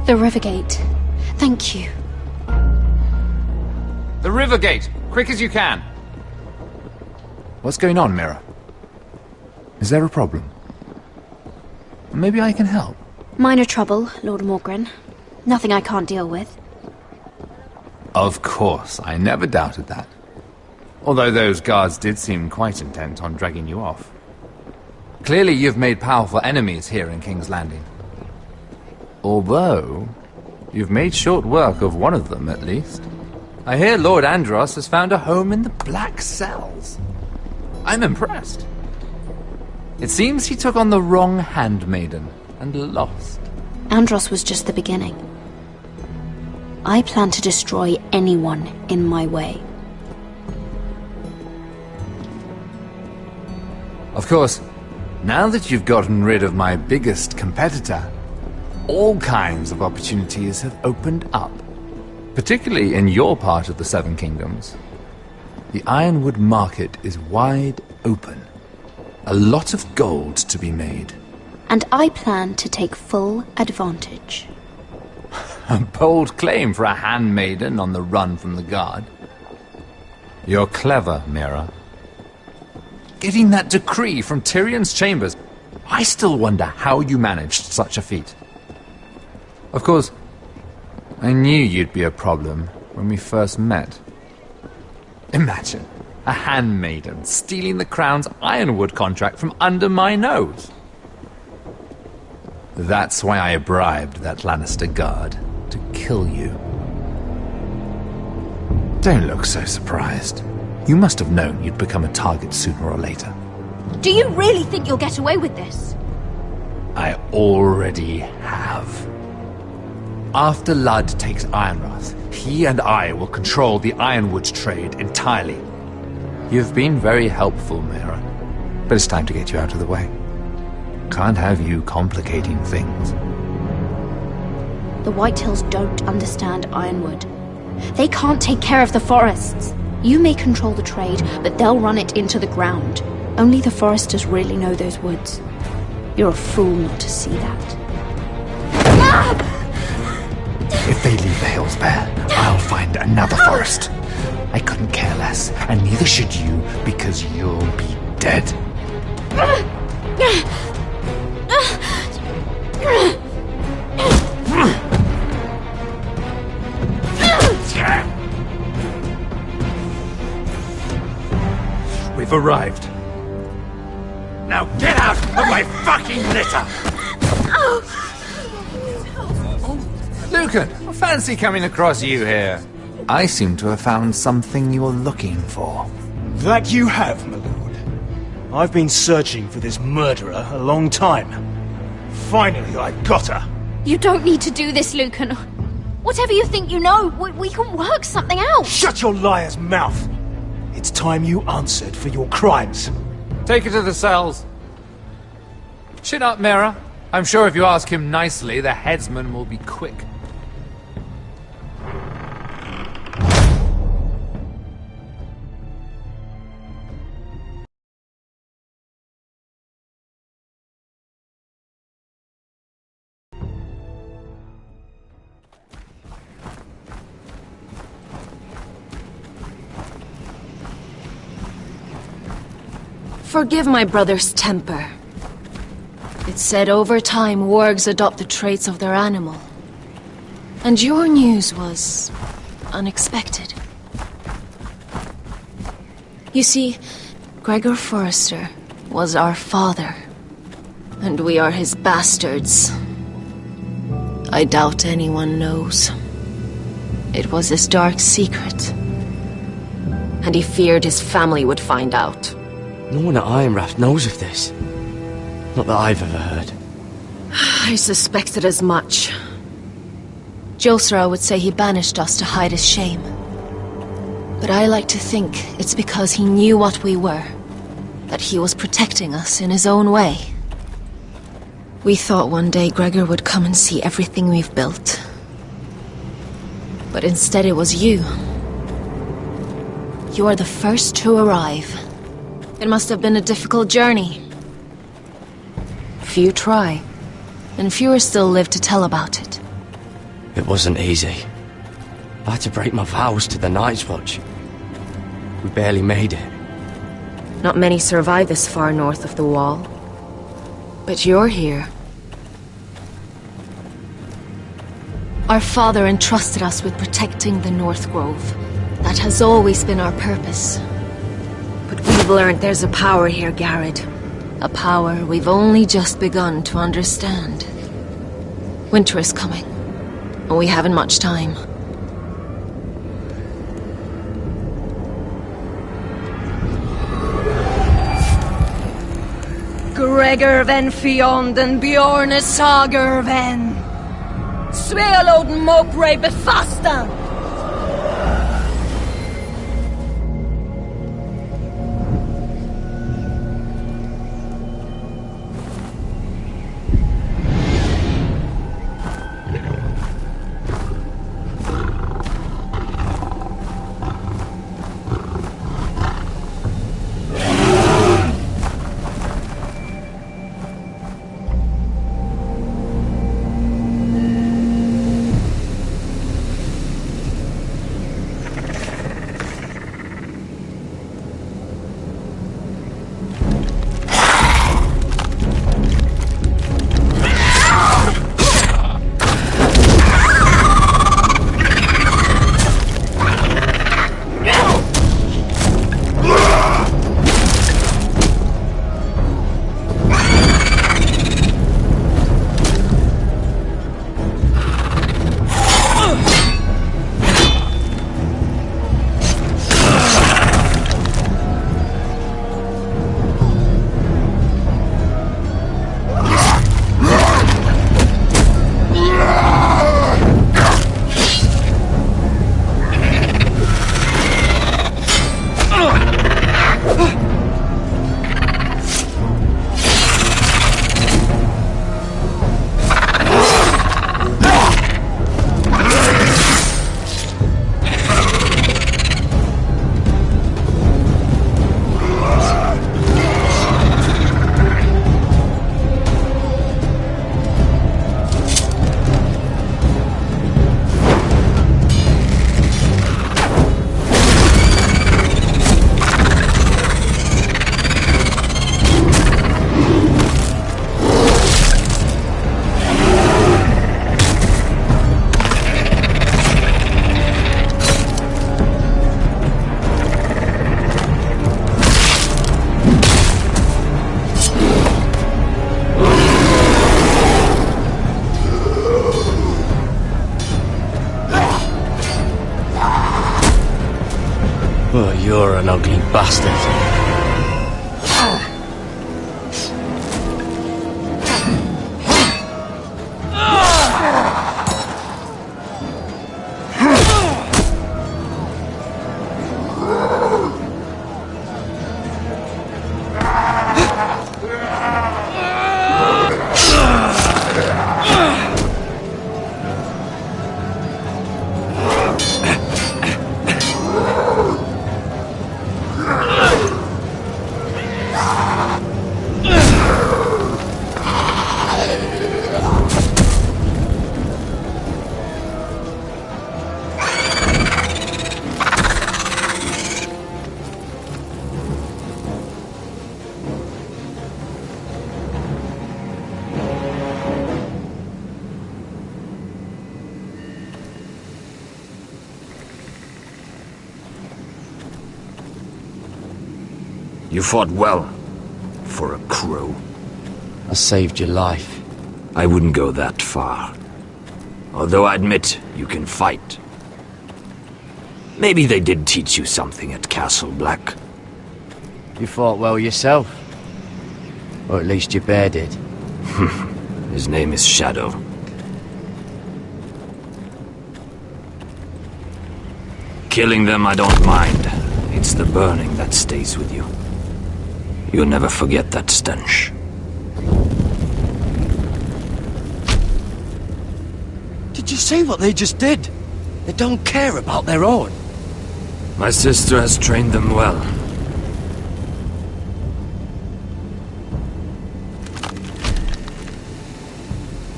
The Rivergate. Thank you. The Rivergate! Quick as you can! What's going on, Mira? Is there a problem? Maybe I can help. Minor trouble, Lord Morgren. Nothing I can't deal with. Of course, I never doubted that. Although those guards did seem quite intent on dragging you off. Clearly you've made powerful enemies here in King's Landing. Although, you've made short work of one of them, at least. I hear Lord Andros has found a home in the Black Cells. I'm impressed. It seems he took on the wrong handmaiden and lost. Andros was just the beginning. I plan to destroy anyone in my way. Of course, now that you've gotten rid of my biggest competitor, all kinds of opportunities have opened up. Particularly in your part of the Seven Kingdoms. The Ironwood market is wide open. A lot of gold to be made. And I plan to take full advantage. A bold claim for a handmaiden on the run from the guard. You're clever, Mira. Getting that decree from Tyrion's chambers, I still wonder how you managed such a feat. Of course, I knew you'd be a problem when we first met. Imagine a handmaiden stealing the Crown's Ironwood contract from under my nose. That's why I bribed that Lannister guard to kill you. Don't look so surprised. You must have known you'd become a target sooner or later. Do you really think you'll get away with this? I already have. After Ludd takes Ironrath, he and I will control the Ironwood trade entirely. You've been very helpful, Mira, but it's time to get you out of the way. Can't have you complicating things. The Whitehills don't understand Ironwood. They can't take care of the forests. You may control the trade, but they'll run it into the ground. Only the foresters really know those woods. You're a fool not to see that. If they leave the hills bare, I'll find another forest. I couldn't care less, and neither should you, because you'll be dead. We've arrived. Now get out of my fucking litter! Lucan, I fancy coming across you here. I seem to have found something you're looking for. That you have, my lord. I've been searching for this murderer a long time. Finally, I got her. You don't need to do this, Lucan. Whatever you think you know, we can work something out. Shut your liar's mouth! It's time you answered for your crimes. Take her to the cells. Chin up, Mira. I'm sure if you ask him nicely, the headsman will be quick. Forgive my brother's temper. It's said over time wargs adopt the traits of their animal. And your news was unexpected. You see, Gregor Forrester was our father, and we are his bastards. I doubt anyone knows. It was his dark secret, and he feared his family would find out. No one at Ironrath knows of this. Not that I've ever heard. I suspected as much. Josra would say he banished us to hide his shame. But I like to think it's because he knew what we were. That he was protecting us in his own way. We thought one day Gregor would come and see everything we've built. But instead it was you. You are the first to arrive. It must have been a difficult journey. Few try, and fewer still live to tell about it. It wasn't easy. I had to break my vows to the Night's Watch. We barely made it. Not many survive this far north of the Wall. But you're here. Our father entrusted us with protecting the North Grove. That has always been our purpose. But we've learned there's a power here, Garrett. A power we've only just begun to understand. Winter is coming, and we haven't much time. Gregor ven Fionden Bjorne Sager ven Svealoden Mopre befastan. Oh, you're an ugly bastard. You fought well, for a crow. I saved your life. I wouldn't go that far. Although I admit, you can fight. Maybe they did teach you something at Castle Black. You fought well yourself. Or at least your bear did. His name is Shadow. Killing them I don't mind. It's the burning that stays with you. You'll never forget that stench. Did you see what they just did? They don't care about their own. My sister has trained them well.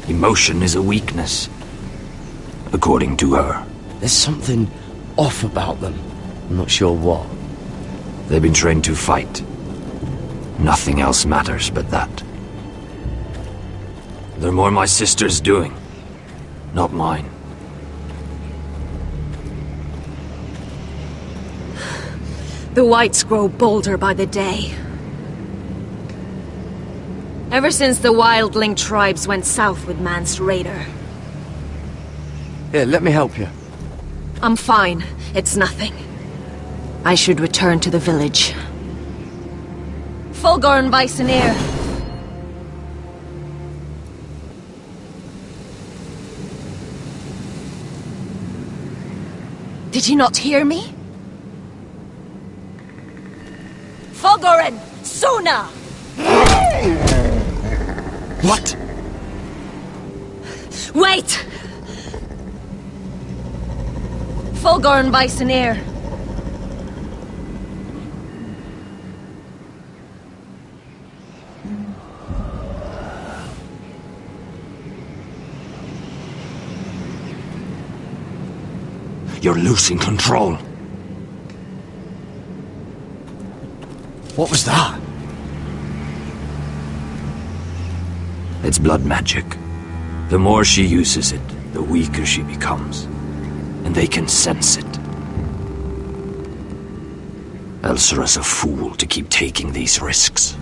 Emotion is a weakness, according to her. There's something off about them. I'm not sure what. They've been trained to fight. Nothing else matters but that. They're more my sister's doing, not mine. The whites grow bolder by the day. Ever since the wildling tribes went south with Man's raider. Here, let me help you. I'm fine. It's nothing. I should return to the village. Fulgur and Bisoneer. Did you not hear me? Fulgur, Suna! What? Wait! Fulgur and Bisoneer. You're losing control. What was that? It's blood magic. The more she uses it, the weaker she becomes. And they can sense it. Elsera's a fool to keep taking these risks.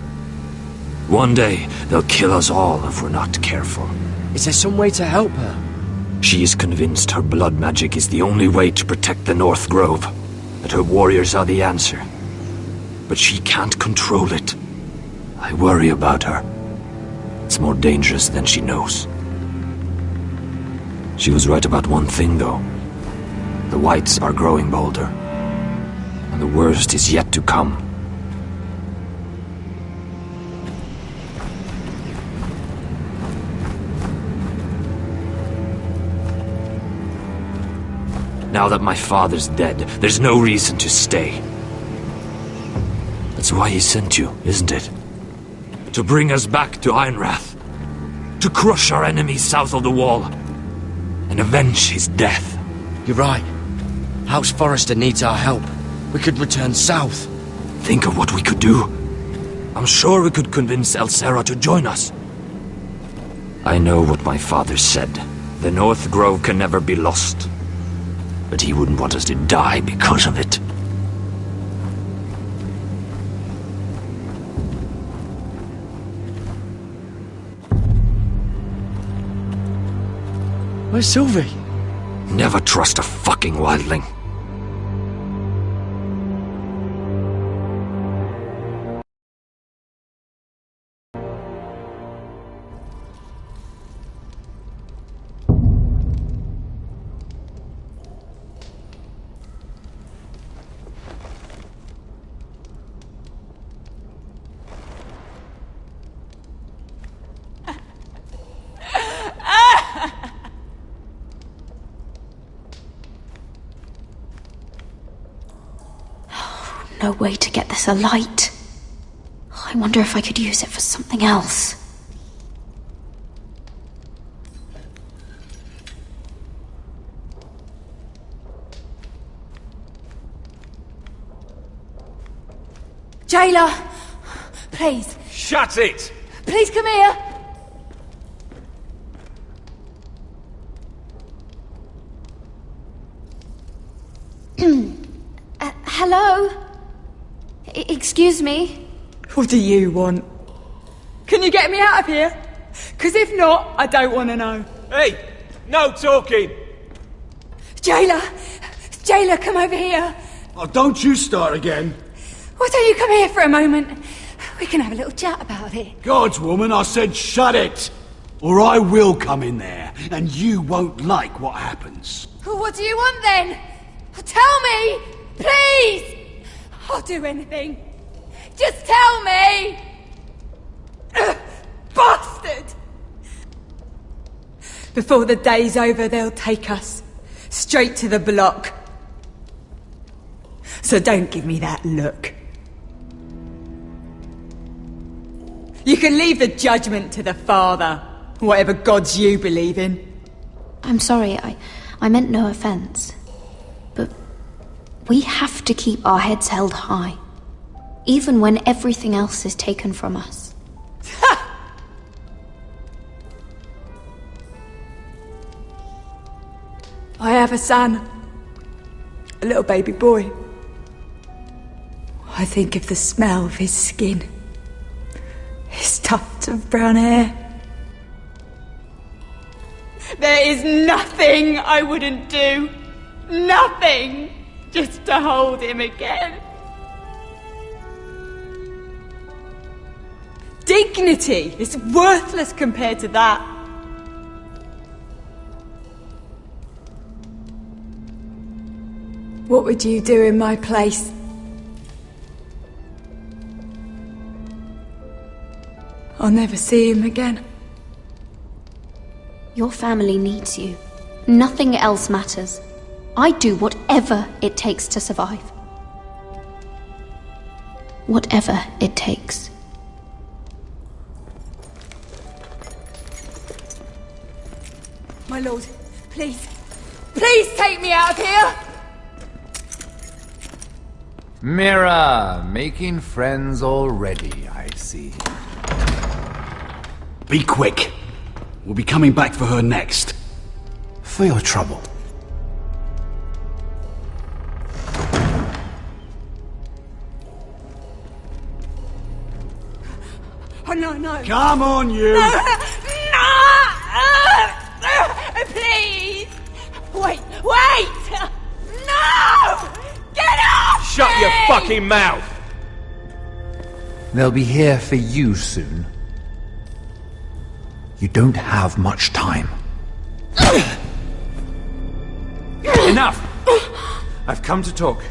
One day, they'll kill us all if we're not careful. Is there some way to help her? She is convinced her blood magic is the only way to protect the North Grove, that her warriors are the answer. But she can't control it. I worry about her. It's more dangerous than she knows. She was right about one thing, though. The whites are growing bolder. And the worst is yet to come. Now that my father's dead, there's no reason to stay. That's why he sent you, isn't it? To bring us back to Ironrath. To crush our enemies south of the Wall. And avenge his death. You're right. House Forrester needs our help. We could return south. Think of what we could do. I'm sure we could convince Elsera to join us. I know what my father said. The North Grove can never be lost. But he wouldn't want us to die because of it. Where's Sylvie? Never trust a fucking wildling. No way to get this alight. I wonder if I could use it for something else. Jailer! Please. Shut it! Please come here! Hello? Excuse me? What do you want? Can you get me out of here? Because if not, I don't want to know. Hey! No talking! Jailer! Jailer, come over here! Oh, don't you start again. Why don't you come here for a moment? We can have a little chat about it. God's woman, I said shut it! Or I will come in there, and you won't like what happens. Well, what do you want then? Tell me! Please! I'll do anything. Just tell me! Bastard! Before the day's over, they'll take us straight to the block. So don't give me that look. You can leave the judgment to the Father, whatever gods you believe in. I'm sorry, I meant no offense. But we have to keep our heads held high, even when everything else is taken from us. I have a son. A little baby boy. I think of the smell of his skin. His tuft of brown hair. There is nothing I wouldn't do. Nothing! Just to hold him again. Dignity is worthless compared to that. What would you do in my place? I'll never see him again. Your family needs you. Nothing else matters. I do whatever it takes to survive. Whatever it takes. My lord, please. Please take me out of here! Mira, making friends already, I see. Be quick. We'll be coming back for her next. For your trouble. Oh, no, no. Come on, you! No! Please! Wait! No! Get off! Shut your fucking mouth! They'll be here for you soon. You don't have much time. Enough! I've come to talk.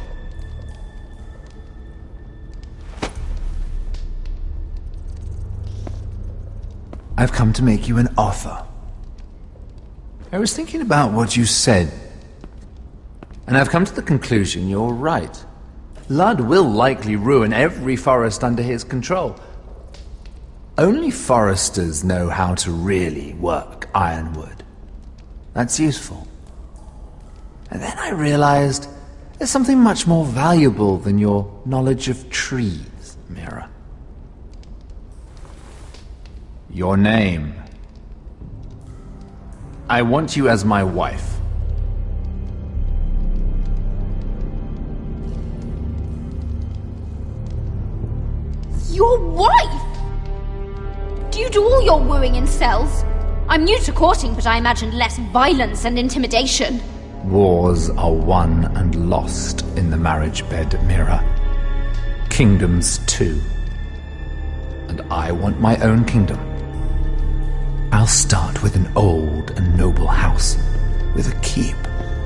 I've come to make you an offer. I was thinking about what you said, and I've come to the conclusion you're right. Ludd will likely ruin every forest under his control. Only foresters know how to really work ironwood. That's useful. And then I realized there's something much more valuable than your knowledge of trees, Mira. Your name. I want you as my wife. Your wife? Do you do all your wooing in cells? I'm new to courting, but I imagined less violence and intimidation. Wars are won and lost in the marriage bed, Mira. Kingdoms too. And I want my own kingdom. I'll start with an old and noble house, with a keep,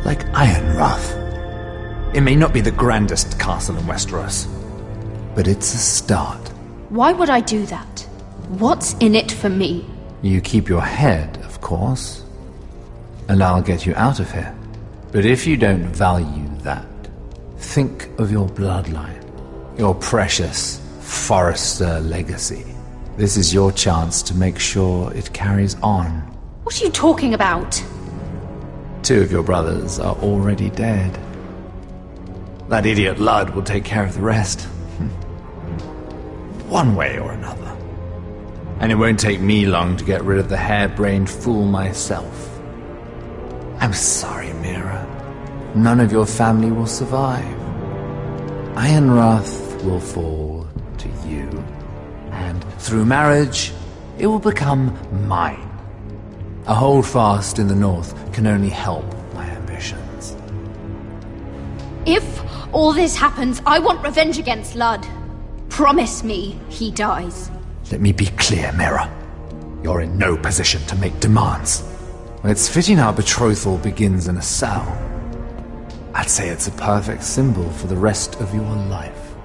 like Ironrath. It may not be the grandest castle in Westeros, but it's a start. Why would I do that? What's in it for me? You keep your head, of course, and I'll get you out of here. But if you don't value that, think of your bloodline, your precious Forrester legacy. This is your chance to make sure it carries on. What are you talking about? 2 of your brothers are already dead. That idiot Ludd will take care of the rest. One way or another. And it won't take me long to get rid of the harebrained fool myself. I'm sorry, Mira. None of your family will survive. Ironrath will fall to you. And through marriage, it will become mine. A holdfast in the north can only help my ambitions. If all this happens, I want revenge against Ludd. Promise me he dies. Let me be clear, Mira. You're in no position to make demands. It's fitting our betrothal begins in a cell. I'd say it's a perfect symbol for the rest of your life.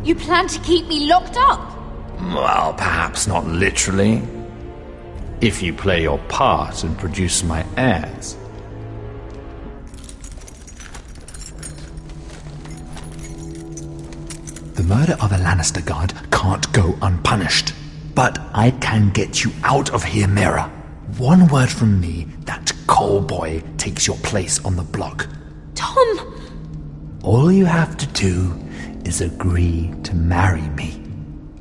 You plan to keep me locked up? Well, perhaps not literally. If you play your part and produce my heirs. The murder of a Lannister guard can't go unpunished. But I can get you out of here, Mira. One word from me, that coal boy takes your place on the block. Tom! All you have to do is agree to marry me.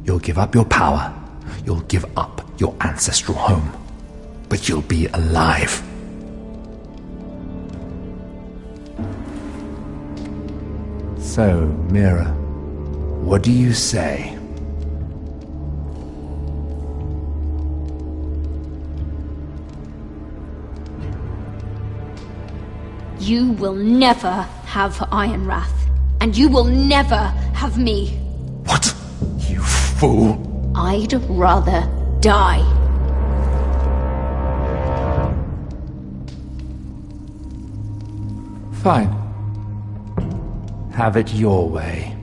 You'll give up your power. You'll give up your ancestral home. But you'll be alive. So, Mira, what do you say? You will never have Ironwrath, and you will never have me. What? You fool! I'd rather die. Fine. Have it your way.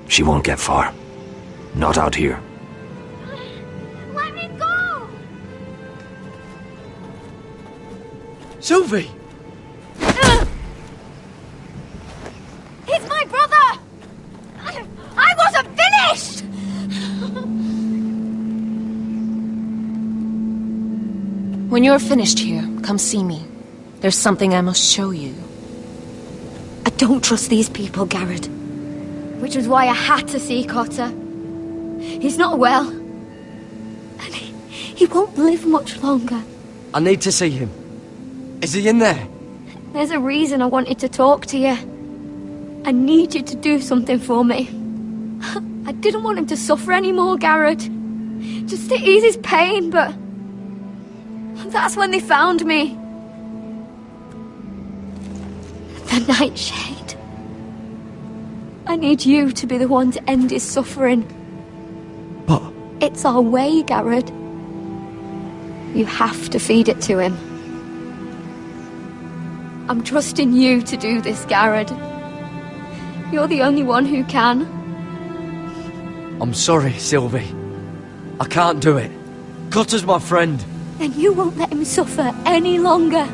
She won't get far. Not out here. Let me go! Sylvie! He's my brother! I wasn't finished! When you're finished here, come see me. There's something I must show you. I don't trust these people, Garrett. Which was why I had to see Cotter. He's not well. And he won't live much longer. I need to see him. Is he in there? There's a reason I wanted to talk to you. I need you to do something for me. I didn't want him to suffer anymore, Garrett. Just to ease his pain, but... that's when they found me. The Nightshade. I need you to be the one to end his suffering. But... it's our way, Garrett. You have to feed it to him. I'm trusting you to do this, Garrett. You're the only one who can. I'm sorry, Sylvie. I can't do it. Cutter's my friend. Then you won't let him suffer any longer.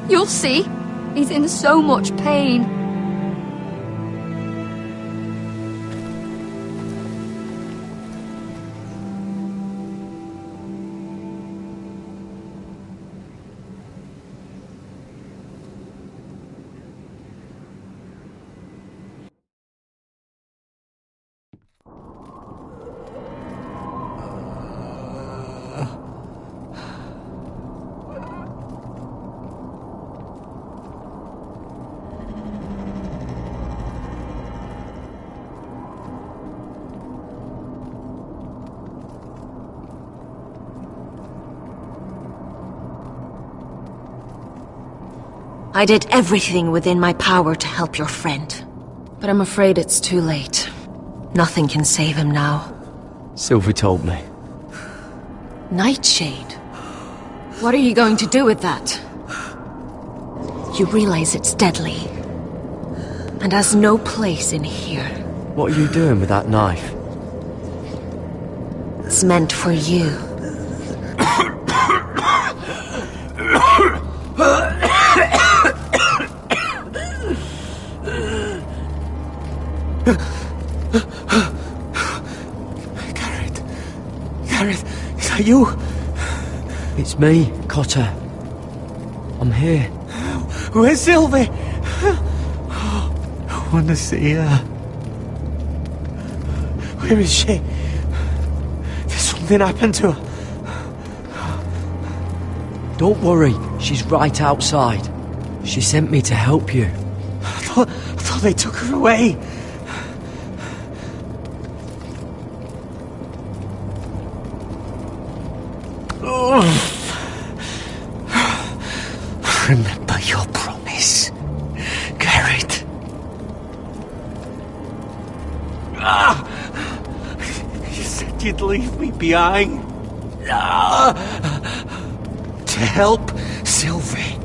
You'll see. He's in so much pain. I did everything within my power to help your friend. But I'm afraid it's too late. Nothing can save him now. Sylvie told me. Nightshade? What are you going to do with that? You realize it's deadly. And has no place in here. What are you doing with that knife? It's meant for you. Garrett, is that you? It's me, Cotter. I'm here. Where's Sylvie? I want to see her. Where is she? Did something happen to her? Don't worry, she's right outside. She sent me to help you. I thought they took her away. Remember Remember your promise, Garrett. You said you'd leave me behind. To help Sylvie.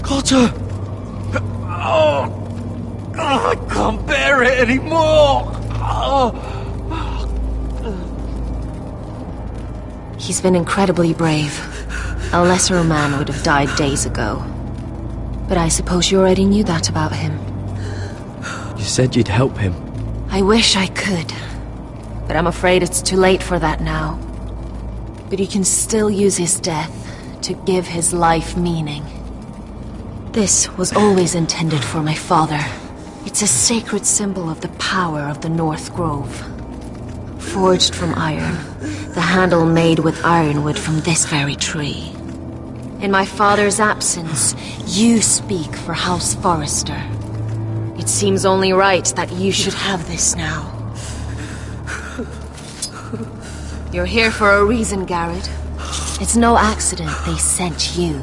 Cotter! I can't bear it anymore. He's been incredibly brave. A lesser man would have died days ago. But I suppose you already knew that about him. You said you'd help him. I wish I could. But I'm afraid it's too late for that now. But you can still use his death to give his life meaning. This was always intended for my father. It's a sacred symbol of the power of the North Grove. Forged from iron, the handle made with ironwood from this very tree. In my father's absence, you speak for House Forrester. It seems only right that you should have this now. You're here for a reason, Garrett. It's no accident they sent you.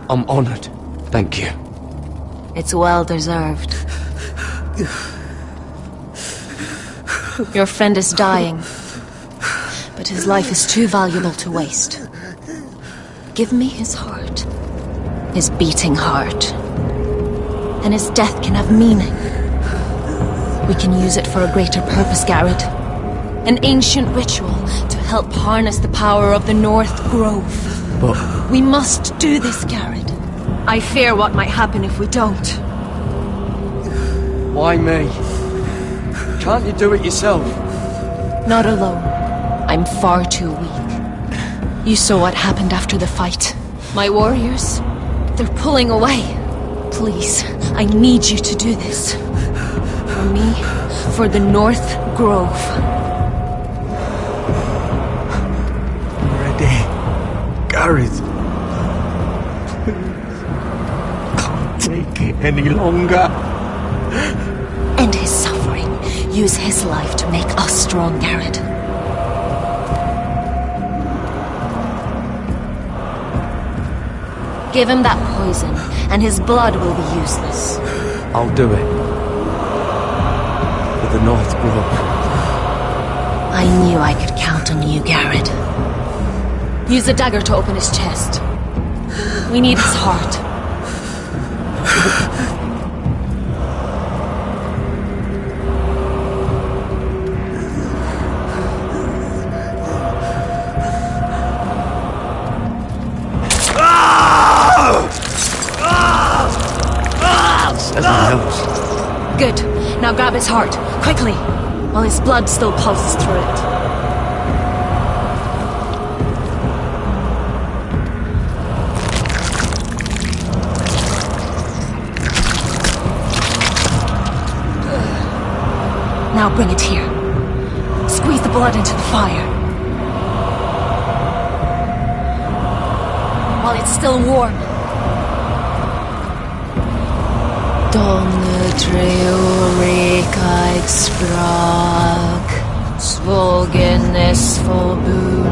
I'm honored. Thank you. It's well deserved. Your friend is dying, but his life is too valuable to waste. Give me his heart. His beating heart. And his death can have meaning. We can use it for a greater purpose, Garrett. An ancient ritual to help harness the power of the North Grove. But... we must do this, Garrett. I fear what might happen if we don't. Why me? Can't you do it yourself? Not alone. I'm far too weak. You saw what happened after the fight. My warriors, they're pulling away. Please, I need you to do this. For me, for the North Grove. Garrett. Can't take it any longer. End his suffering. Use his life to make us strong, Garrett. Give him that poison, and his blood will be useless. I'll do it. For the North Grove. I knew I could count on you, Garrett. Use the dagger to open his chest. We need his heart. Good. Now grab his heart, quickly, while his blood still pulses through it. Now bring it here. Squeeze the blood into the fire. While it's still warm. Donne treorekaig sprak, svogenes forbule.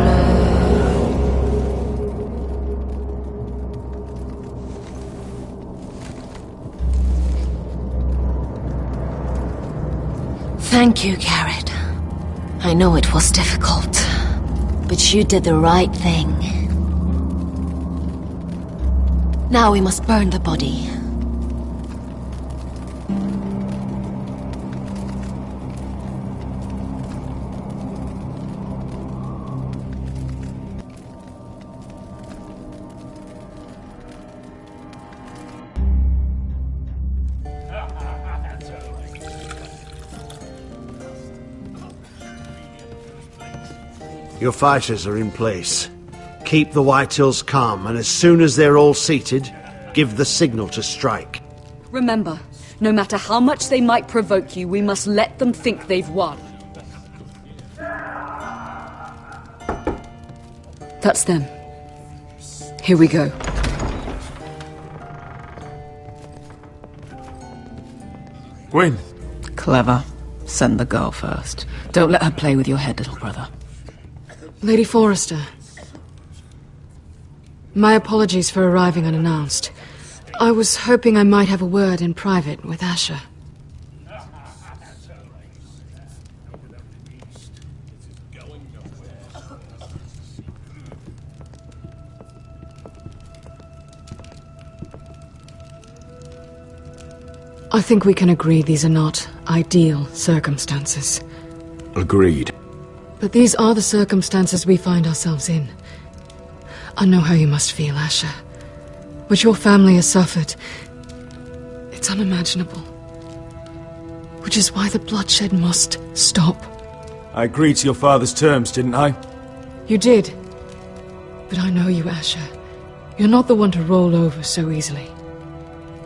Thank you, Garrett. I know it was difficult, but you did the right thing. Now we must burn the body. Your fighters are in place. Keep the White Hills calm, and as soon as they're all seated, give the signal to strike. Remember, no matter how much they might provoke you, we must let them think they've won. That's them. Here we go. Gwyn. Clever. Send the girl first. Don't let her play with your head, little brother. Lady Forrester. My apologies for arriving unannounced. I was hoping I might have a word in private with Asher. I think we can agree these are not ideal circumstances. Agreed. But these are the circumstances we find ourselves in. I know how you must feel, Asher. What your family has suffered, it's unimaginable. Which is why the bloodshed must stop. I agreed to your father's terms, didn't I? You did. But I know you, Asher. You're not the one to roll over so easily.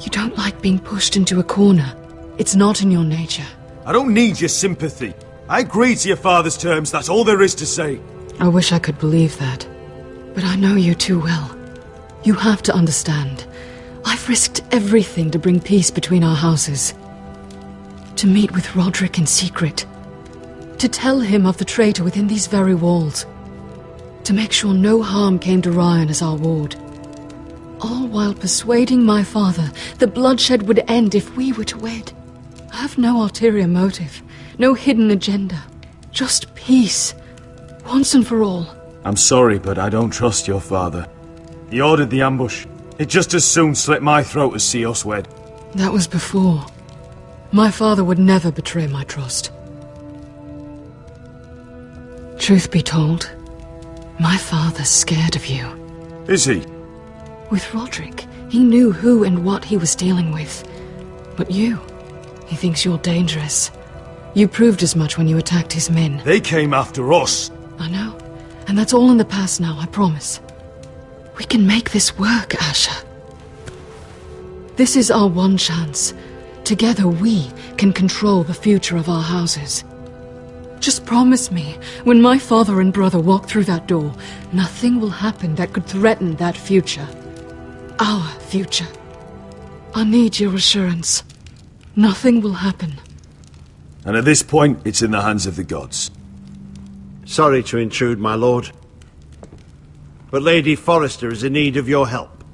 You don't like being pushed into a corner. It's not in your nature. I don't need your sympathy. I agreed to your father's terms, that's all there is to say. I wish I could believe that. But I know you too well. You have to understand. I've risked everything to bring peace between our houses. To meet with Roderick in secret. To tell him of the traitor within these very walls. To make sure no harm came to Ryan as our ward. All while persuading my father that bloodshed would end if we were to wed. I have no ulterior motive, no hidden agenda. Just peace, once and for all. I'm sorry, but I don't trust your father. He ordered the ambush. He'd just as soon slit my throat as see us wed. That was before. My father would never betray my trust. Truth be told, my father's scared of you. Is he? With Roderick, he knew who and what he was dealing with. But you, he thinks you're dangerous. You proved as much when you attacked his men. They came after us. I know. And that's all in the past now, I promise. We can make this work, Asher. This is our one chance. Together we can control the future of our houses. Just promise me, when my father and brother walk through that door, nothing will happen that could threaten that future. Our future. I need your assurance. Nothing will happen. And at this point, it's in the hands of the gods. Sorry to intrude, my lord. But Lady Forrester is in need of your help.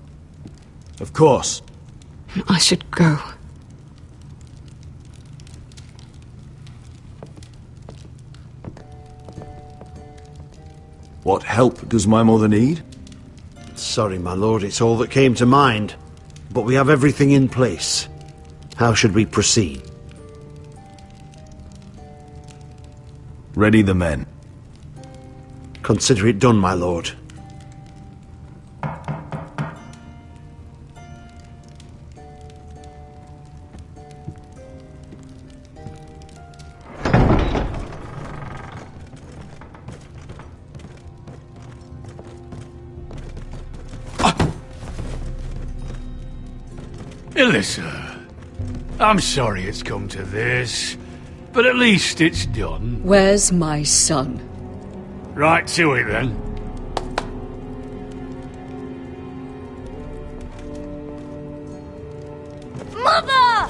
Of course. I should go. What help does my mother need? Sorry, my lord, it's all that came to mind. But we have everything in place. How should we proceed? Ready the men. Consider it done, my lord. Alyssa, I'm sorry it's come to this, but at least it's done. Where's my son? Right to it, then. Mother!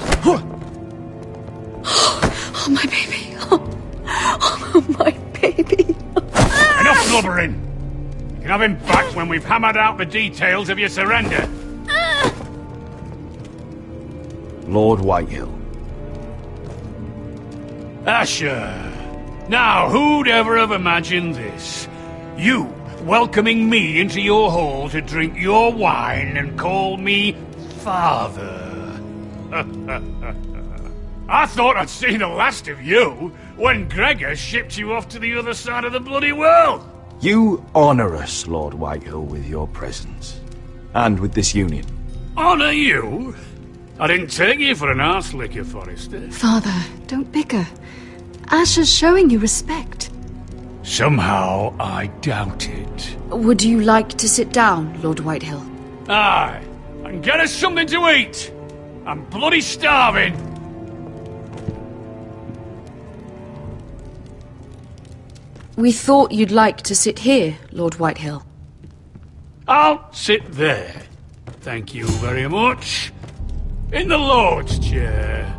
Oh, my baby. Oh, my baby. Enough blubbering! You can have him back when we've hammered out the details of your surrender. Lord Whitehill. Asher. Now, who'd ever have imagined this? You welcoming me into your hall to drink your wine and call me father. I thought I'd seen the last of you when Gregor shipped you off to the other side of the bloody world. You honour us, Lord Whitehill, with your presence. And with this union. Honour you? I didn't take you for an arse licker, Forrester. Father, don't bicker. Asher's showing you respect. Somehow I doubt it. Would you like to sit down, Lord Whitehill? Aye, and get us something to eat. I'm bloody starving. We thought you'd like to sit here, Lord Whitehill. I'll sit there. Thank you very much. In the Lord's chair.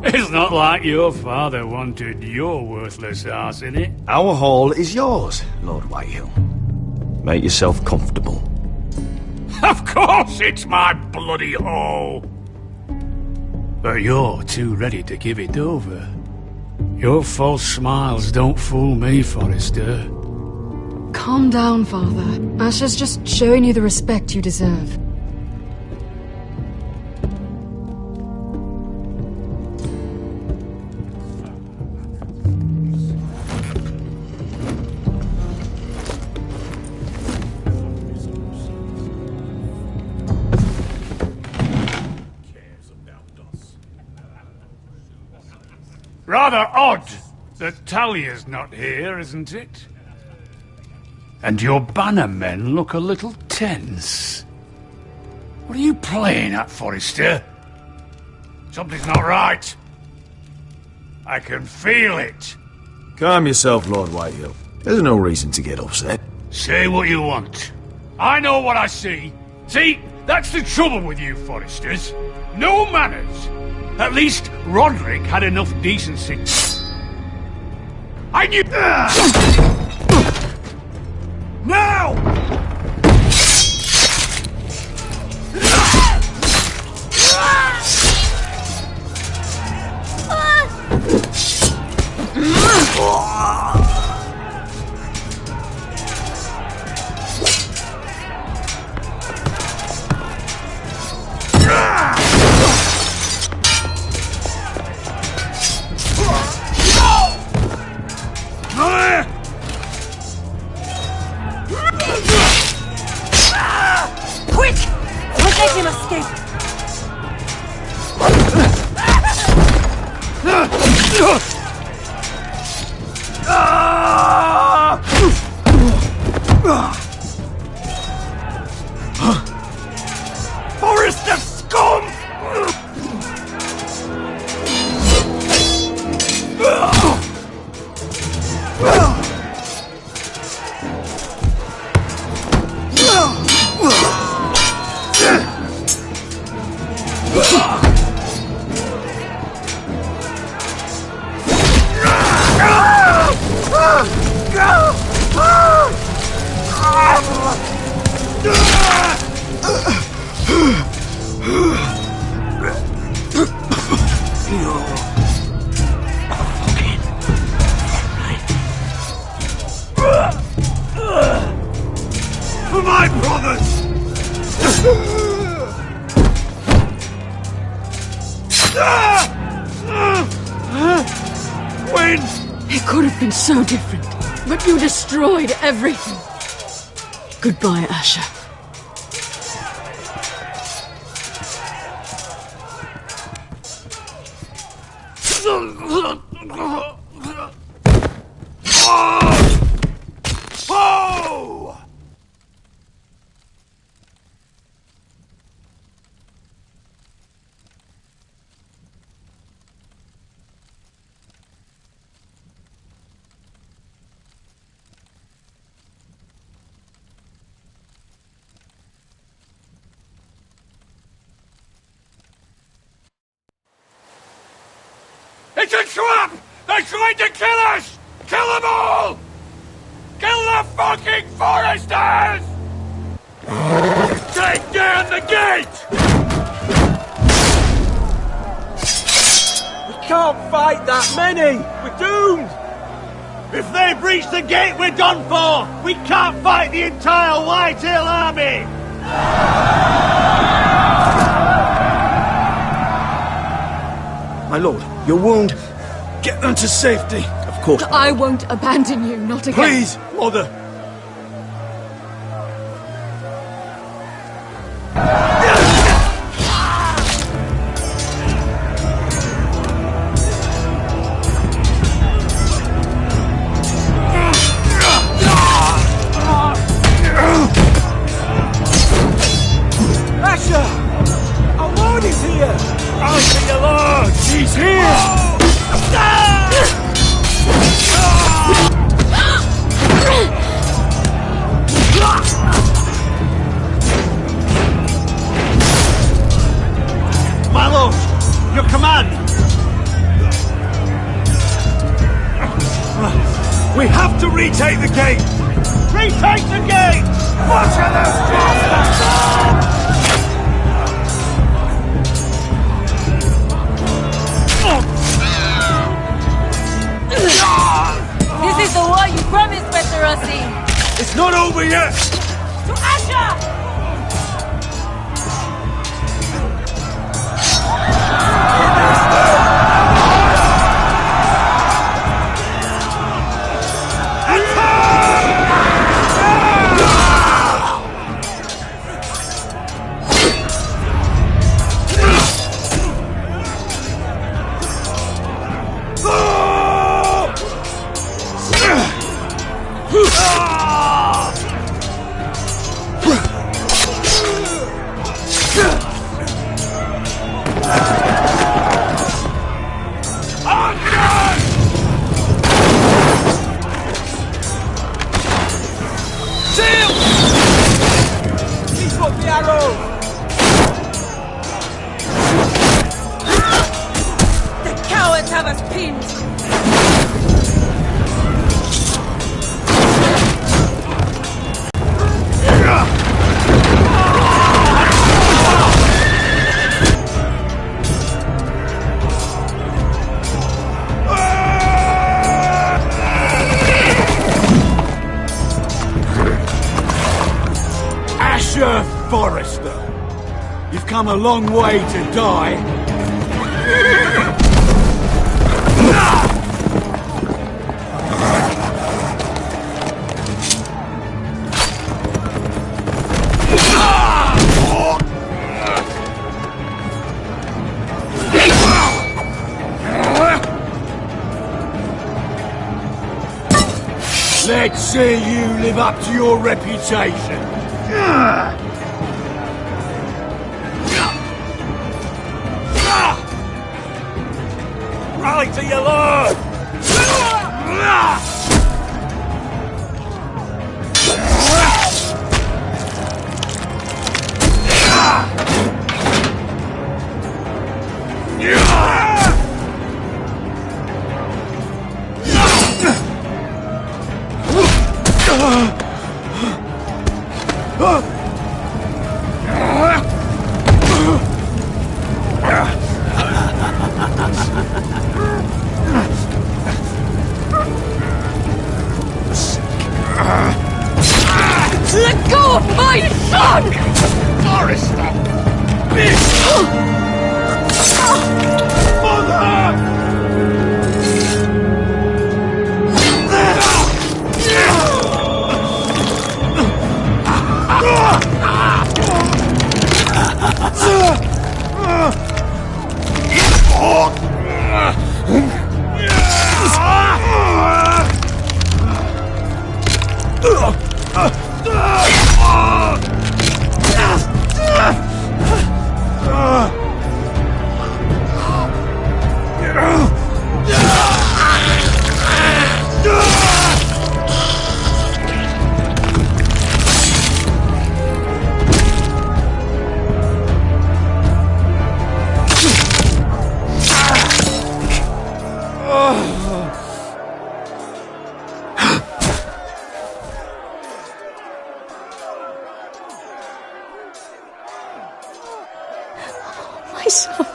It's not like your father wanted your worthless arse in it. Our hall is yours, Lord Whitehill. Make yourself comfortable. Of course it's my bloody hole! But you're too ready to give it over. Your false smiles don't fool me, Forrester. Calm down, Father. Asher's just showing you the respect you deserve. Rather odd that Talia's not here, isn't it? And your banner men look a little tense. What are you playing at, Forrester? Something's not right. I can feel it. Calm yourself, Lord Whitehill. There's no reason to get upset. Say what you want. I know what I see. See, that's the trouble with you Forresters. No manners. At least Roderick had enough decency. I knew... Now! Quick! Don't let him escape! Forrester scum! For my brothers! When? It could have been so different, but you destroyed everything. Goodbye, Asher. Oh! It's a trap! They're trying to kill us! Kill them all! Kill the fucking Foresters! Take down the gate! We can't fight that many! We're doomed! If they breach the gate, we're done for! We can't fight the entire Whitehill army! My lord, your wound. Get them to safety. Of course. I won't abandon you, not again. Please, mother. Asher! Our lord is here! I'll see your lord! He's here! My lord, your command! We have to retake the gate! Retake the gate! What are those bastards? To Asher! Come a long way to die. Let's see you live up to your reputation. Rally to your lord! Let go of my son! Forrester! Bitch! Mother! My son.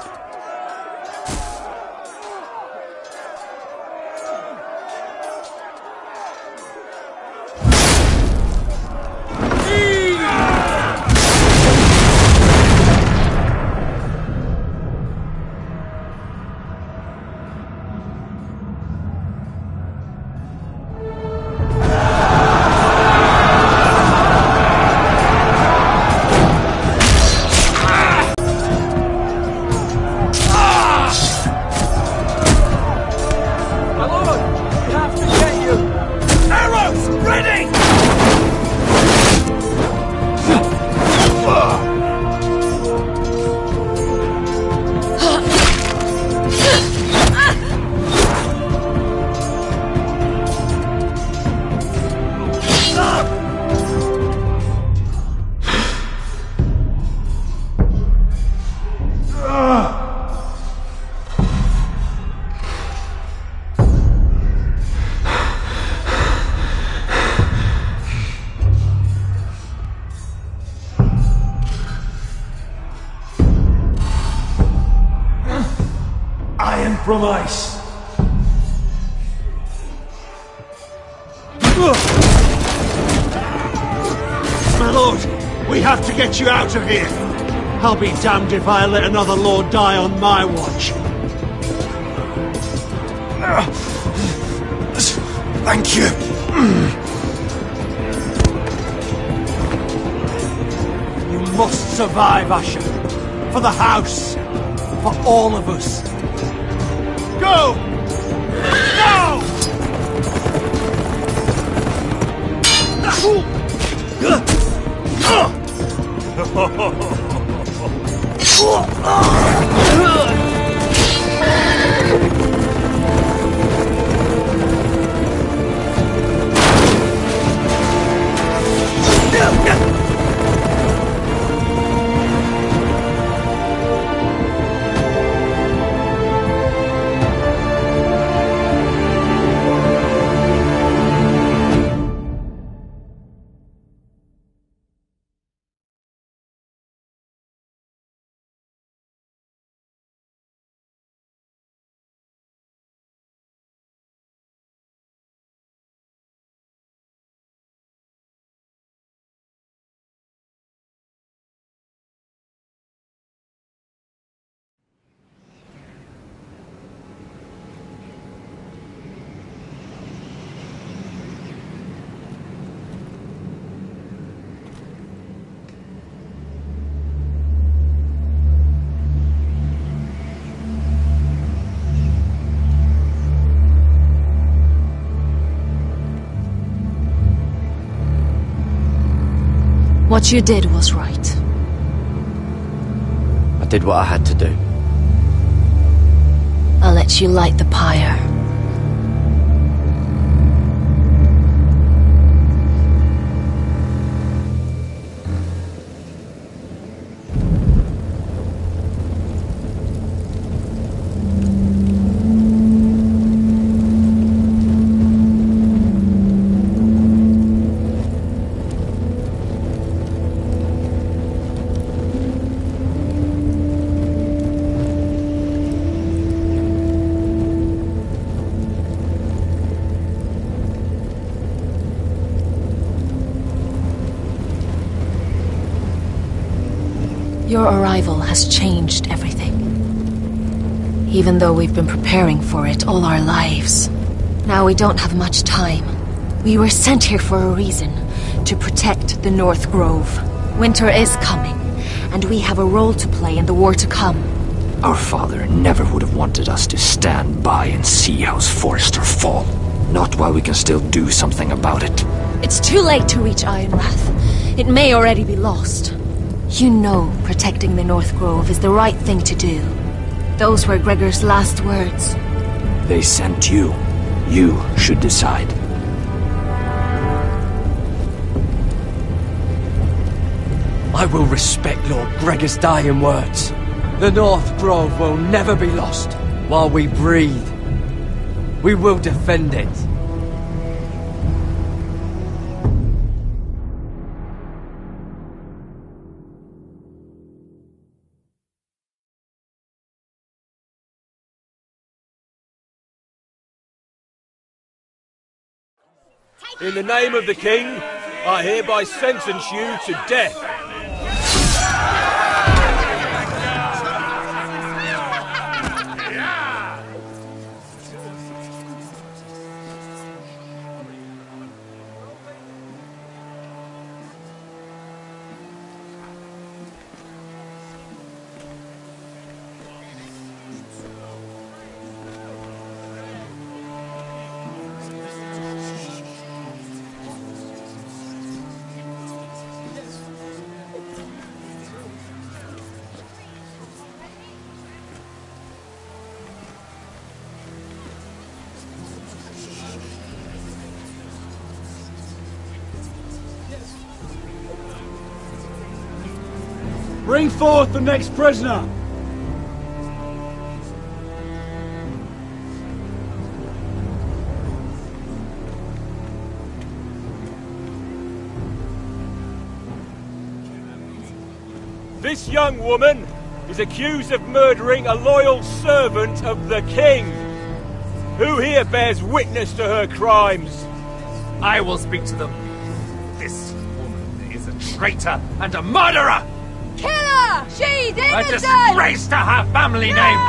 From ice. Smell Lord, we have to get you out of here. I'll be damned if I let another lord die on my watch. Thank you. You must survive, Asher. For the house. For all of us. Go! Now! What you did was right. I did what I had to do. I'll let you light the pyre. Your arrival has changed everything. Even though we've been preparing for it all our lives. Now we don't have much time. We were sent here for a reason. To protect the North Grove. Winter is coming, and we have a role to play in the war to come. Our father never would have wanted us to stand by and see House Forrester fall. Not while we can still do something about it. It's too late to reach Ironrath. It may already be lost. You know protecting the North Grove is the right thing to do. Those were Gregor's last words. They sent you. You should decide. I will respect Lord Gregor's dying words. The North Grove will never be lost while we breathe. We will defend it. In the name of the King, I hereby sentence you to death. Bring forth the next prisoner! This young woman is accused of murdering a loyal servant of the king. Who here bears witness to her crimes? I will speak to them. This woman is a traitor and a murderer! Kill her! She's A innocent! disgrace to her family name!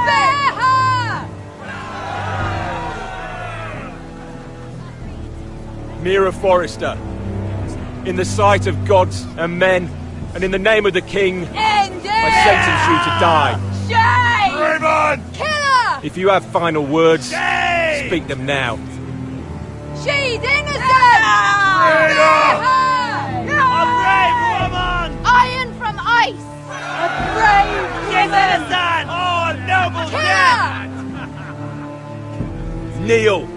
Spare her! Mira Forrester, in the sight of gods and men, and in the name of the king, End it! I sentence you to die. Shame! Raymond! Kill her! If you have final words, Shame! speak them now. She's innocent! Spare her! A brave woman! Iron from ice! A brave She's innocent! Oh, a noble Kill death! her! Kneel.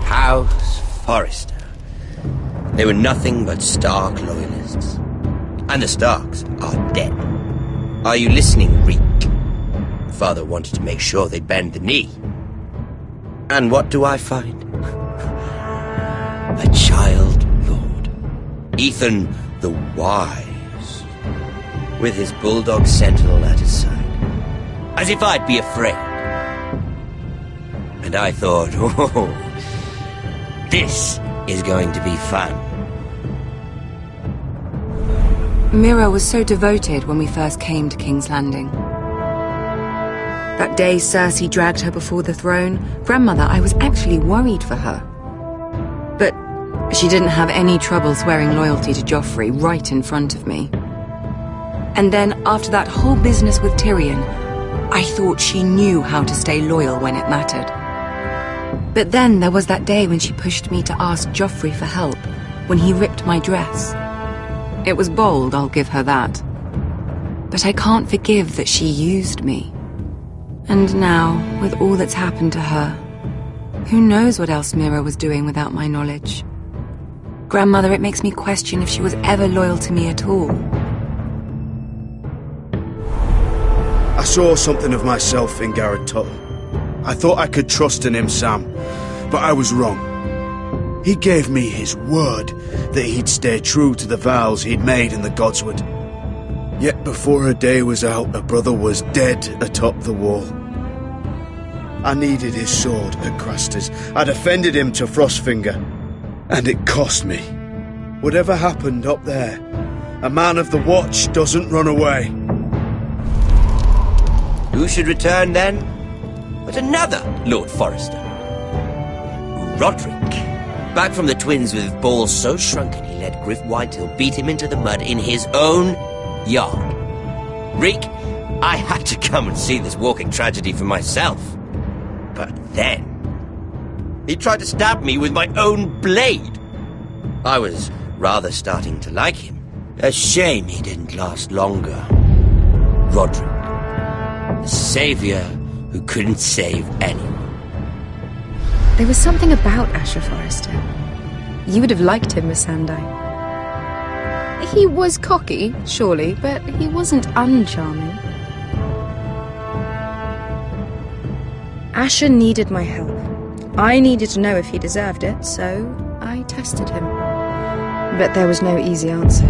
House Forrester. They were nothing but Stark loyalists. And the Starks are dead. Are you listening, Reek? Father wanted to make sure they'd bend the knee. And what do I find? A child lord. Ethan the Wise. With his bulldog sentinel at his side. As if I'd be afraid. And I thought, oh, this is going to be fun. Mira was so devoted when we first came to King's Landing. That day Cersei dragged her before the throne, Grandmother, I was actually worried for her. But she didn't have any trouble swearing loyalty to Joffrey right in front of me. And then, after that whole business with Tyrion, I thought she knew how to stay loyal when it mattered. But then there was that day when she pushed me to ask Joffrey for help, when he ripped my dress. It was bold, I'll give her that. But I can't forgive that she used me. And now, with all that's happened to her, who knows what else Mira was doing without my knowledge? Grandmother, it makes me question if she was ever loyal to me at all. I saw something of myself in Garrett Tuttle. I thought I could trust in him, Sam, but I was wrong. He gave me his word that he'd stay true to the vows he'd made in the Godswood. Yet before a day was out, a brother was dead atop the wall. I needed his sword at Craster's. I'd offended him to Frostfinger, and it cost me. Whatever happened up there, a man of the Watch doesn't run away. Who should return then? But another Lord Forrester. Roderick. Back from the twins with balls so shrunken he let Griff Whitetail beat him into the mud in his own yard. Reek, I had to come and see this walking tragedy for myself. But then he tried to stab me with my own blade. I was rather starting to like him. A shame he didn't last longer. Roderick, the saviour who couldn't save anyone. There was something about Asher Forrester. You would have liked him, Miss Sandai. He was cocky, surely, but he wasn't uncharming. Asher needed my help. I needed to know if he deserved it, so I tested him. But there was no easy answer.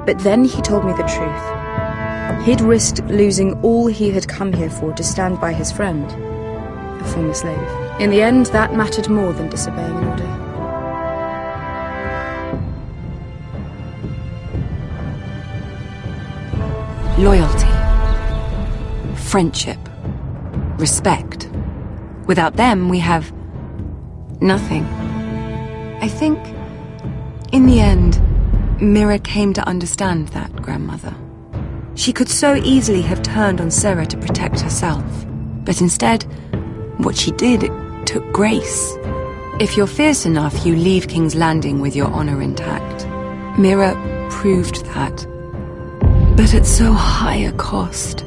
But then he told me the truth. He'd risked losing all he had come here for to stand by his friend, a former slave. In the end, that mattered more than disobeying an order. Loyalty. Friendship. Respect. Without them, we have nothing. I think, in the end, Mira came to understand that, Grandmother. She could so easily have turned on Sarah to protect herself. But instead, what she did, it took grace. If you're fierce enough, you leave King's Landing with your honor intact. Mira proved that. But at so high a cost.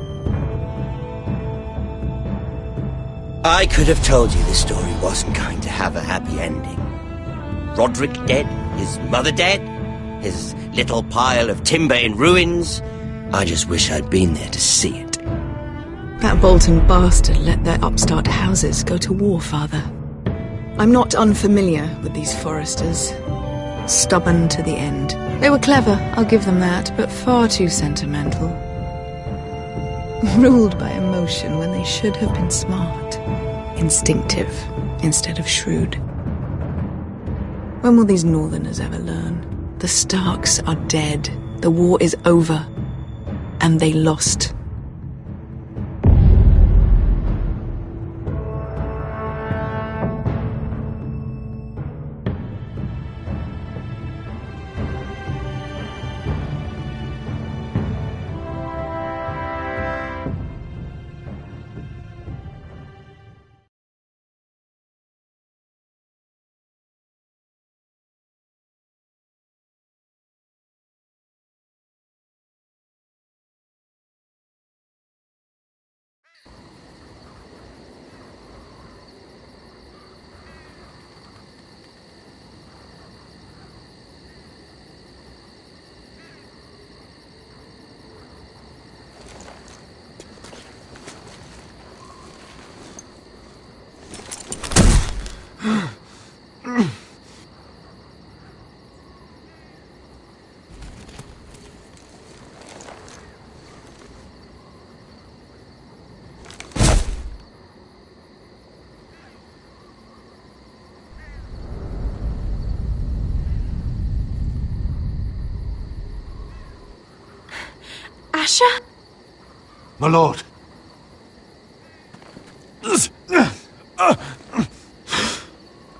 I could have told you this story wasn't going to have a happy ending. Roderick dead, his mother dead, his little pile of timber in ruins. I just wish I'd been there to see it. That Bolton bastard let their upstart houses go to war, Father. I'm not unfamiliar with these Forresters. Stubborn to the end. They were clever, I'll give them that, but far too sentimental. Ruled by emotion when they should have been smart. Instinctive instead of shrewd. When will these Northerners ever learn? The Starks are dead. The war is over. And they lost. Asher? My lord.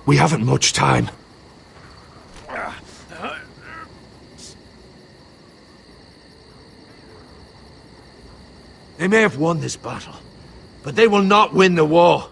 We haven't much time. They may have won this battle, but they will not win the war.